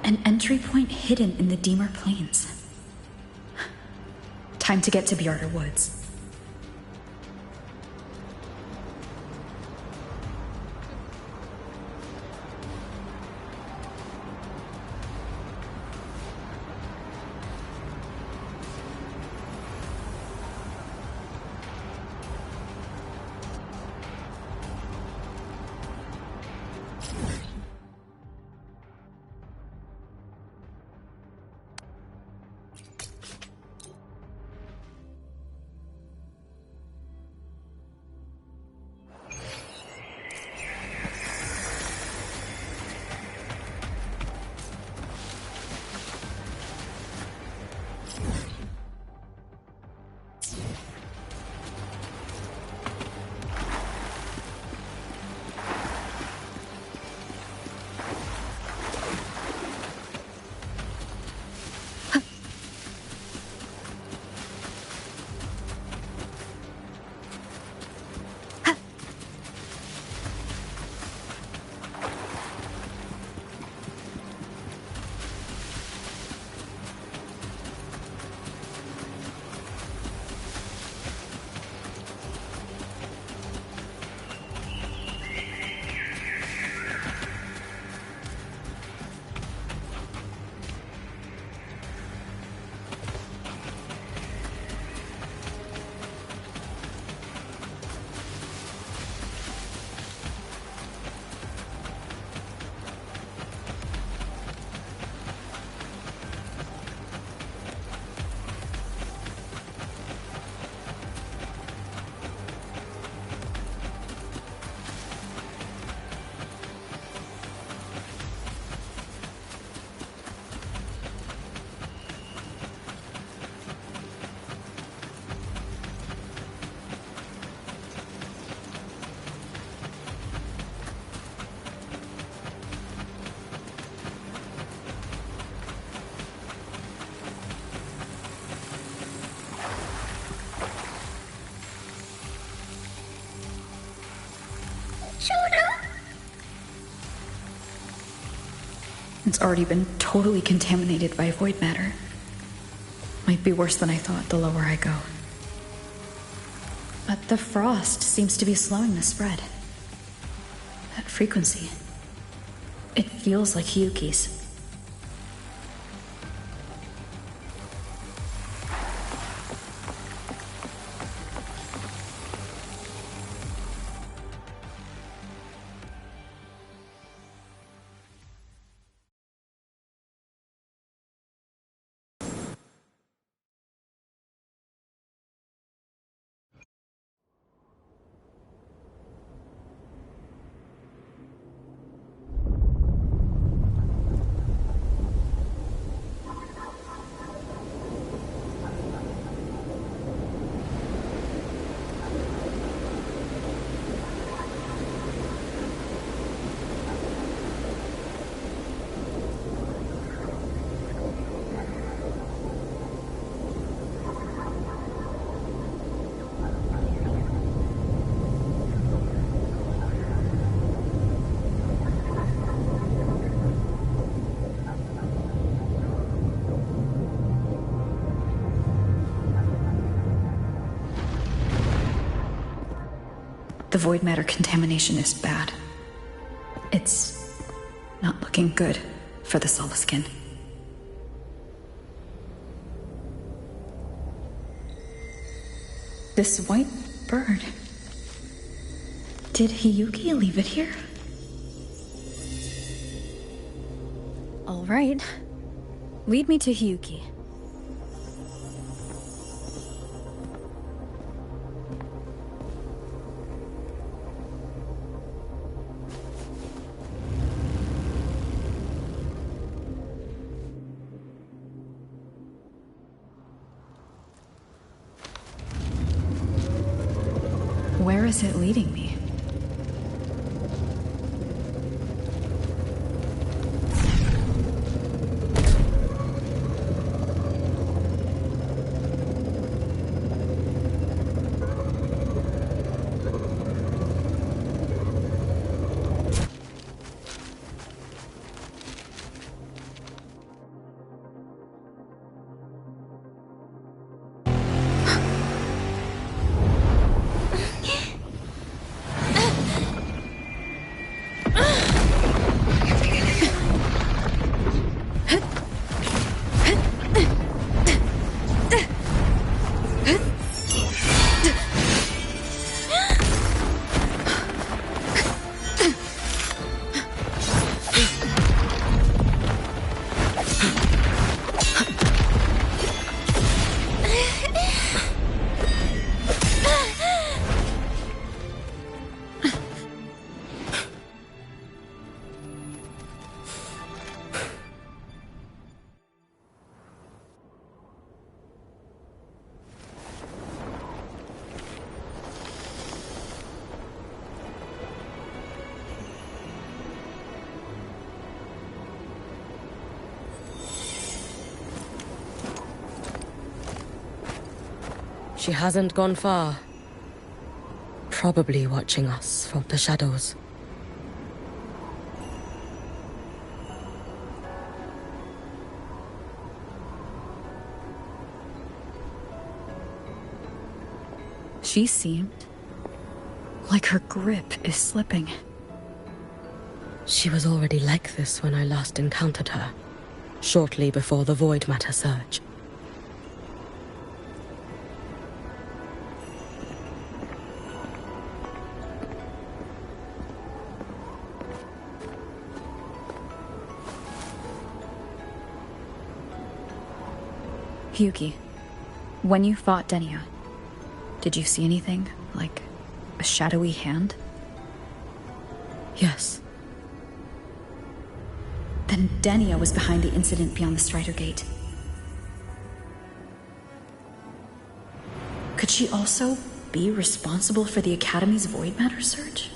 S9: An entry point hidden in the Deemer Plains. Time to get to Bjarter Woods. It's already been totally contaminated by void matter. Might be worse than I thought the lower I go. But the frost seems to be slowing the spread. That frequency. It feels like Hiyuki's. The void matter contamination is bad. It's not looking good for the Solaskin. This white bird. Did Hiyuki leave it here? All right. Lead me to Hiyuki. Where is it leading me?
S1: She hasn't gone far. Probably watching us from the shadows.
S9: She seemed like her grip is slipping.
S1: She was already like this when I last encountered her, shortly before the void matter surge.
S9: Hiyuki, when you fought Denia, did you see anything, like a shadowy hand?
S1: Yes.
S9: Then Denia was behind the incident beyond the Strider Gate. Could she also be responsible for the Academy's void matter surge?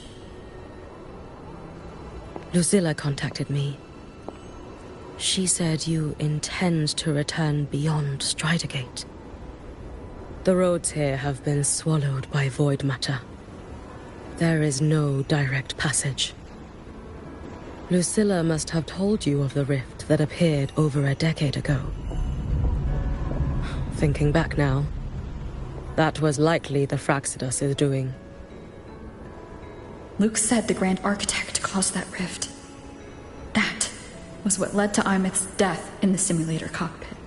S1: Lucilla contacted me. She said you intend to return beyond Strider Gate. The roads here have been swallowed by void matter. There is no direct passage. Lucilla must have told you of the rift that appeared over a decade ago. Thinking back now, that was likely the Fraxidus' doing.
S9: Luke said the Grand Architect caused that rift. That was what led to Imith's death in the simulator cockpit.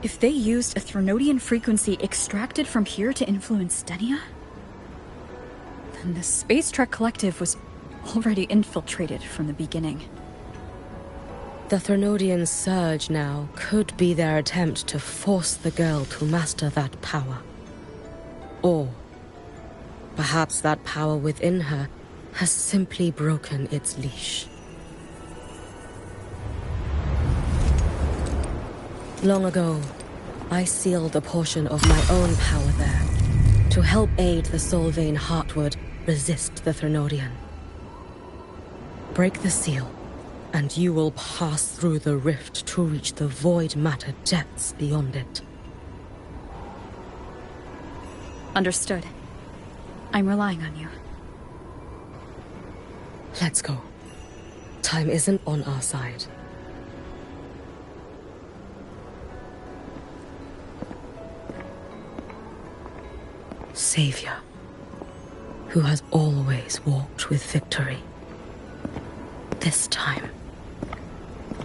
S9: If they used a Threnodian frequency extracted from here to influence Denia, then the Space Trek Collective was already infiltrated from the beginning.
S1: The Threnodian surge now could be their attempt to force the girl to master that power. Or perhaps that power within her has simply broken its leash. Long ago, I sealed a portion of my own power there to help aid the Solvane Heartwood resist the Threnodian. Break the seal, and you will pass through the rift to reach the void matter depths beyond it.
S9: Understood. I'm relying on you.
S1: Let's go. Time isn't on our side. savior, who has always walked with victory. This time,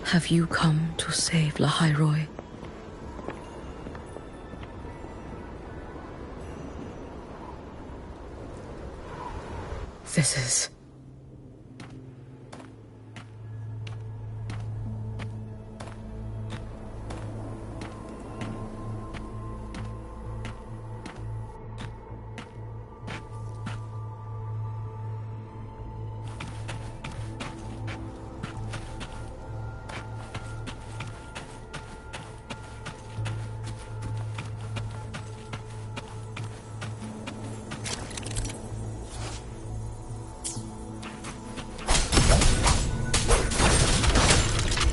S1: have you come to save Lahairoi? This is...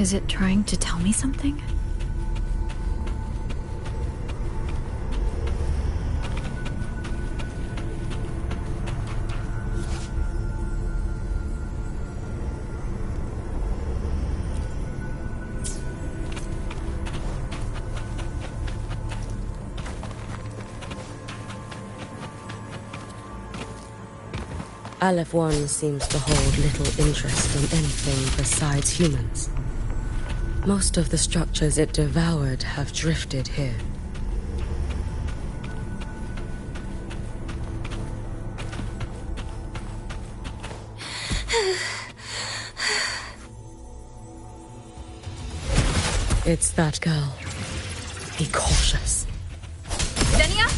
S21: Is it trying to tell me something?
S1: Aleph 1 seems to hold little interest in anything besides humans. Most of the structures it devoured have drifted here. It's that girl. Be cautious.
S21: Zenia?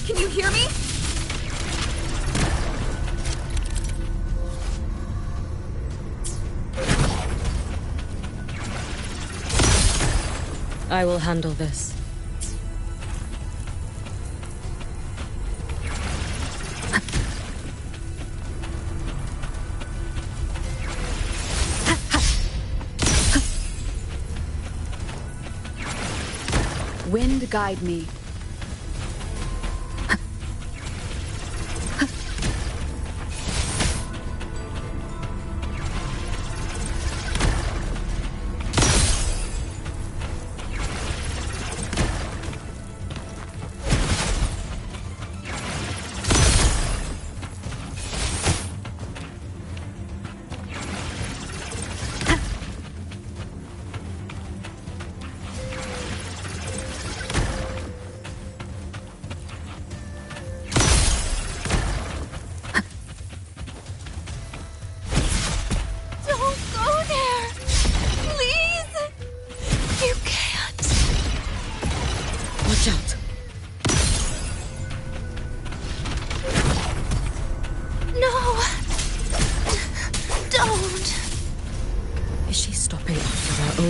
S21: Can you hear me?
S1: I will handle this.
S4: Wind guide me.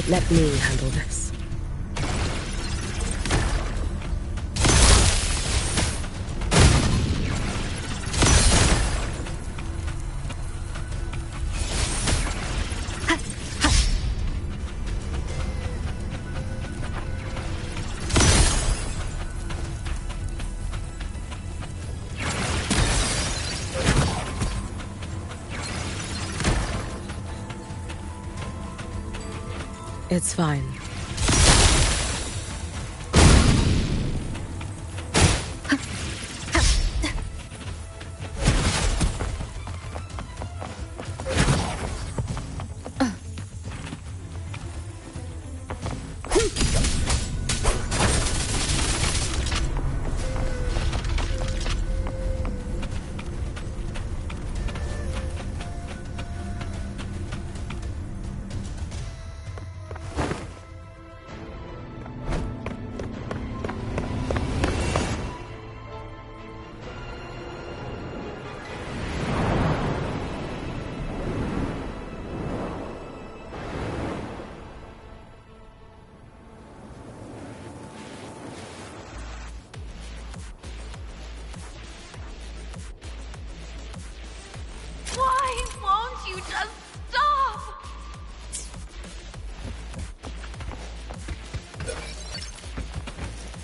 S4: Let me handle this. It's fine.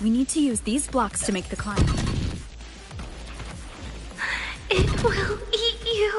S21: We need to use these blocks to make the climb. It will eat you.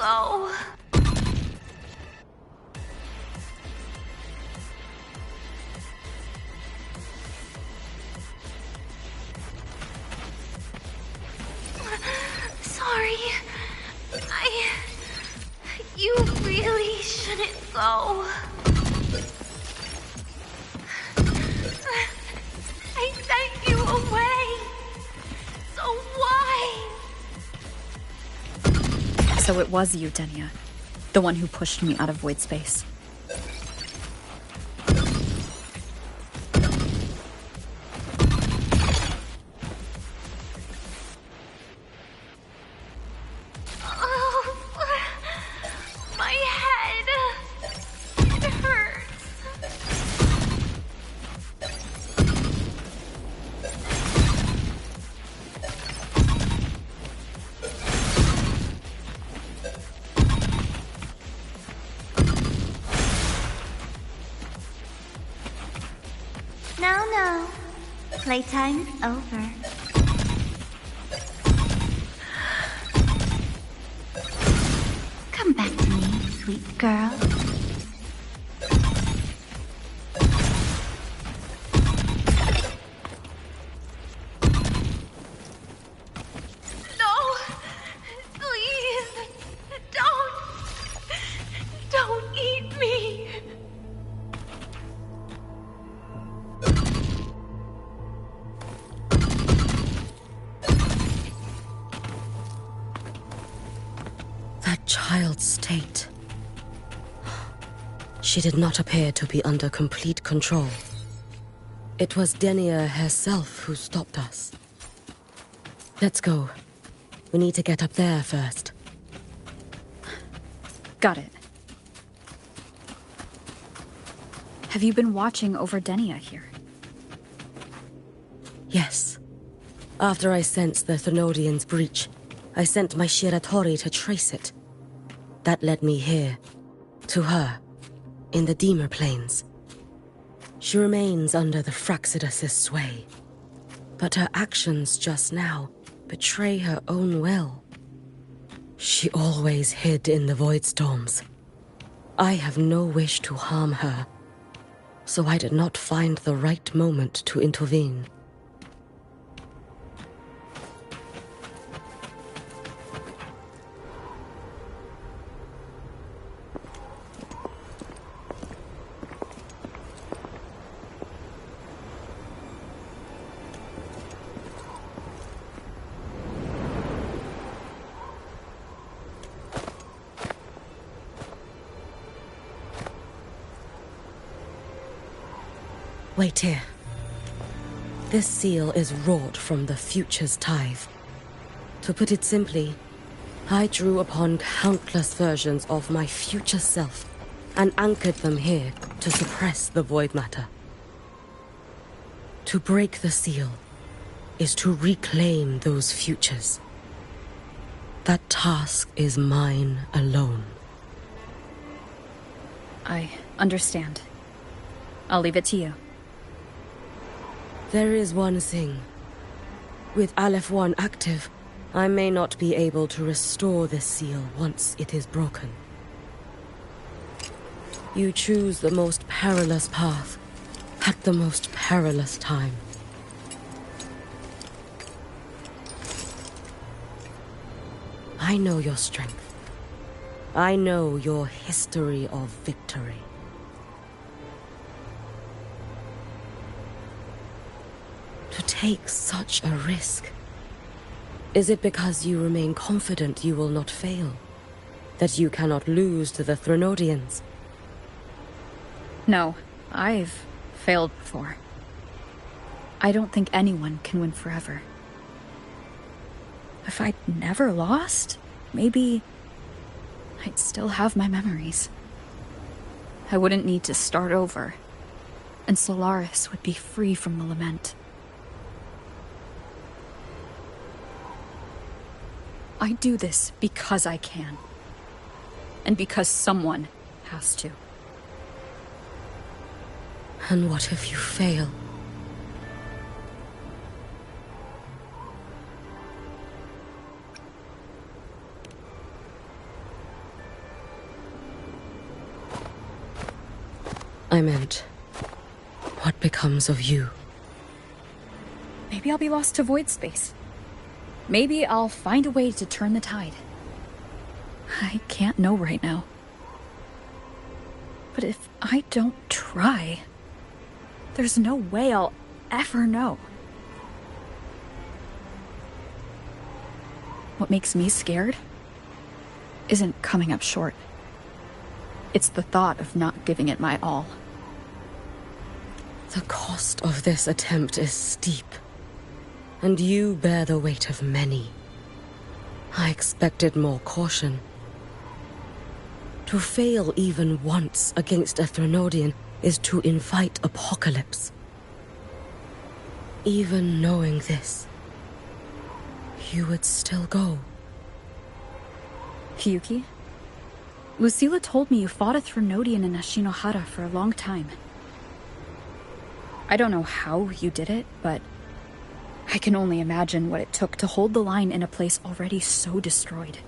S21: go. Sorry. You really shouldn't go. I sent you away. So why?
S9: So it was you, Denia. The one who pushed me out of void space.
S21: My head. It hurts. No. Playtime's over. Come back to me, sweet girl. No! Please! Don't eat me!
S1: That child's state. She did not appear to be under complete control. It was Denia herself who stopped us. Let's go. We need to get up there first.
S9: Got it. Have you been watching over Denia here?
S1: Yes. After I sensed the Thenodian's breach, I sent my Shiratori to trace it. That led me here, to her, in the Deemer Plains. She remains under the Fraxidus' sway, but her actions just now betray her own will. She always hid in the void storms. I have no wish to harm her, so I did not find the right moment to intervene. Wait here. This seal is wrought from the future's tithe. To put it simply, I drew upon countless versions of my future self and anchored them here to suppress the void matter. To break the seal is to reclaim those futures. That task is mine alone.
S9: I understand. I'll leave it to you.
S1: There is one thing. With Aleph 1 active, I may not be able to restore this seal once it is broken. You choose the most perilous path at the most perilous time. I know your strength. I know your history of victory. To take such a risk? Is it because you remain confident you will not fail? That you cannot lose to the Thenodians?
S9: No, I've failed before. I don't think anyone can win forever. If I'd never lost, maybe I'd still have my memories. I wouldn't need to start over, and Solaris would be free from the lament. I do this because I can. And because someone has to.
S1: And what if you fail? I meant, what becomes of you?
S9: Maybe I'll be lost to void space. Maybe I'll find a way to turn the tide. I can't know right now. But if I don't try, there's no way I'll ever know. What makes me scared isn't coming up short. It's the thought of not giving it my all.
S1: The cost of this attempt is steep, and you bear the weight of many. I expected more caution. To fail even once against a Threnodian is to invite apocalypse. Even knowing this, you would still go.
S9: Hiyuki? Lucilla told me you fought a Threnodian in Ashinohara for a long time. I don't know how you did it, but I can only imagine what it took to hold the line in a place already so destroyed.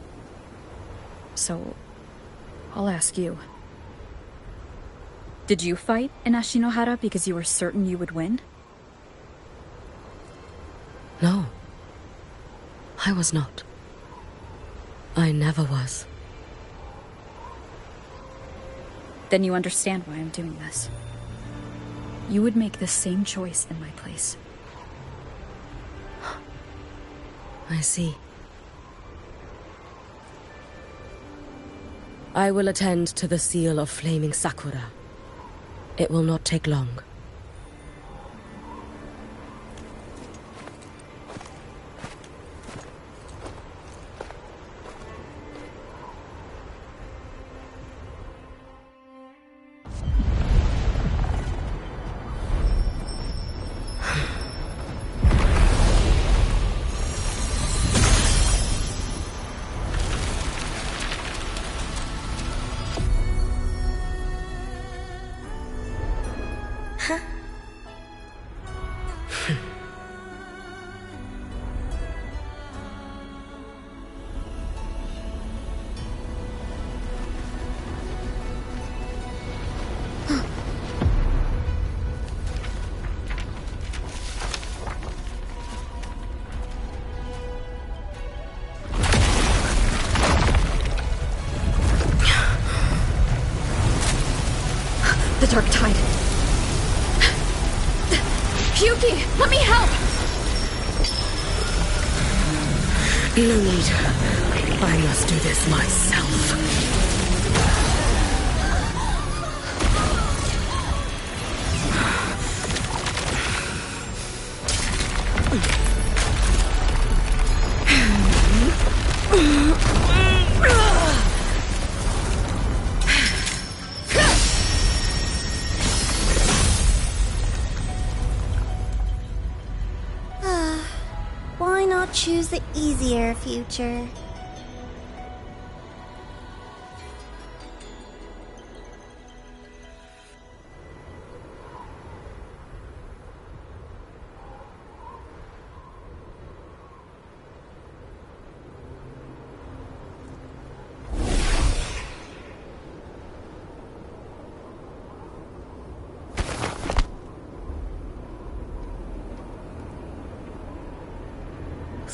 S9: So, I'll ask you. Did you fight in Ashinohara because you were certain you would win?
S1: No. I was not. I never was.
S9: Then you understand why I'm doing this. You would make the same choice in my place.
S1: I see. I will attend to the seal of flaming Sakura. It will not take long.
S9: The dark tide. Hiyuki, let me help!
S1: No need. I must do this myself.
S3: Why not choose the easier future?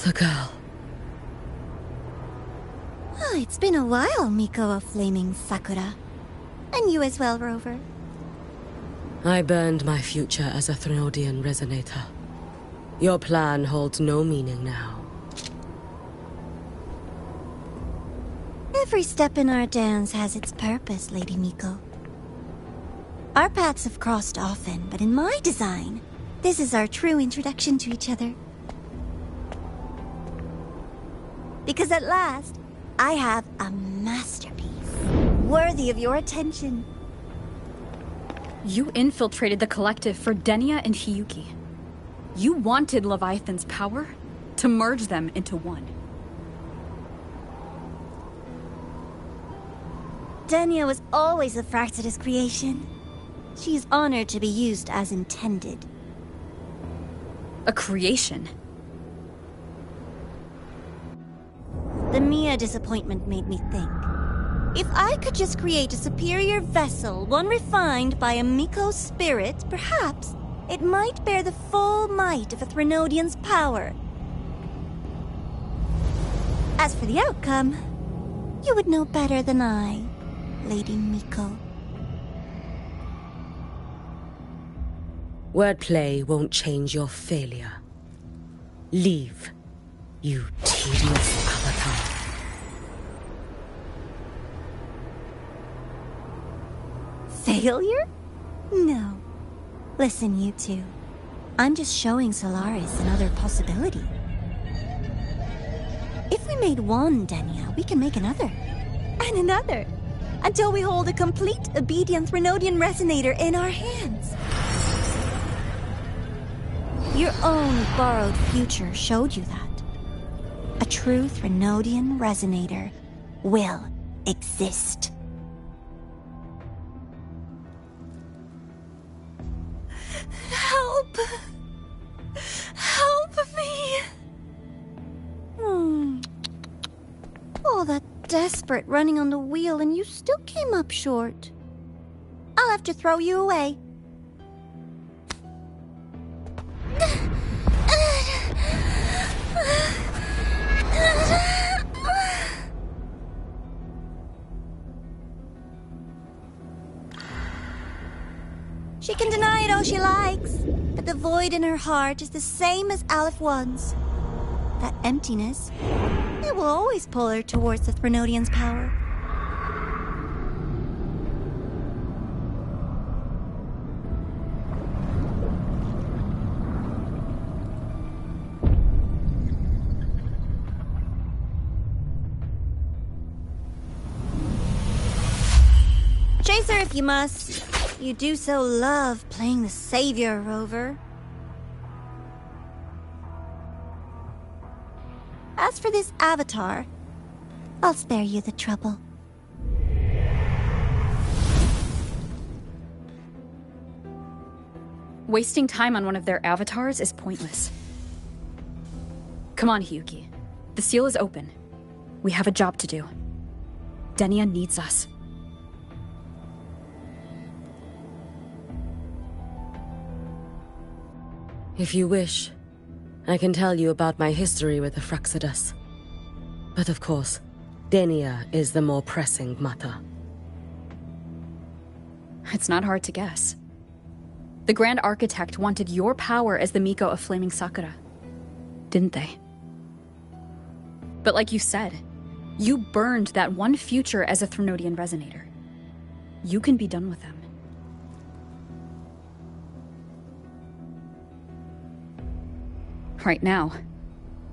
S1: The girl.
S3: Oh, it's been a while, Miko of Flaming Sakura. And you as well, Rover.
S1: I burned my future as a Threnodian resonator. Your plan holds no meaning now.
S3: Every step in our dance has its purpose, Lady Miko. Our paths have crossed often, but in my design, this is our true introduction to each other. Because at last, I have a masterpiece, worthy of your attention.
S9: You infiltrated the collective for Denia and Hiyuki. You wanted Leviathan's power to merge them into one.
S3: Denia was always a Fractidus creation. She is honored to be used as intended.
S9: A creation?
S3: The Mia disappointment made me think.
S6: If I could just create a superior vessel, one refined by a Miko spirit, perhaps it might bear the full might of a Threnodian's power. As for the outcome, you would know better than I, Lady Miko.
S1: Wordplay won't change your failure. Leave, you tedious avatar.
S6: Failure? No. Listen, you two. I'm just showing Solaris another possibility. If we made one Denia, we can make another. And another. Until we hold a complete obedient Threnodian resonator in our hands. Your own borrowed future showed you that. A true Threnodian resonator will exist. Help! Help me! All that desperate running on the wheel and you still came up short. I'll have to throw you away. She can deny it all she likes, but the void in her heart is the same as Aleph One's. That emptiness, it will always pull her towards the Threnodian's power. Chase her if you must. You do so love playing the savior, Rover. As for this avatar, I'll spare you the trouble.
S9: Wasting time on one of their avatars is pointless. Come on, Hiyuki. The seal is open. We have a job to do. Denia needs us.
S1: If you wish, I can tell you about my history with the Fraxidus. But of course, Denia is the more pressing matter.
S9: It's not hard to guess. The Grand Architect wanted your power as the Miko of Flaming Sakura, didn't they? But like you said, you burned that one future as a Threnodian resonator. You can be done with them. Right now,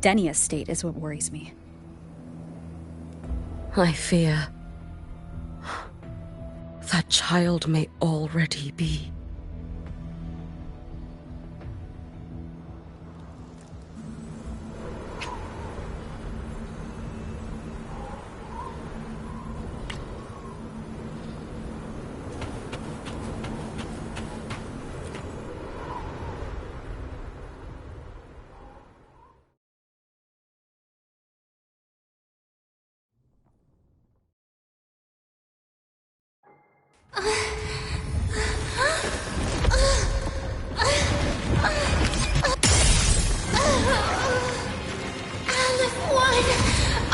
S9: Denia's state is what worries me.
S1: I fear that child may already be.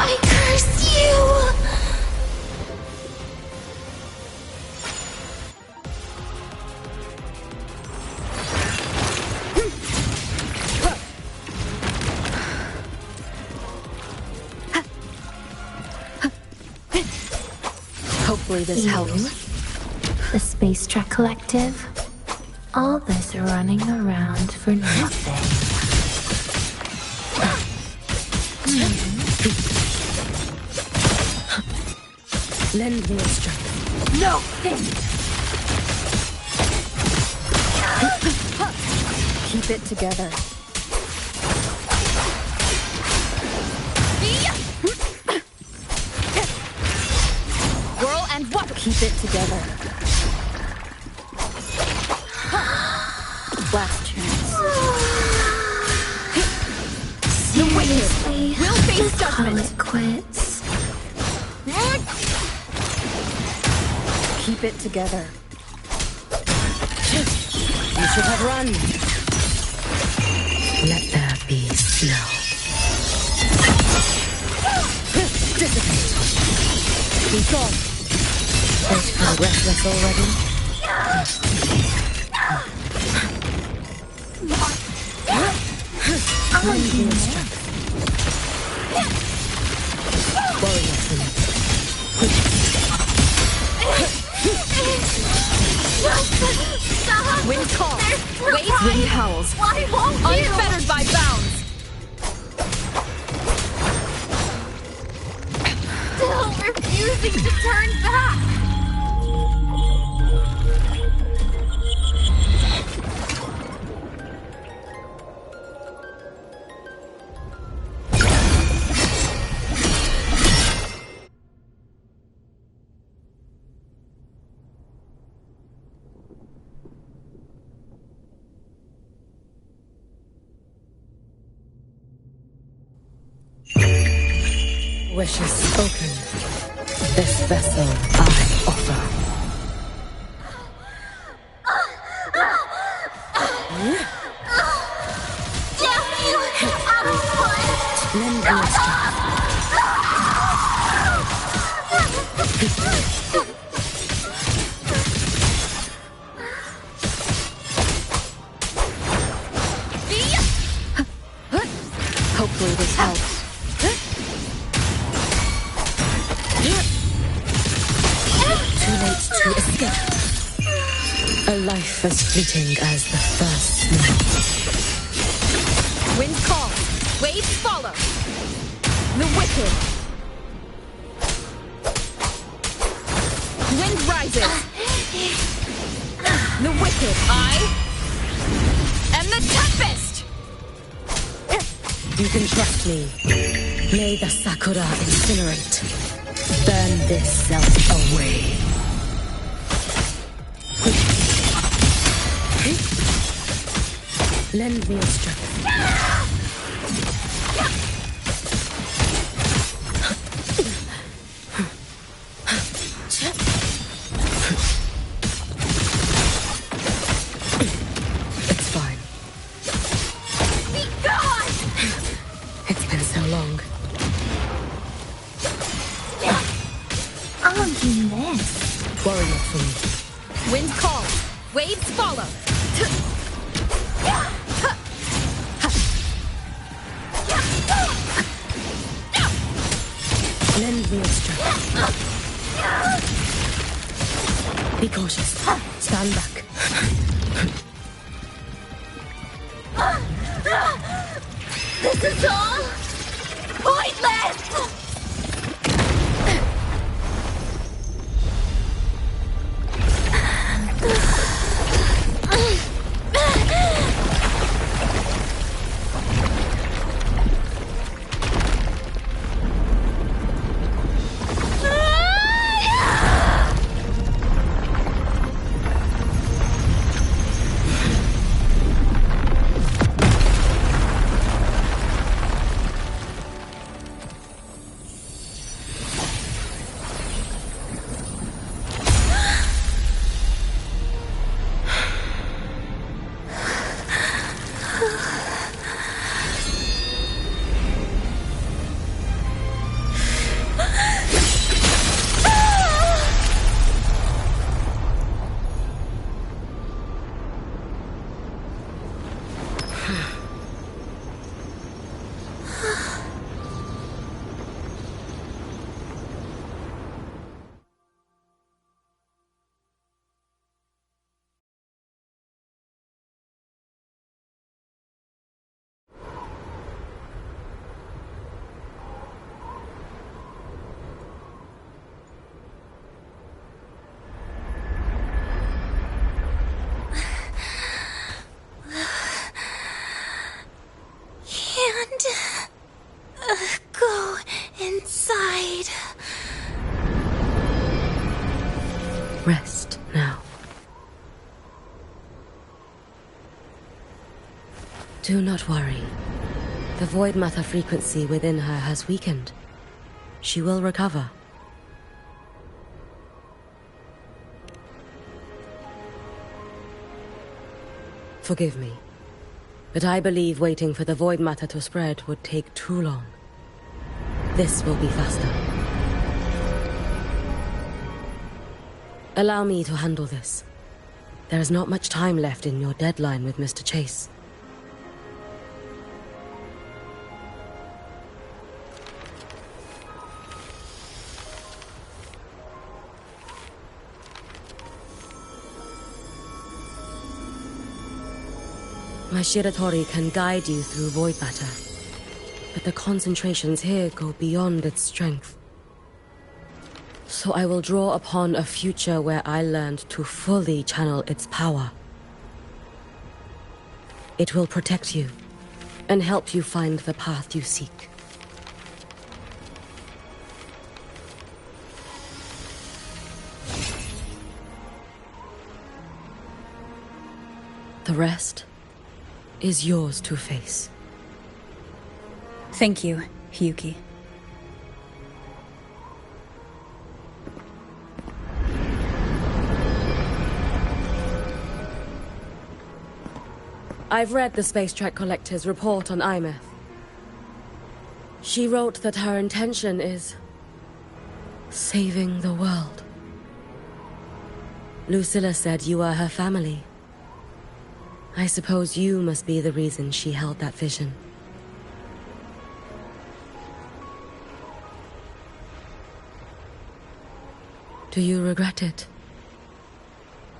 S3: I curse you!
S1: Hopefully this helps.
S18: The Space Trek Collective. All this running around for nothing.
S1: Lend me a strength.
S18: No!
S9: Keep it together. Whirl and what? Keep it together. Last chance.
S18: The wicked will
S9: face
S18: judgment. Call it quits.
S9: keep it together.
S1: You should have run. Let there be snow. Dissipate. Be gone. Don't feel restless already? Lend me your strength. Warrior for me.
S9: Wind call. Wind howls. Unfettered by bounds.
S3: Still refusing to turn back.
S1: Wishes spoken. This vessel I offer.
S3: Damn you! Out of one!
S1: Lend me your strength.
S9: Hopefully this helps.
S1: Too late to escape. A life as fleeting as the first snow.
S9: Wind call. Waves follow. The wicked. Wind rises. The wicked. I am the tempest.
S1: You can trust me. May the Sakura incinerate. Burn this self away. Lend me your strength. It's fine.
S3: Be gone!
S1: It's been so long.
S3: Oh, you missed.
S1: Warrior for me.
S9: Wind call. Waves follow.
S1: Lend me your strength. Be cautious. Stand back.
S3: This is all pointless! Go inside.
S1: Rest now. Do not worry. The Void Matter frequency within her has weakened. She will recover. Forgive me, but I believe waiting for the void matter to spread would take too long. This will be faster. Allow me to handle this. There is not much time left in your deadline with Mr. Chase. My Shiratori can guide you through void matter, but the concentrations here go beyond its strength. So I will draw upon a future where I learned to fully channel its power. It will protect you and help you find the path you seek. The rest is yours to face.
S9: Thank you, Hyuki.
S1: I've read the Space Trek Collector's report on Imeth. She wrote that her intention is saving the world. Lucilla said you are her family. I suppose you must be the reason she held that vision. Do you regret it?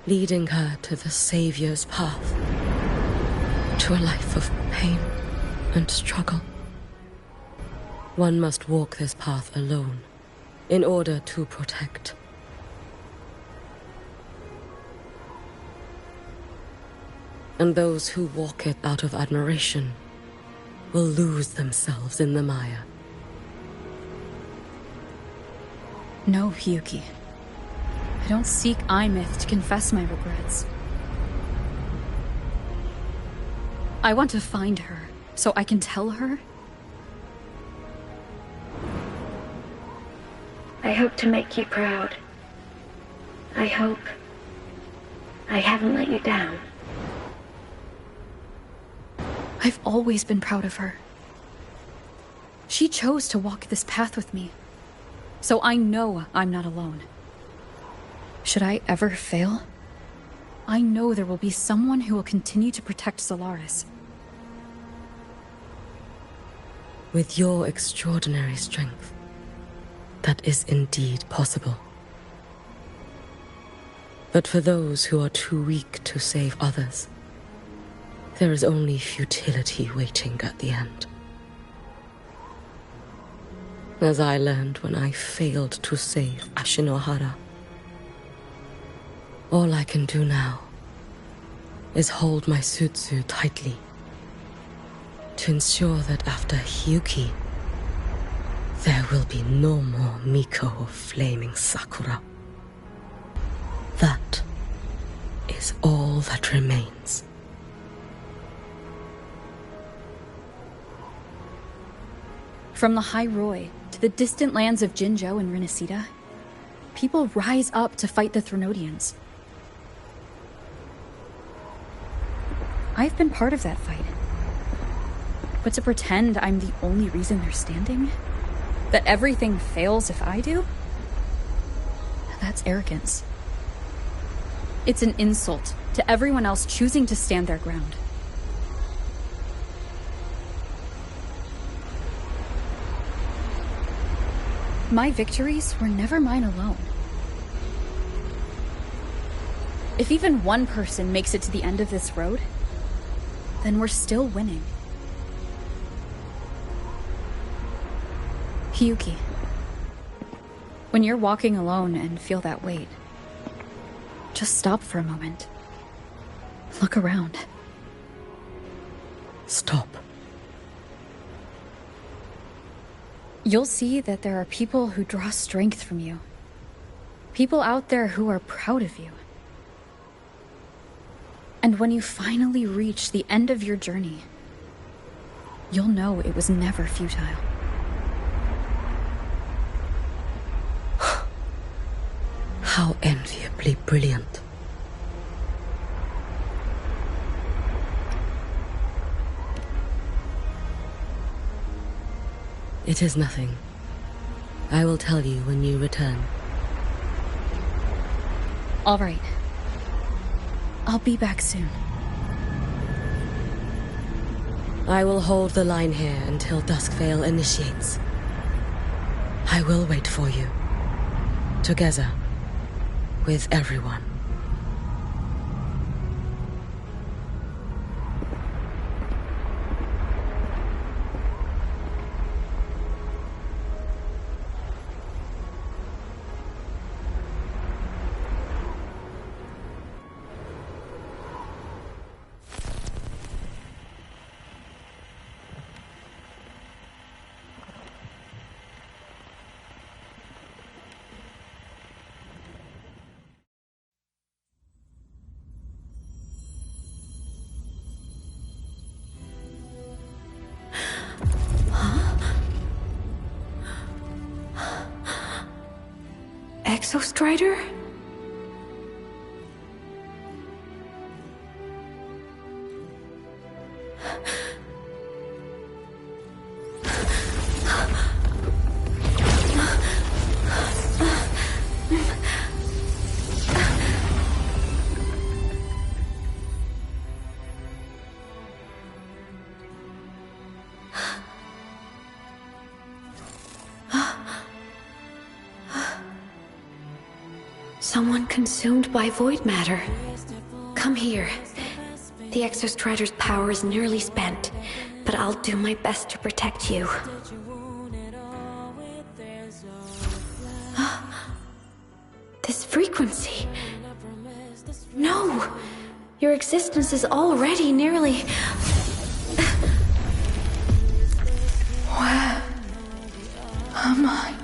S1: Leading her to the Savior's path? To a life of pain and struggle? One must walk this path alone in order to protect. And those who walk it out of admiration will lose themselves in the mire.
S9: No, Hyuki. I don't seek Imeth to confess my regrets. I want to find her, so I can tell her.
S18: I hope to make you proud. I hope I haven't let you down.
S9: I've always been proud of her. She chose to walk this path with me, so I know I'm not alone. Should I ever fail, I know there will be someone who will continue to protect Solaris.
S1: With your extraordinary strength, that is indeed possible. But for those who are too weak to save others, there is only futility waiting at the end. As I learned when I failed to save Ashinohara. All I can do now is hold my Sutsu tightly to ensure that after Hyuki, there will be no more Miko of Flaming Sakura. That is all that remains.
S9: From the High Roy to the distant lands of Jinzhou and Rinasida, people rise up to fight the Threnodians. I've been part of that fight. But to pretend I'm the only reason they're standing? That everything fails if I do? That's arrogance. It's an insult to everyone else choosing to stand their ground. My victories were never mine alone. If even one person makes it to the end of this road, then we're still winning. Hyuki, when you're walking alone and feel that weight, just stop for a moment. Look around.
S1: Stop.
S9: You'll see that there are people who draw strength from you. People out there who are proud of you. And when you finally reach the end of your journey, you'll know it was never futile.
S1: How enviably brilliant. It is nothing. I will tell you when you return.
S9: All right. I'll be back soon.
S1: I will hold the line here until Duskvale initiates. I will wait for you. Together. With everyone.
S21: Exostrider? Someone consumed by void matter. Come here. The Exostrider's power is nearly spent, but I'll do my best to protect you. This frequency. No! Your existence is already nearly... Where am I?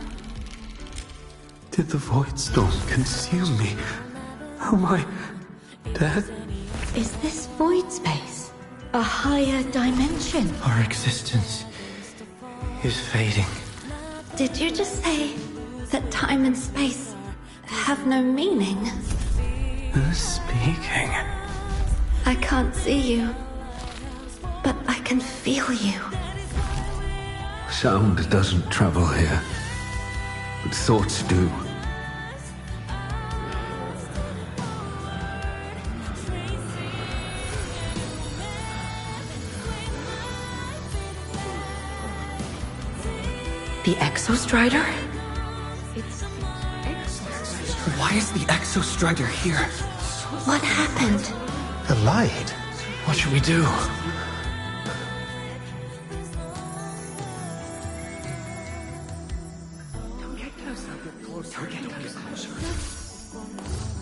S20: Did the void storm consume me? Am I dead?
S21: Is this void space a higher dimension?
S20: Our existence is fading.
S21: Did you just say that time and space have no meaning?
S20: Who's speaking?
S21: I can't see you, but I can feel you.
S20: Sound doesn't travel here, but thoughts do.
S21: The Exostrider?
S20: Why is the Exostrider here?
S21: What happened?
S20: The light. What should we do?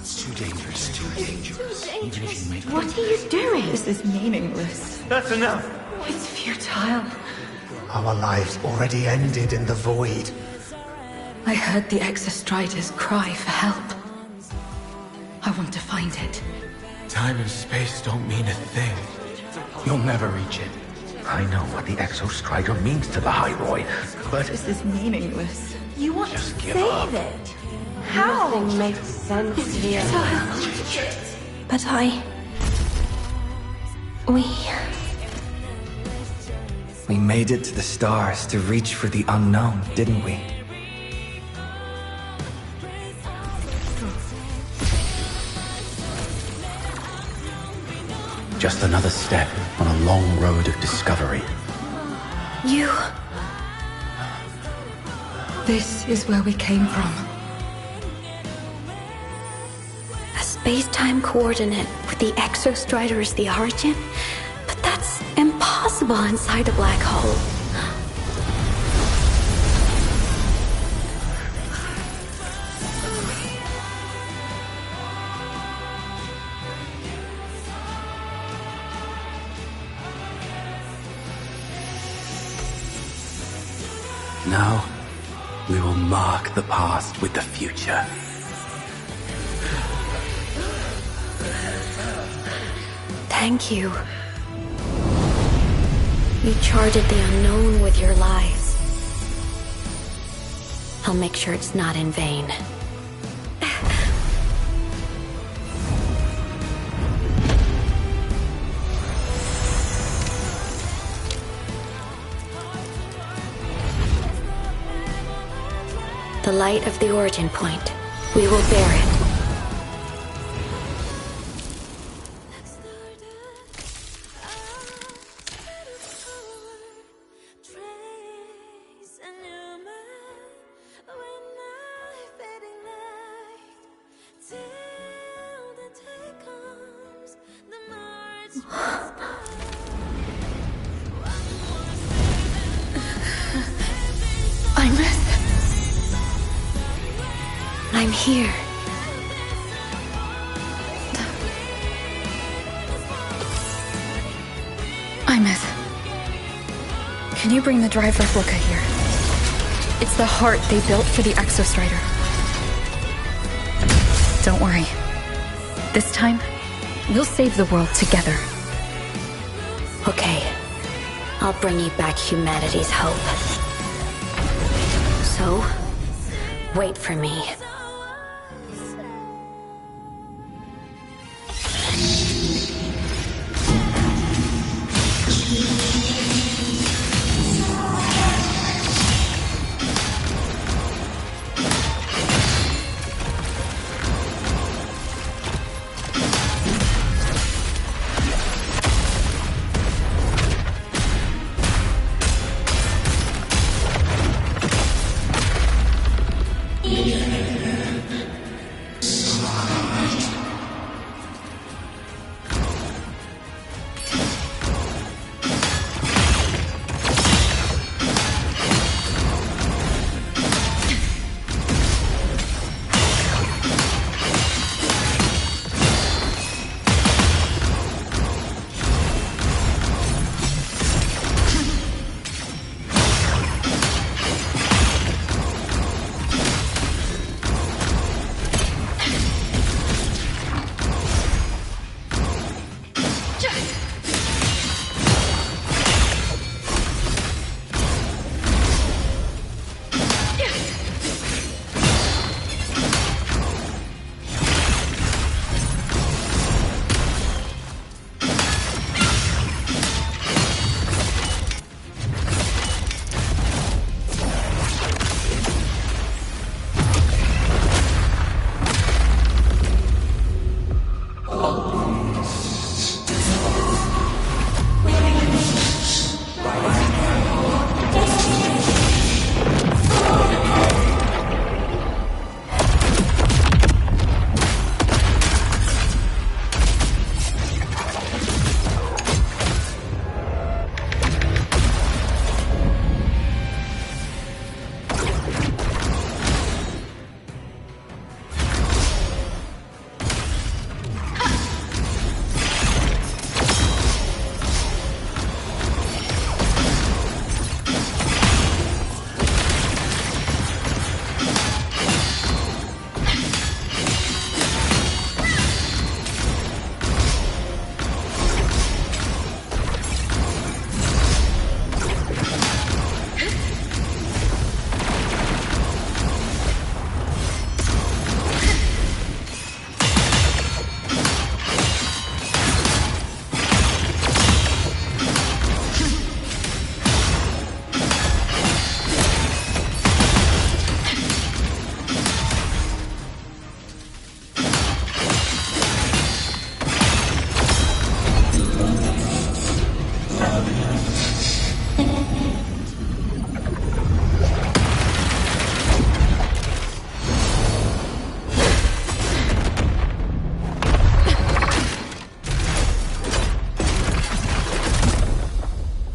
S20: It's too dangerous. Too dangerous. Even if you make
S21: What are you doing?
S8: This is meaningless.
S7: That's enough.
S8: It's futile.
S2: Our lives already ended in the void.
S8: I heard the Exostrider's cry for help. I want to find it.
S20: Time and space don't mean a thing. You'll never reach it.
S2: I know what the Exostrider means to the Hyroi, but...
S8: This is meaningless.
S21: You want to
S2: Just give
S21: save
S2: up.
S21: it? How?
S17: Nothing makes sense
S21: It's
S17: here.
S21: futile. But
S22: We made it to the stars to reach for the unknown, didn't we?
S2: Just another step on a long road of discovery.
S21: You...
S8: This is where we came from.
S21: A space-time coordinate with the Exostrider as the origin? But that's impossible inside a black hole.
S2: Now, we will mark the past with the future.
S21: Thank you. You charted the unknown with your lives. I'll make sure it's not in vain.
S18: The light of the origin point. We will bear it. I'm here.
S9: Imeth. Can you bring the drive replica here? It's the heart they built for the Exostrider. Don't worry. This time, we'll save the world together.
S18: Okay. I'll bring you back humanity's hope. So, wait for me.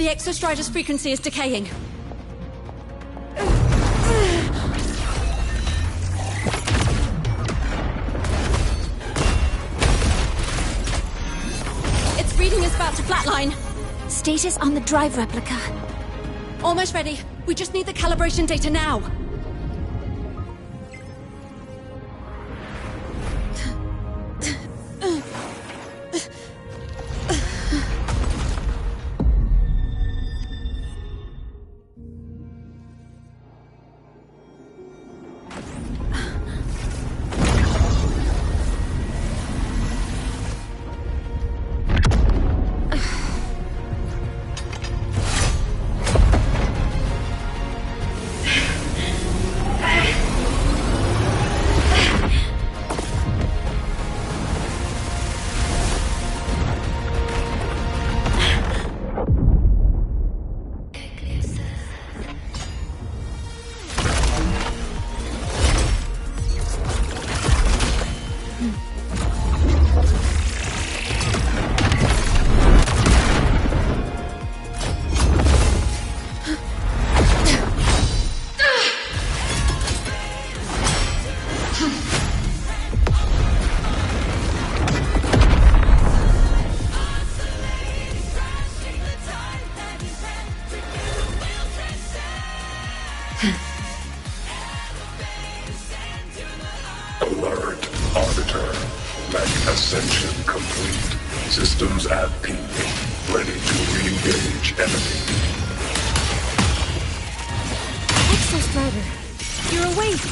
S21: The Exostrider's frequency is decaying. Its reading is about to flatline.
S18: Status on the drive replica.
S21: Almost ready. We just need the calibration data now.
S10: Arbiter. Mech ascension complete. Systems at peak. Ready to re-engage enemy.
S21: Exostrider, you're awake.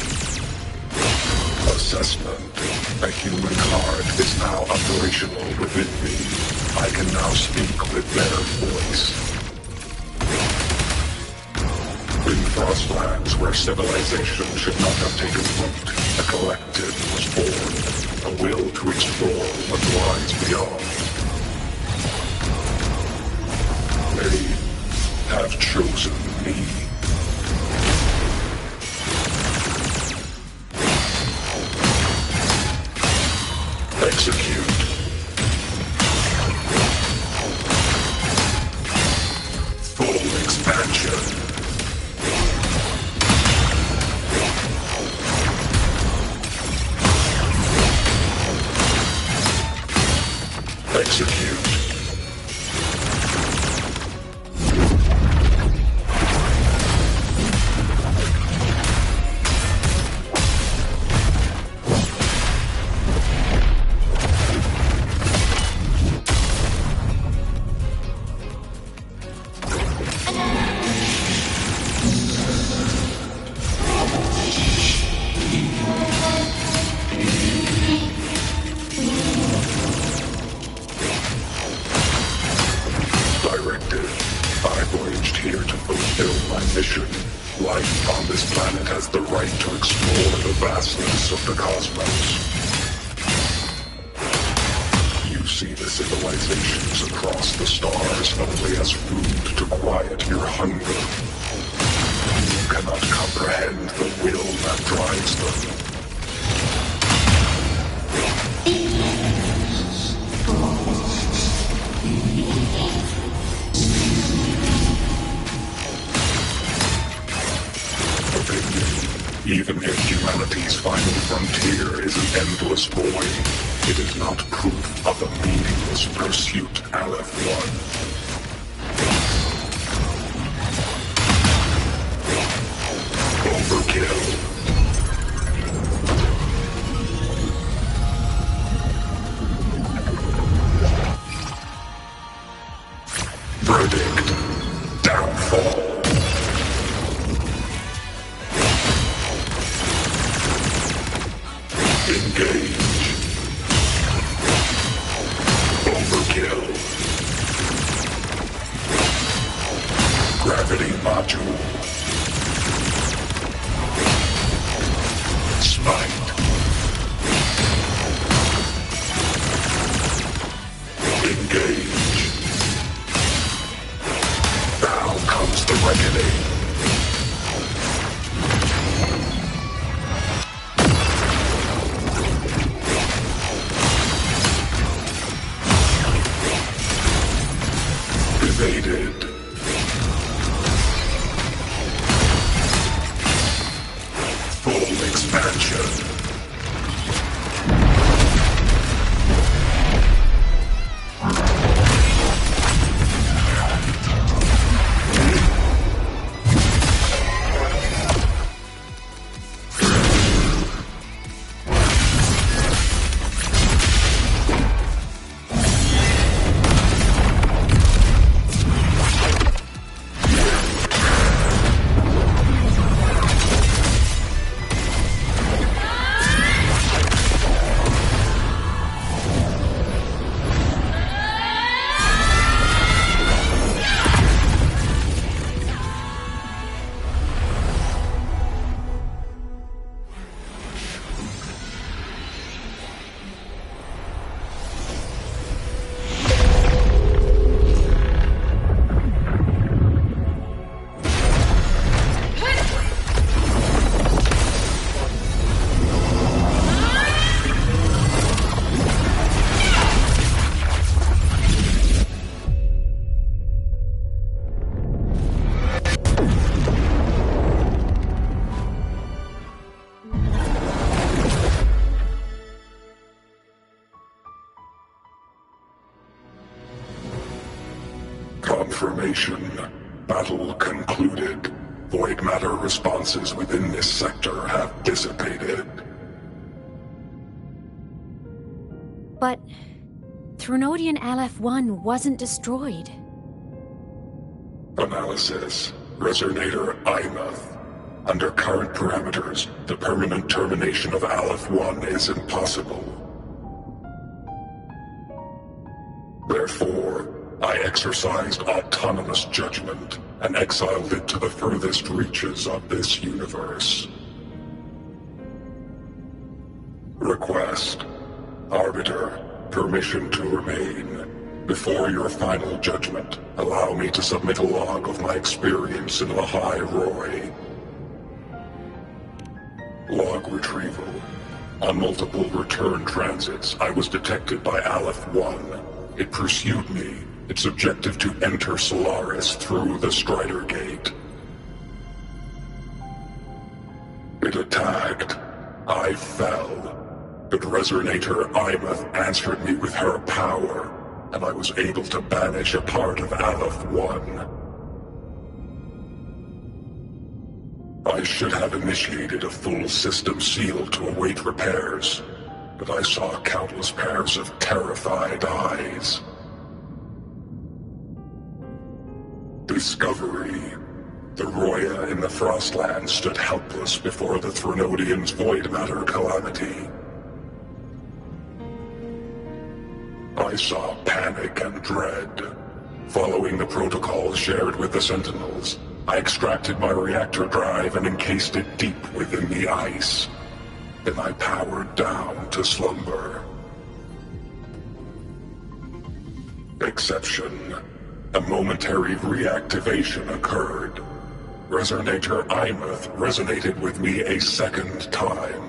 S10: Assessment. A human card is now operational within me. I can now speak with their voice. In Frostlands, where civilization should not have taken root, a collective was born. A will to explore what lies beyond. They have chosen me. Execute. Full expansion. Execute. Even if humanity's final frontier is an endless void, it is not proof of a meaningless pursuit, Aleph One. Overkill. Verdict. Downfall. Engage. Overkill. Gravity module. Smite. Engage. Now comes the reckoning. Evaded. Full expansion. Confirmation. Battle concluded. Void matter responses within this sector have dissipated.
S11: But Threnodian LF-1 wasn't destroyed.
S10: Analysis. Resonator Imuth. Under current parameters, the permanent termination of Aleph-1 is impossible. Therefore, I exercised autonomous judgment and exiled it to the furthest reaches of this universe. Request. Arbiter, permission to remain. Before your final judgment, allow me to submit a log of my experience in Lahai Roy. Log retrieval. On multiple return transits, I was detected by Aleph-1. It pursued me, its objective to enter Solaris through the Strider Gate. It attacked. I fell. But Resonator Imuth answered me with her power, and I was able to banish a part of Aleph-1. I should have initiated a full system seal to await repairs, but I saw countless pairs of terrified eyes. Discovery. The Roya in the Frostland stood helpless before the Threnodians' void matter calamity. I saw panic and dread. Following the protocol shared with the Sentinels, I extracted my reactor drive and encased it deep within the ice. Then I powered down to slumber. Exception. A momentary reactivation occurred. Resonator Imuth resonated with me a second time.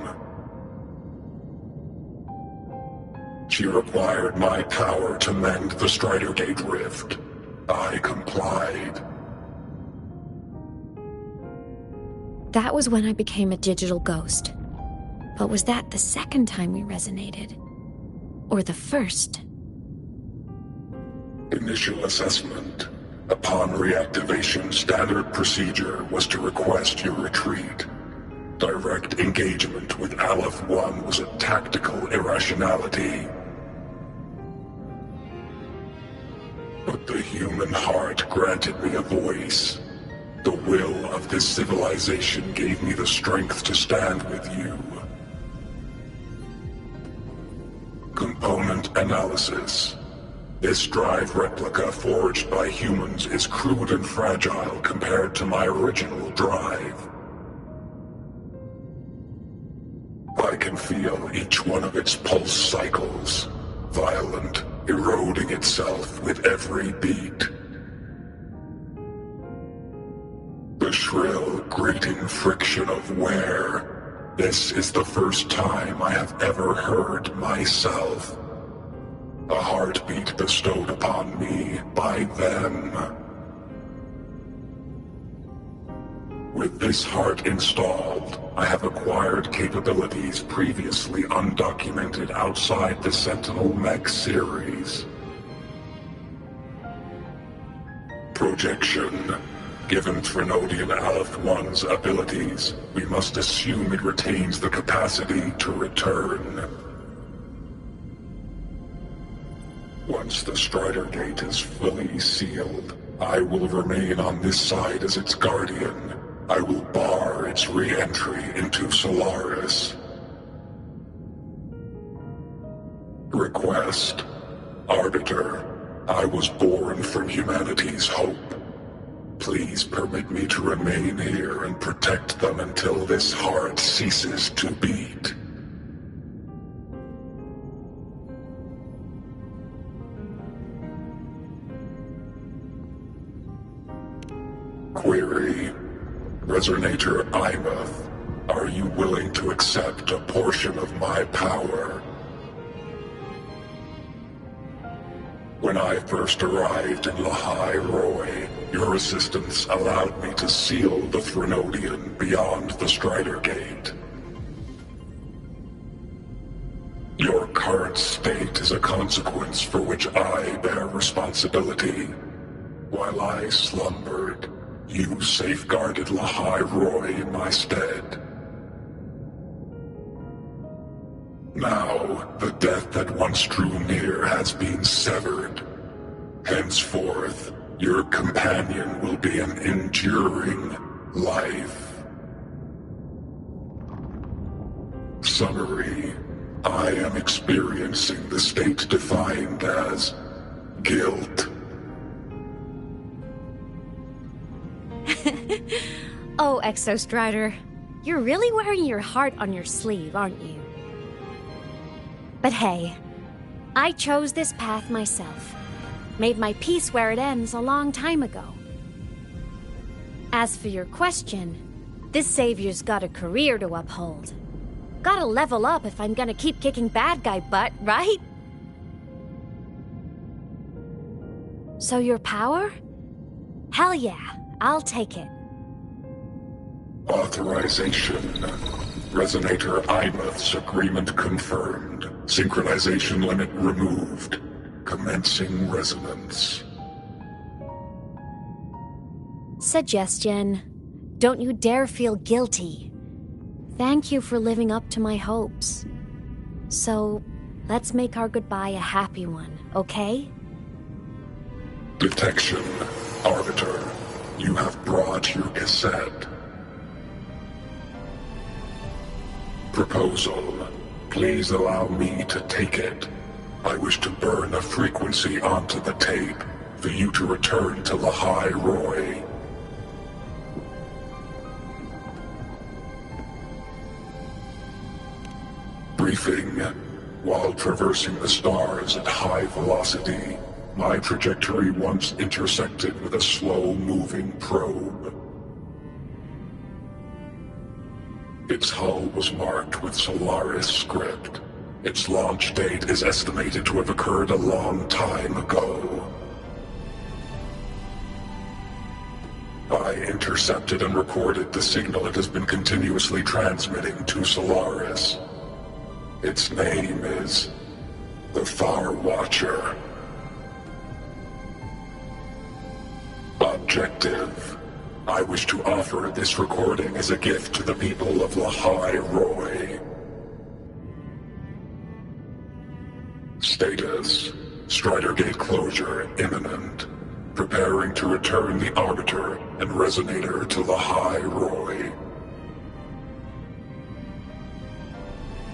S10: She required my power to mend the Strider Gate rift. I complied.
S21: That was when I became a digital ghost. But was that the second time we resonated? Or the first?
S10: Initial assessment. Upon reactivation, standard procedure was to request your retreat. Direct engagement with Aleph-1 was a tactical irrationality. But the human heart granted me a voice. The will of this civilization gave me the strength to stand with you. Component analysis. This drive replica forged by humans is crude and fragile compared to my original drive. I can feel each one of its pulse cycles, violent, eroding itself with every beat. The shrill, grating friction of wear. This is the first time I have ever heard myself. A heartbeat bestowed upon me by them. With this heart installed, I have acquired capabilities previously undocumented outside the Sentinel Mech series. Projection. Given Threnodian Aleph-1's abilities, we must assume it retains the capacity to return. Once the Strider Gate is fully sealed, I will remain on this side as its guardian. I will bar its re-entry into Solaris. Request. Arbiter, I was born from humanity's hope. Please permit me to remain here and protect them until this heart ceases to beat. Query. Resonator Imuth, are you willing to accept a portion of my power? When I first arrived in Lahai Roy, your assistance allowed me to seal the Threnodian beyond the Strider Gate. Your current state is a consequence for which I bear responsibility. While I slumbered, you safeguarded Lahai Roy in my stead. Now, the death that once drew near has been severed. Henceforth, your companion will be an enduring life. Summary: I am experiencing the state defined as guilt.
S11: Oh, Exostrider, you're really wearing your heart on your sleeve, aren't you? But hey, I chose this path myself. Made my peace where it ends a long time ago. As for your question, this savior's got a career to uphold. Gotta level up if I'm gonna keep kicking bad guy butt, right? So your power? Hell yeah, I'll take it.
S10: Authorization. Resonator Imuth's agreement confirmed. Synchronization limit removed. Commencing resonance.
S11: Suggestion. Don't you dare feel guilty. Thank you for living up to my hopes. So, let's make our goodbye a happy one, okay?
S10: Detection. Arbiter, you have brought your cassette. Proposal. Please allow me to take it. I wish to burn a frequency onto the tape for you to return to Lahai Roy. Briefing. While traversing the stars at high velocity, my trajectory once intersected with a slow-moving probe. Its hull was marked with Solaris script. Its launch date is estimated to have occurred a long time ago. I intercepted and recorded the signal it has been continuously transmitting to Solaris. Its name is the Far Watcher. Objective. I wish to offer this recording as a gift to the people of Lahai Roy. Status. Strider Gate closure imminent. Preparing to return the Arbiter and Resonator to Lahai Roy.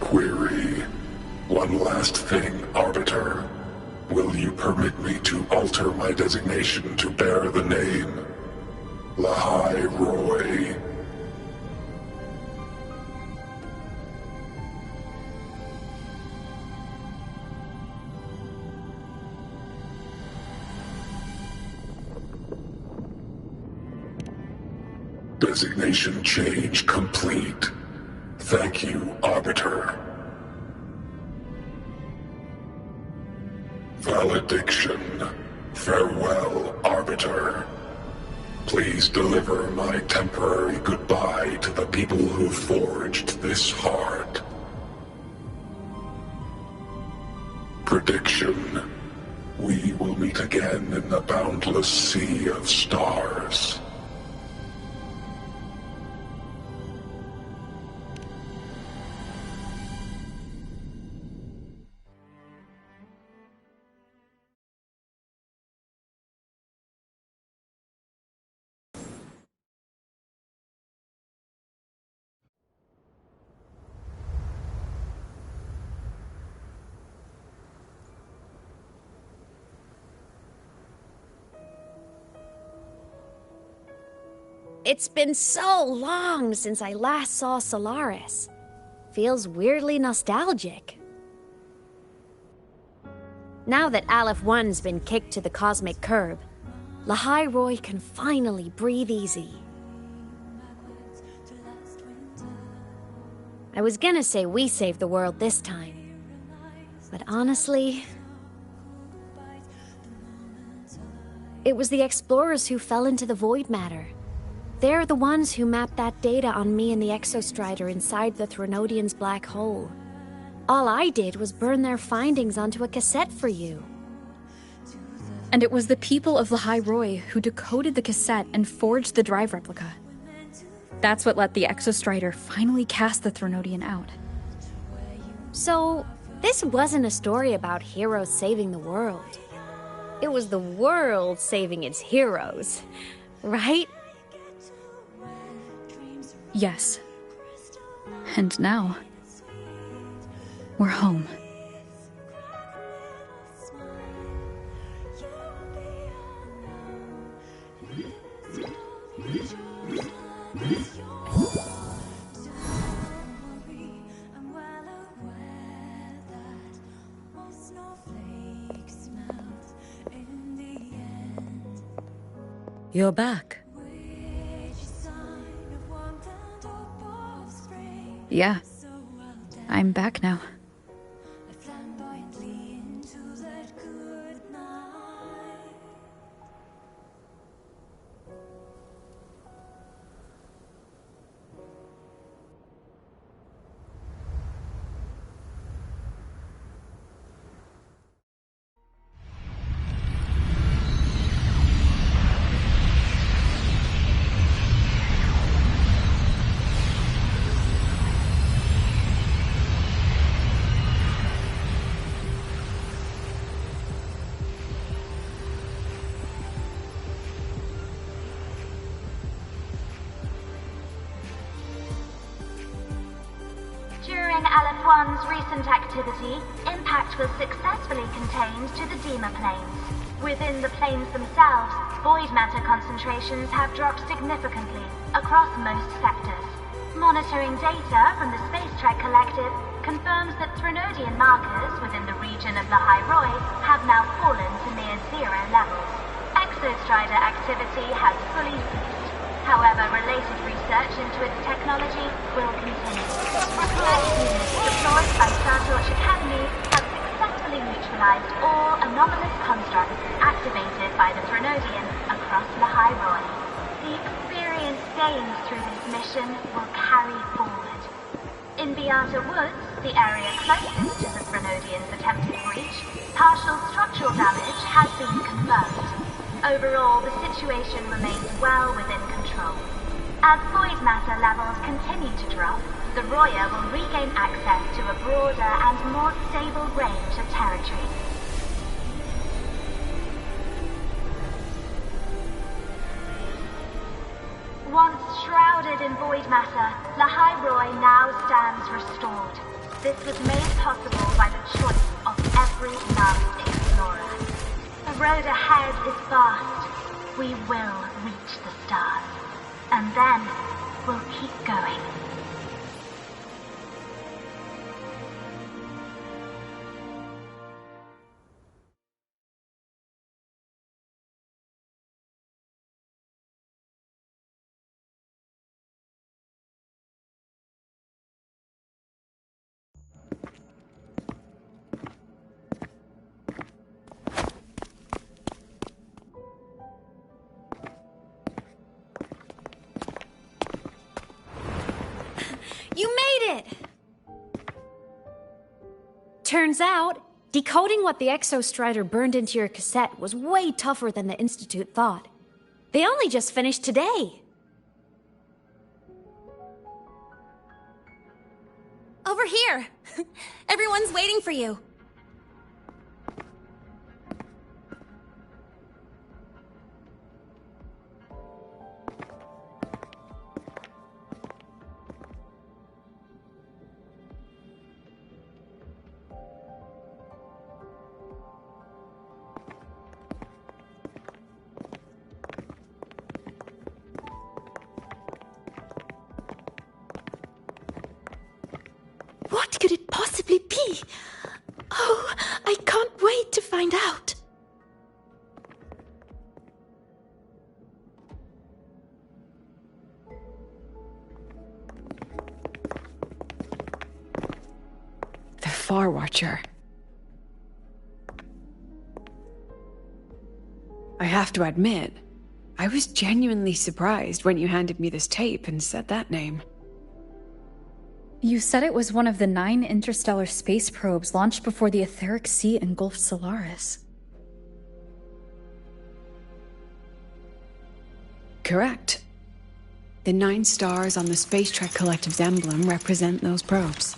S10: Query. One last thing, Arbiter. Will you permit me to alter my designation to bear the name Lahai Roy? Designation change complete. Thank you, Arbiter. Valediction. Farewell, Arbiter. Please deliver my temporary goodbye to the people who forged this heart. Prediction. We will meet again in the boundless sea of stars.
S11: It's been so long since I last saw Solaris. Feels weirdly nostalgic. Now that Aleph 1's been kicked to the cosmic curb, Lahai Roy can finally breathe easy. I was gonna say we saved the world this time, but honestly, it was the explorers who fell into the void matter. They're the ones who mapped that data on me and the Exostrider inside the Threnodian's black hole. All I did was burn their findings onto a cassette for you.
S9: And it was the people of Lahai Roy who decoded the cassette and forged the drive replica. That's what let the Exostrider finally cast the Threnodian out.
S12: So, this wasn't a story about heroes saving the world. It was the world saving its heroes, right?
S9: Yes. And now, we're home.
S1: You're back.
S9: Yeah. I'm back now.
S15: During Aleph-1's recent activity, impact was successfully contained to the Dima planes. Within the planes themselves, void matter concentrations have dropped significantly across most sectors. Monitoring data from the Space Trek Collective confirms that Threnodian markers within the region of the High Roy have now fallen to near zero levels. Exostrider activity has fully ceased. However, related research into its technology will continue. Research units deployed by Startorch Academy have successfully neutralized all anomalous constructs activated by the Threnodian across the High Roy. The experience gained through this mission will carry forward. In Beata Woods, the area closest to the Threnodian's attempted breach, partial structural damage has been confirmed. Overall, the situation remains well within control. As void matter levels continue to drop, the Roya will regain access to a broader and more stable range of territory. Once shrouded in void matter, the High Roy now stands restored. This was made possible by the choice of every last explorer. The road ahead is vast. We will reach the stars. And then we'll keep going.
S12: You made it! Turns out, decoding what the Exostrider burned into your cassette was way tougher than the Institute thought. They only just finished today.
S19: Over here! Everyone's waiting for you.
S21: What could it possibly be? Oh, I can't wait to find out.
S4: The Far Watcher. I have to admit, I was genuinely surprised when you handed me this tape and said that name.
S9: You said it was one of the 9 interstellar space probes launched before the Etheric Sea engulfed Solaris.
S4: Correct. The 9 stars on the Space Trek Collective's emblem represent those probes.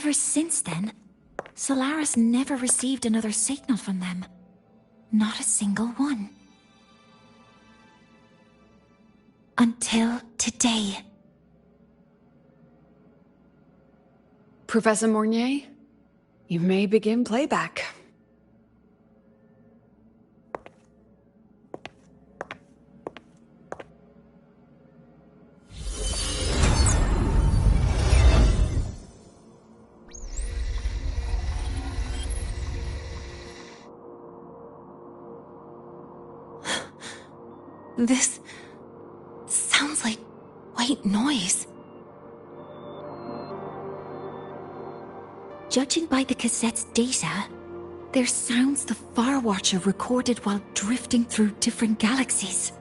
S21: ever since then, Solaris never received another signal from them. Not a single one. Until today.
S4: Professor Mornier, you may begin playback.
S21: This sounds like white noise. Judging by the cassette's data, they're sounds the Far Watcher recorded while drifting through different galaxies.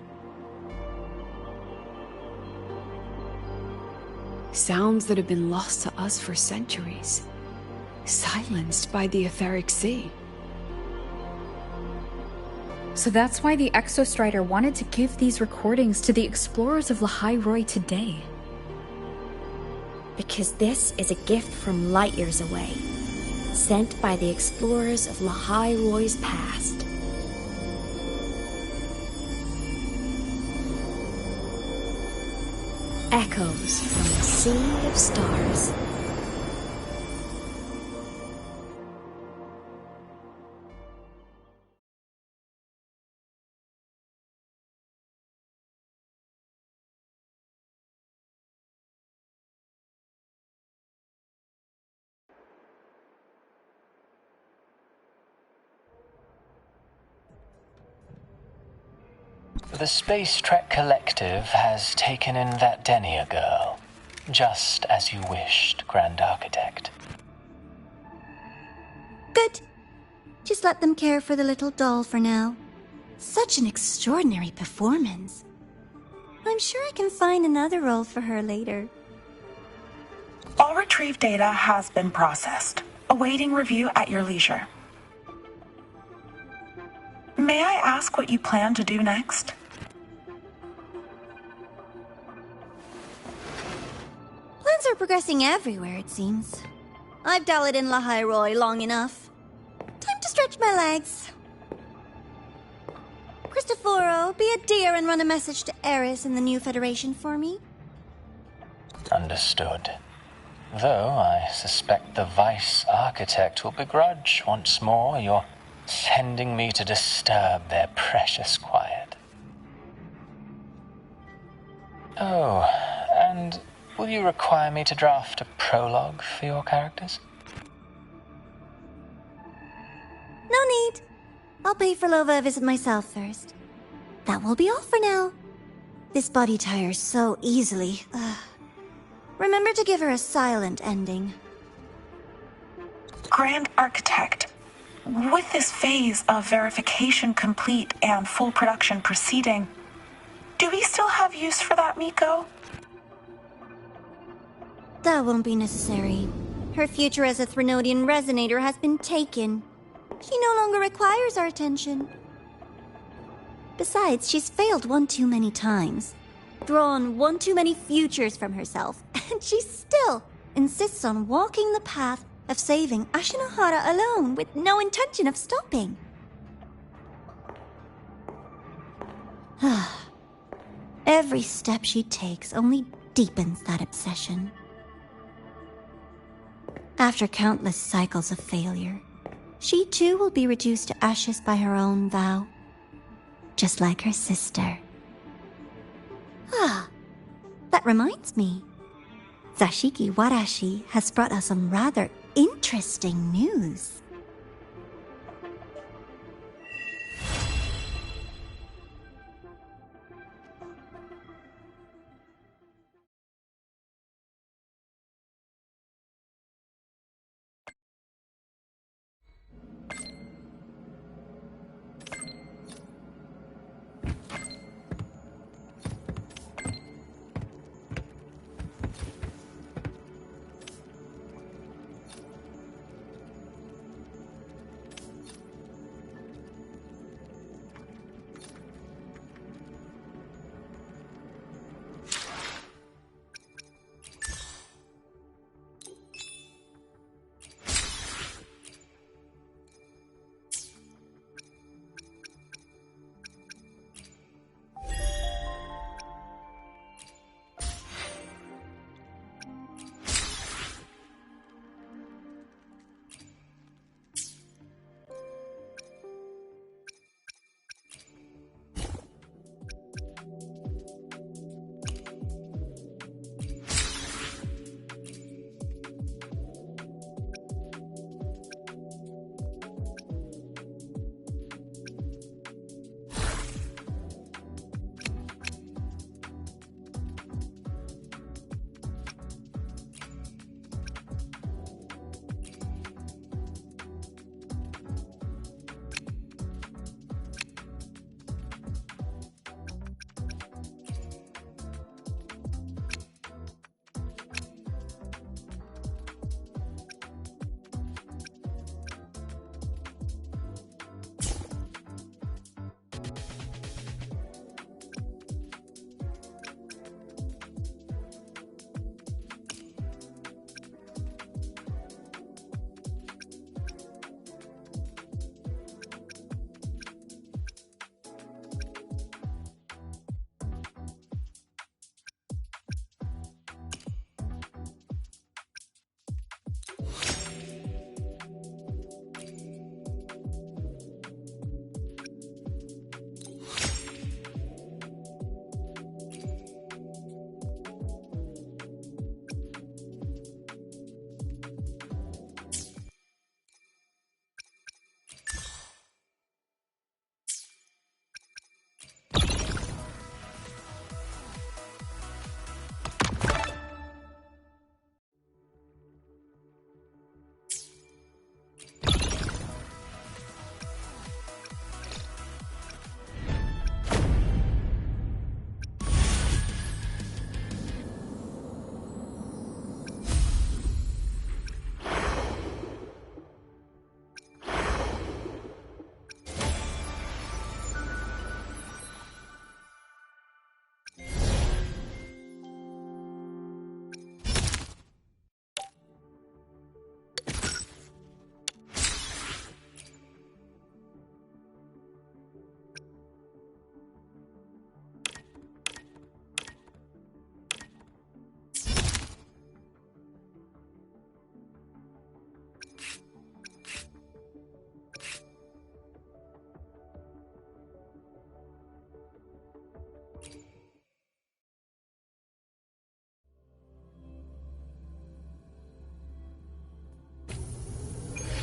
S4: Sounds that have been lost to us for centuries. Silenced by the etheric sea.
S9: So that's why the Exostrider wanted to give these recordings to the explorers of Lahai Roi today.
S12: Because this is a gift from light years away, sent by the explorers of Lahai Roi's past. Echoes from the sea of stars.
S13: The Space Trek Collective has taken in that Denia girl, just as you wished, Grand Architect.
S6: Good. Just let them care for the little doll for now. Such an extraordinary performance. I'm sure I can find another role for her later.
S16: All retrieved data has been processed, awaiting review at your leisure. May I ask what you plan to do next?
S6: Plans are progressing everywhere, it seems. I've dallied in Lahai Roi long enough. Time to stretch my legs. Cristoforo, be a dear and run a message to Eris in the new Federation for me.
S13: Understood. Though I suspect the Vice Architect will begrudge once more your sending me to disturb their precious quiet. Oh, and will you require me to draft a prologue for your characters?
S6: No need. I'll pay for Lova a visit myself first. That will be all for now. This body tires so easily. Remember to give her a silent ending.
S16: Grand Architect, with this phase of verification complete and full production proceeding, do we still have use for that Miko?
S6: That won't be necessary. Her future as a Threnodian resonator has been taken. She no longer requires our attention. Besides, she's failed one too many times, drawn one too many futures from herself, and she still insists on walking the path of saving Ashinohara alone with no intention of stopping. Every step she takes only deepens that obsession. After countless cycles of failure, she too will be reduced to ashes by her own vow, just like her sister. That reminds me. Zashiki Warashi has brought us some rather interesting news.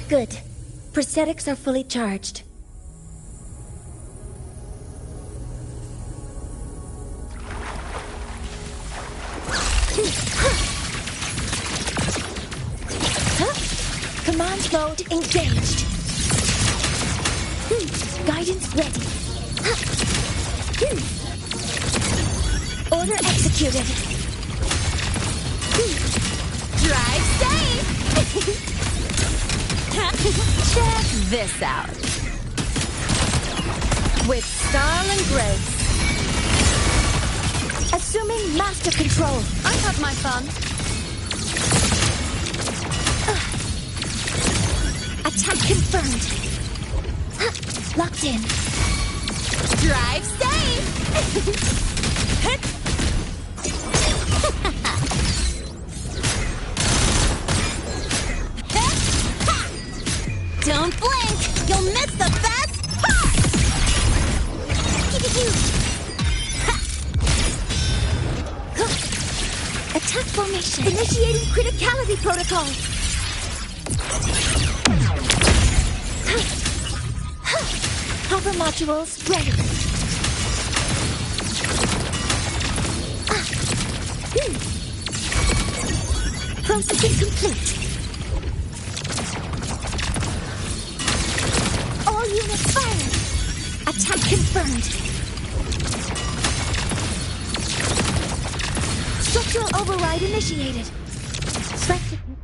S21: Good. Prosthetics are fully charged. Command mode engaged. Guidance ready. Order executed.
S5: Drive safe! Check this out. With style and grace.
S21: Assuming master control.
S5: I have my fun.
S21: Attack confirmed. Locked in.
S5: Drive safe!
S6: Don't blink! You'll miss the best part!
S21: Attack formation. Initiating criticality protocol. Hover modules ready. Processing complete. All units firing. Attack confirmed. Structural override initiated. Threat detected.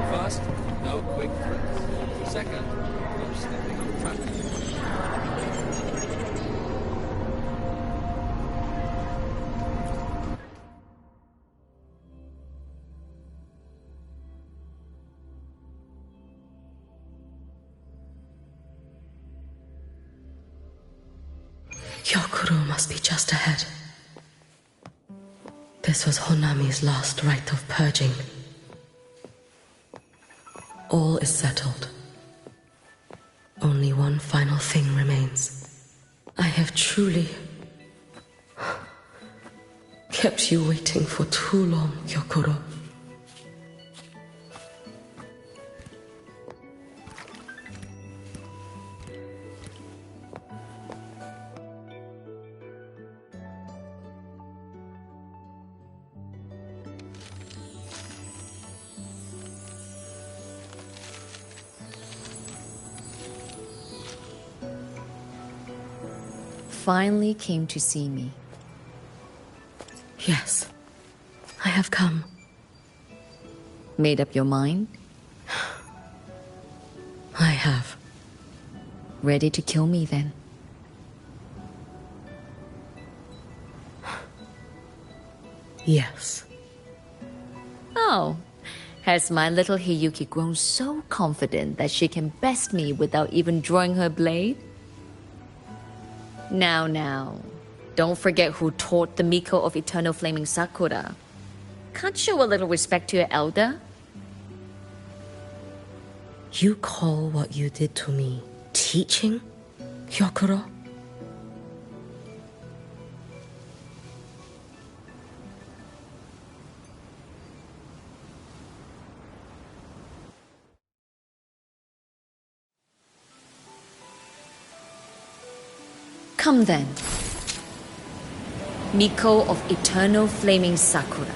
S14: First, no quick threats. Second, no stepping on traffic.
S1: Hyokuro must be just ahead. This was Honami's last rite of purging. All is settled. Only one final thing remains. I have truly kept you waiting for too long, Kyokuro.
S3: Finally came to see me.
S1: Yes, I have come.
S3: Made up your mind?
S1: I have.
S3: Ready to kill me then?
S1: Yes.
S3: Oh, has my little Hiyuki grown so confident that she can best me without even drawing her blade? Now, don't forget who taught the Miko of Eternal Flaming Sakura. Can't show a little respect to your elder?
S1: You call what you did to me teaching, Kyokuro?
S3: Come then. Miko of Eternal Flaming Sakura.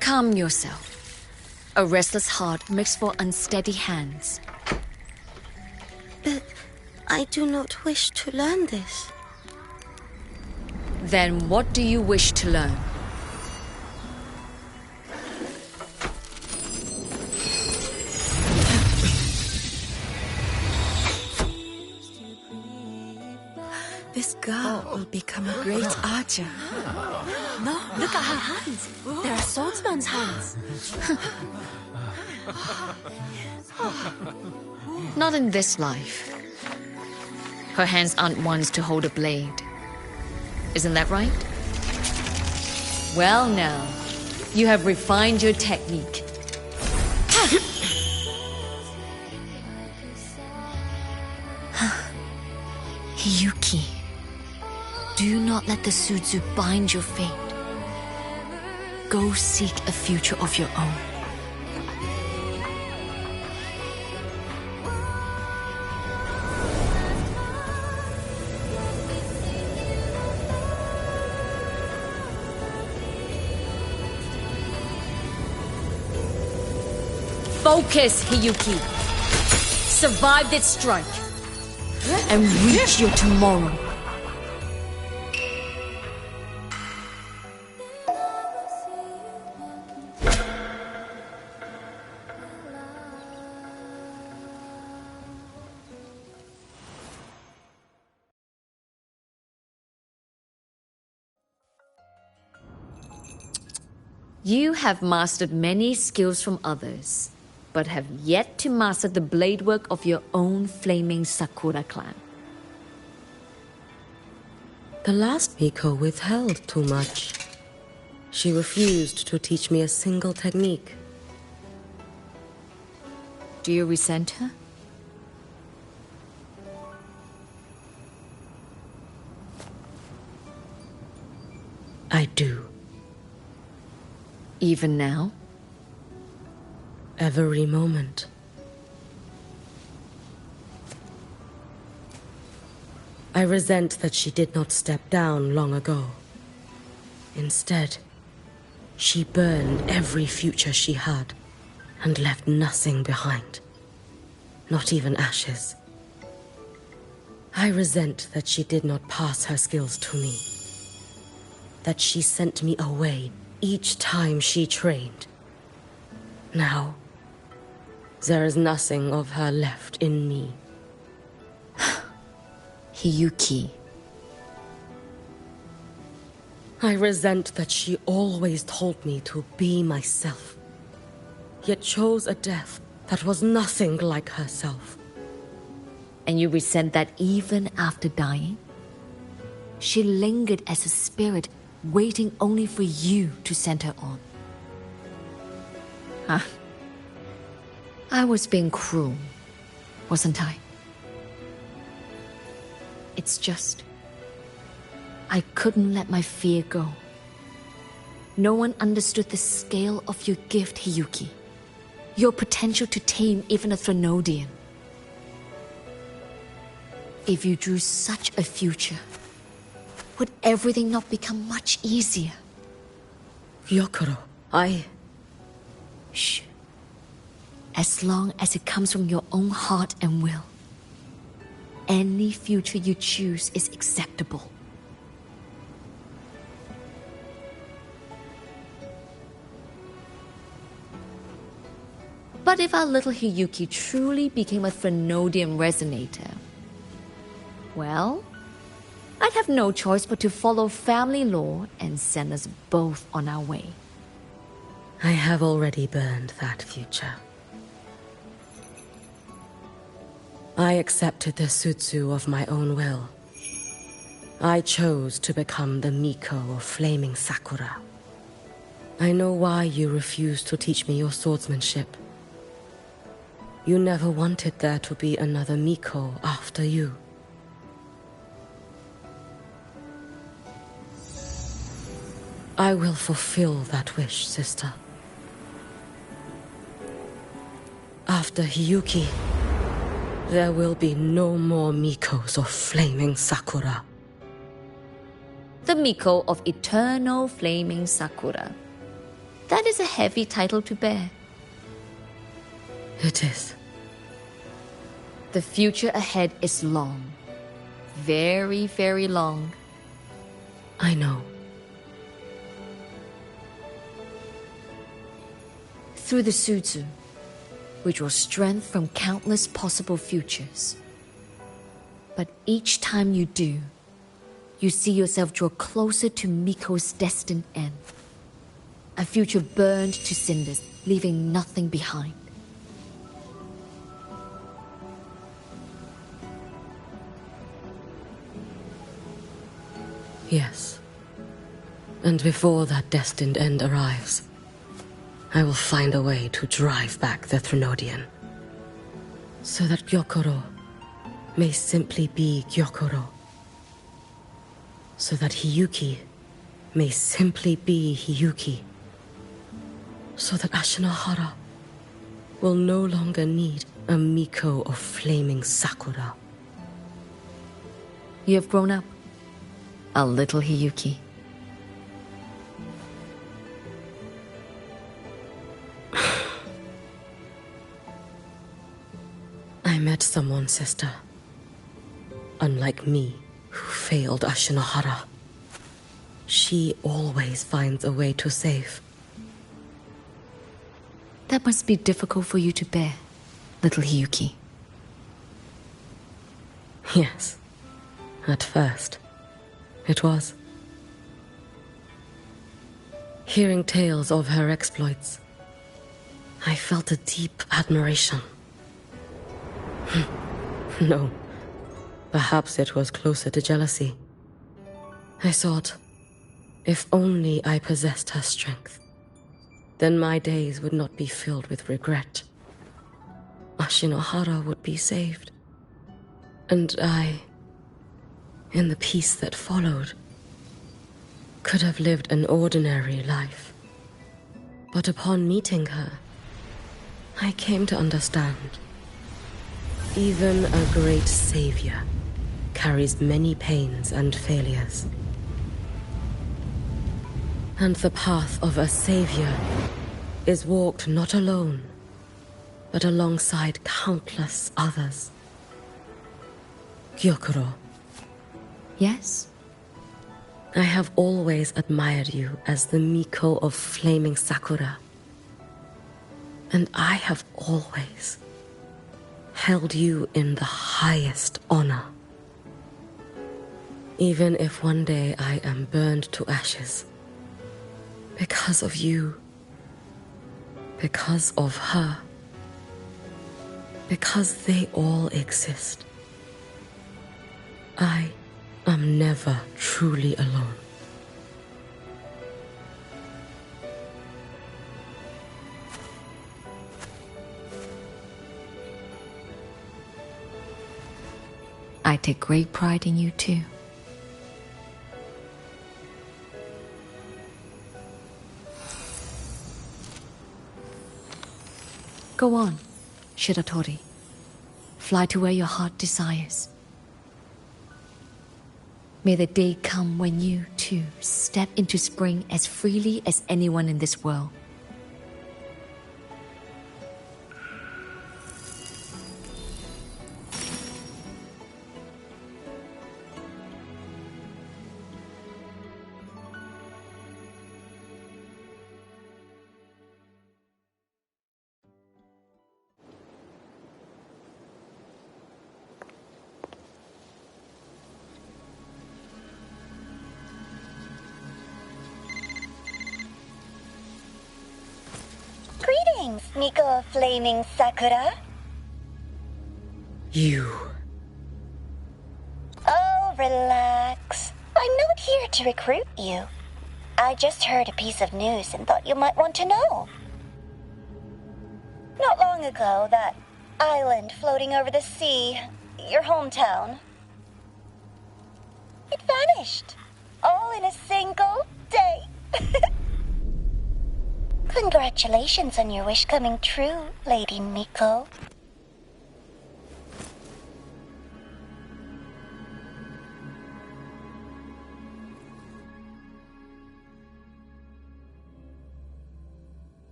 S3: Calm yourself. A restless heart makes for unsteady hands.
S6: But I do not wish to learn this.
S3: Then what do you wish to learn?
S19: This girl will become a great archer. No, look at her hands. They're a swordsman's hands.
S3: Not in this life. Her hands aren't ones to hold a blade. Isn't that right? Well now, you have refined your technique.
S21: Hiyuki, do not let the Suzu bind your fate. Go seek a future of your own.
S3: Focus, Hiyuki. Survive this strike. And reach your tomorrow. You have mastered many skills from others, but have yet to master the blade work of your own flaming Sakura clan.
S1: The last Miko withheld too much. She refused to teach me a single technique.
S3: Do you resent her?
S1: I do.
S3: Even now?
S1: Every moment. I resent that she did not step down long ago. Instead, she burned every future she had and left nothing behind. Not even ashes. I resent that she did not pass her skills to me. That she sent me away each time she trained. Now, there is nothing of her left in me.
S3: Hiyuki.
S1: I resent that she always told me to be myself, yet chose a death that was nothing like herself.
S3: And you resent that even after dying? She lingered as a spirit, waiting only for you to send her on. Huh? I was being cruel, wasn't I? It's just, I couldn't let my fear go. No one understood the scale of your gift, Hiyuki. Your potential to tame even a Threnodian. If you drew such a future, would everything not become much easier?
S1: Gyokuro,
S3: Shh. As long as it comes from your own heart and will, any future you choose is acceptable. But if our little Hiyuki truly became a Threnodian resonator, well, I'd have no choice but to follow family law and send us both on our way.
S1: I have already burned that future. I accepted the Sutsu of my own will. I chose to become the Miko of Flaming Sakura. I know why you refused to teach me your swordsmanship. You never wanted there to be another Miko after you. I will fulfill that wish, sister. After Hiyuki, there will be no more Mikos of Flaming Sakura.
S3: The Miko of Eternal Flaming Sakura. That is a heavy title to bear.
S1: It is.
S3: The future ahead is long. Very, very long.
S1: I know.
S3: Through the Sutsu, we draw strength from countless possible futures. But each time you do, you see yourself draw closer to Miko's destined end. A future burned to cinders, leaving nothing behind.
S1: Yes. And before that destined end arrives, I will find a way to drive back the Threnodian. So that Gyokuro may simply be Gyokuro. So that Hiyuki may simply be Hiyuki. So that Ashinohara will no longer need a Miko of Flaming Sakura.
S3: You have grown up, a little Hiyuki.
S1: I met someone, sister. Unlike me, who failed Ashinohara. She always finds a way to save.
S3: That must be difficult for you to bear, little Hiyuki.
S1: Yes. At first, it was. Hearing tales of her exploits, I felt a deep admiration. No, perhaps it was closer to jealousy. I thought, if only I possessed her strength, then my days would not be filled with regret. Ashinohara would be saved. And I, in the peace that followed, could have lived an ordinary life. But upon meeting her, I came to understand. Even a great savior carries many pains and failures. And the path of a savior is walked not alone, but alongside countless others. Gyokuro.
S3: Yes?
S1: I have always admired you as the Miko of Flaming Sakura. And I have always held you in the highest honor. Even if one day I am burned to ashes, because of you, because of her, because they all exist, I am never truly alone.
S3: take great pride in you too. Go on, Shiratori. Fly to where your heart desires. May the day come when you, too, step into spring as freely as anyone in this world.
S7: Greetings, Miko of Flaming Sakura.
S1: You.
S7: Oh, relax. I'm not here to recruit you. I just heard a piece of news and thought you might want to know. Not long ago, that island floating over the sea, your hometown, it vanished. All in a single day. Congratulations on your wish coming true, Lady Miko.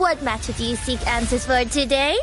S7: What matter do you seek answers for today?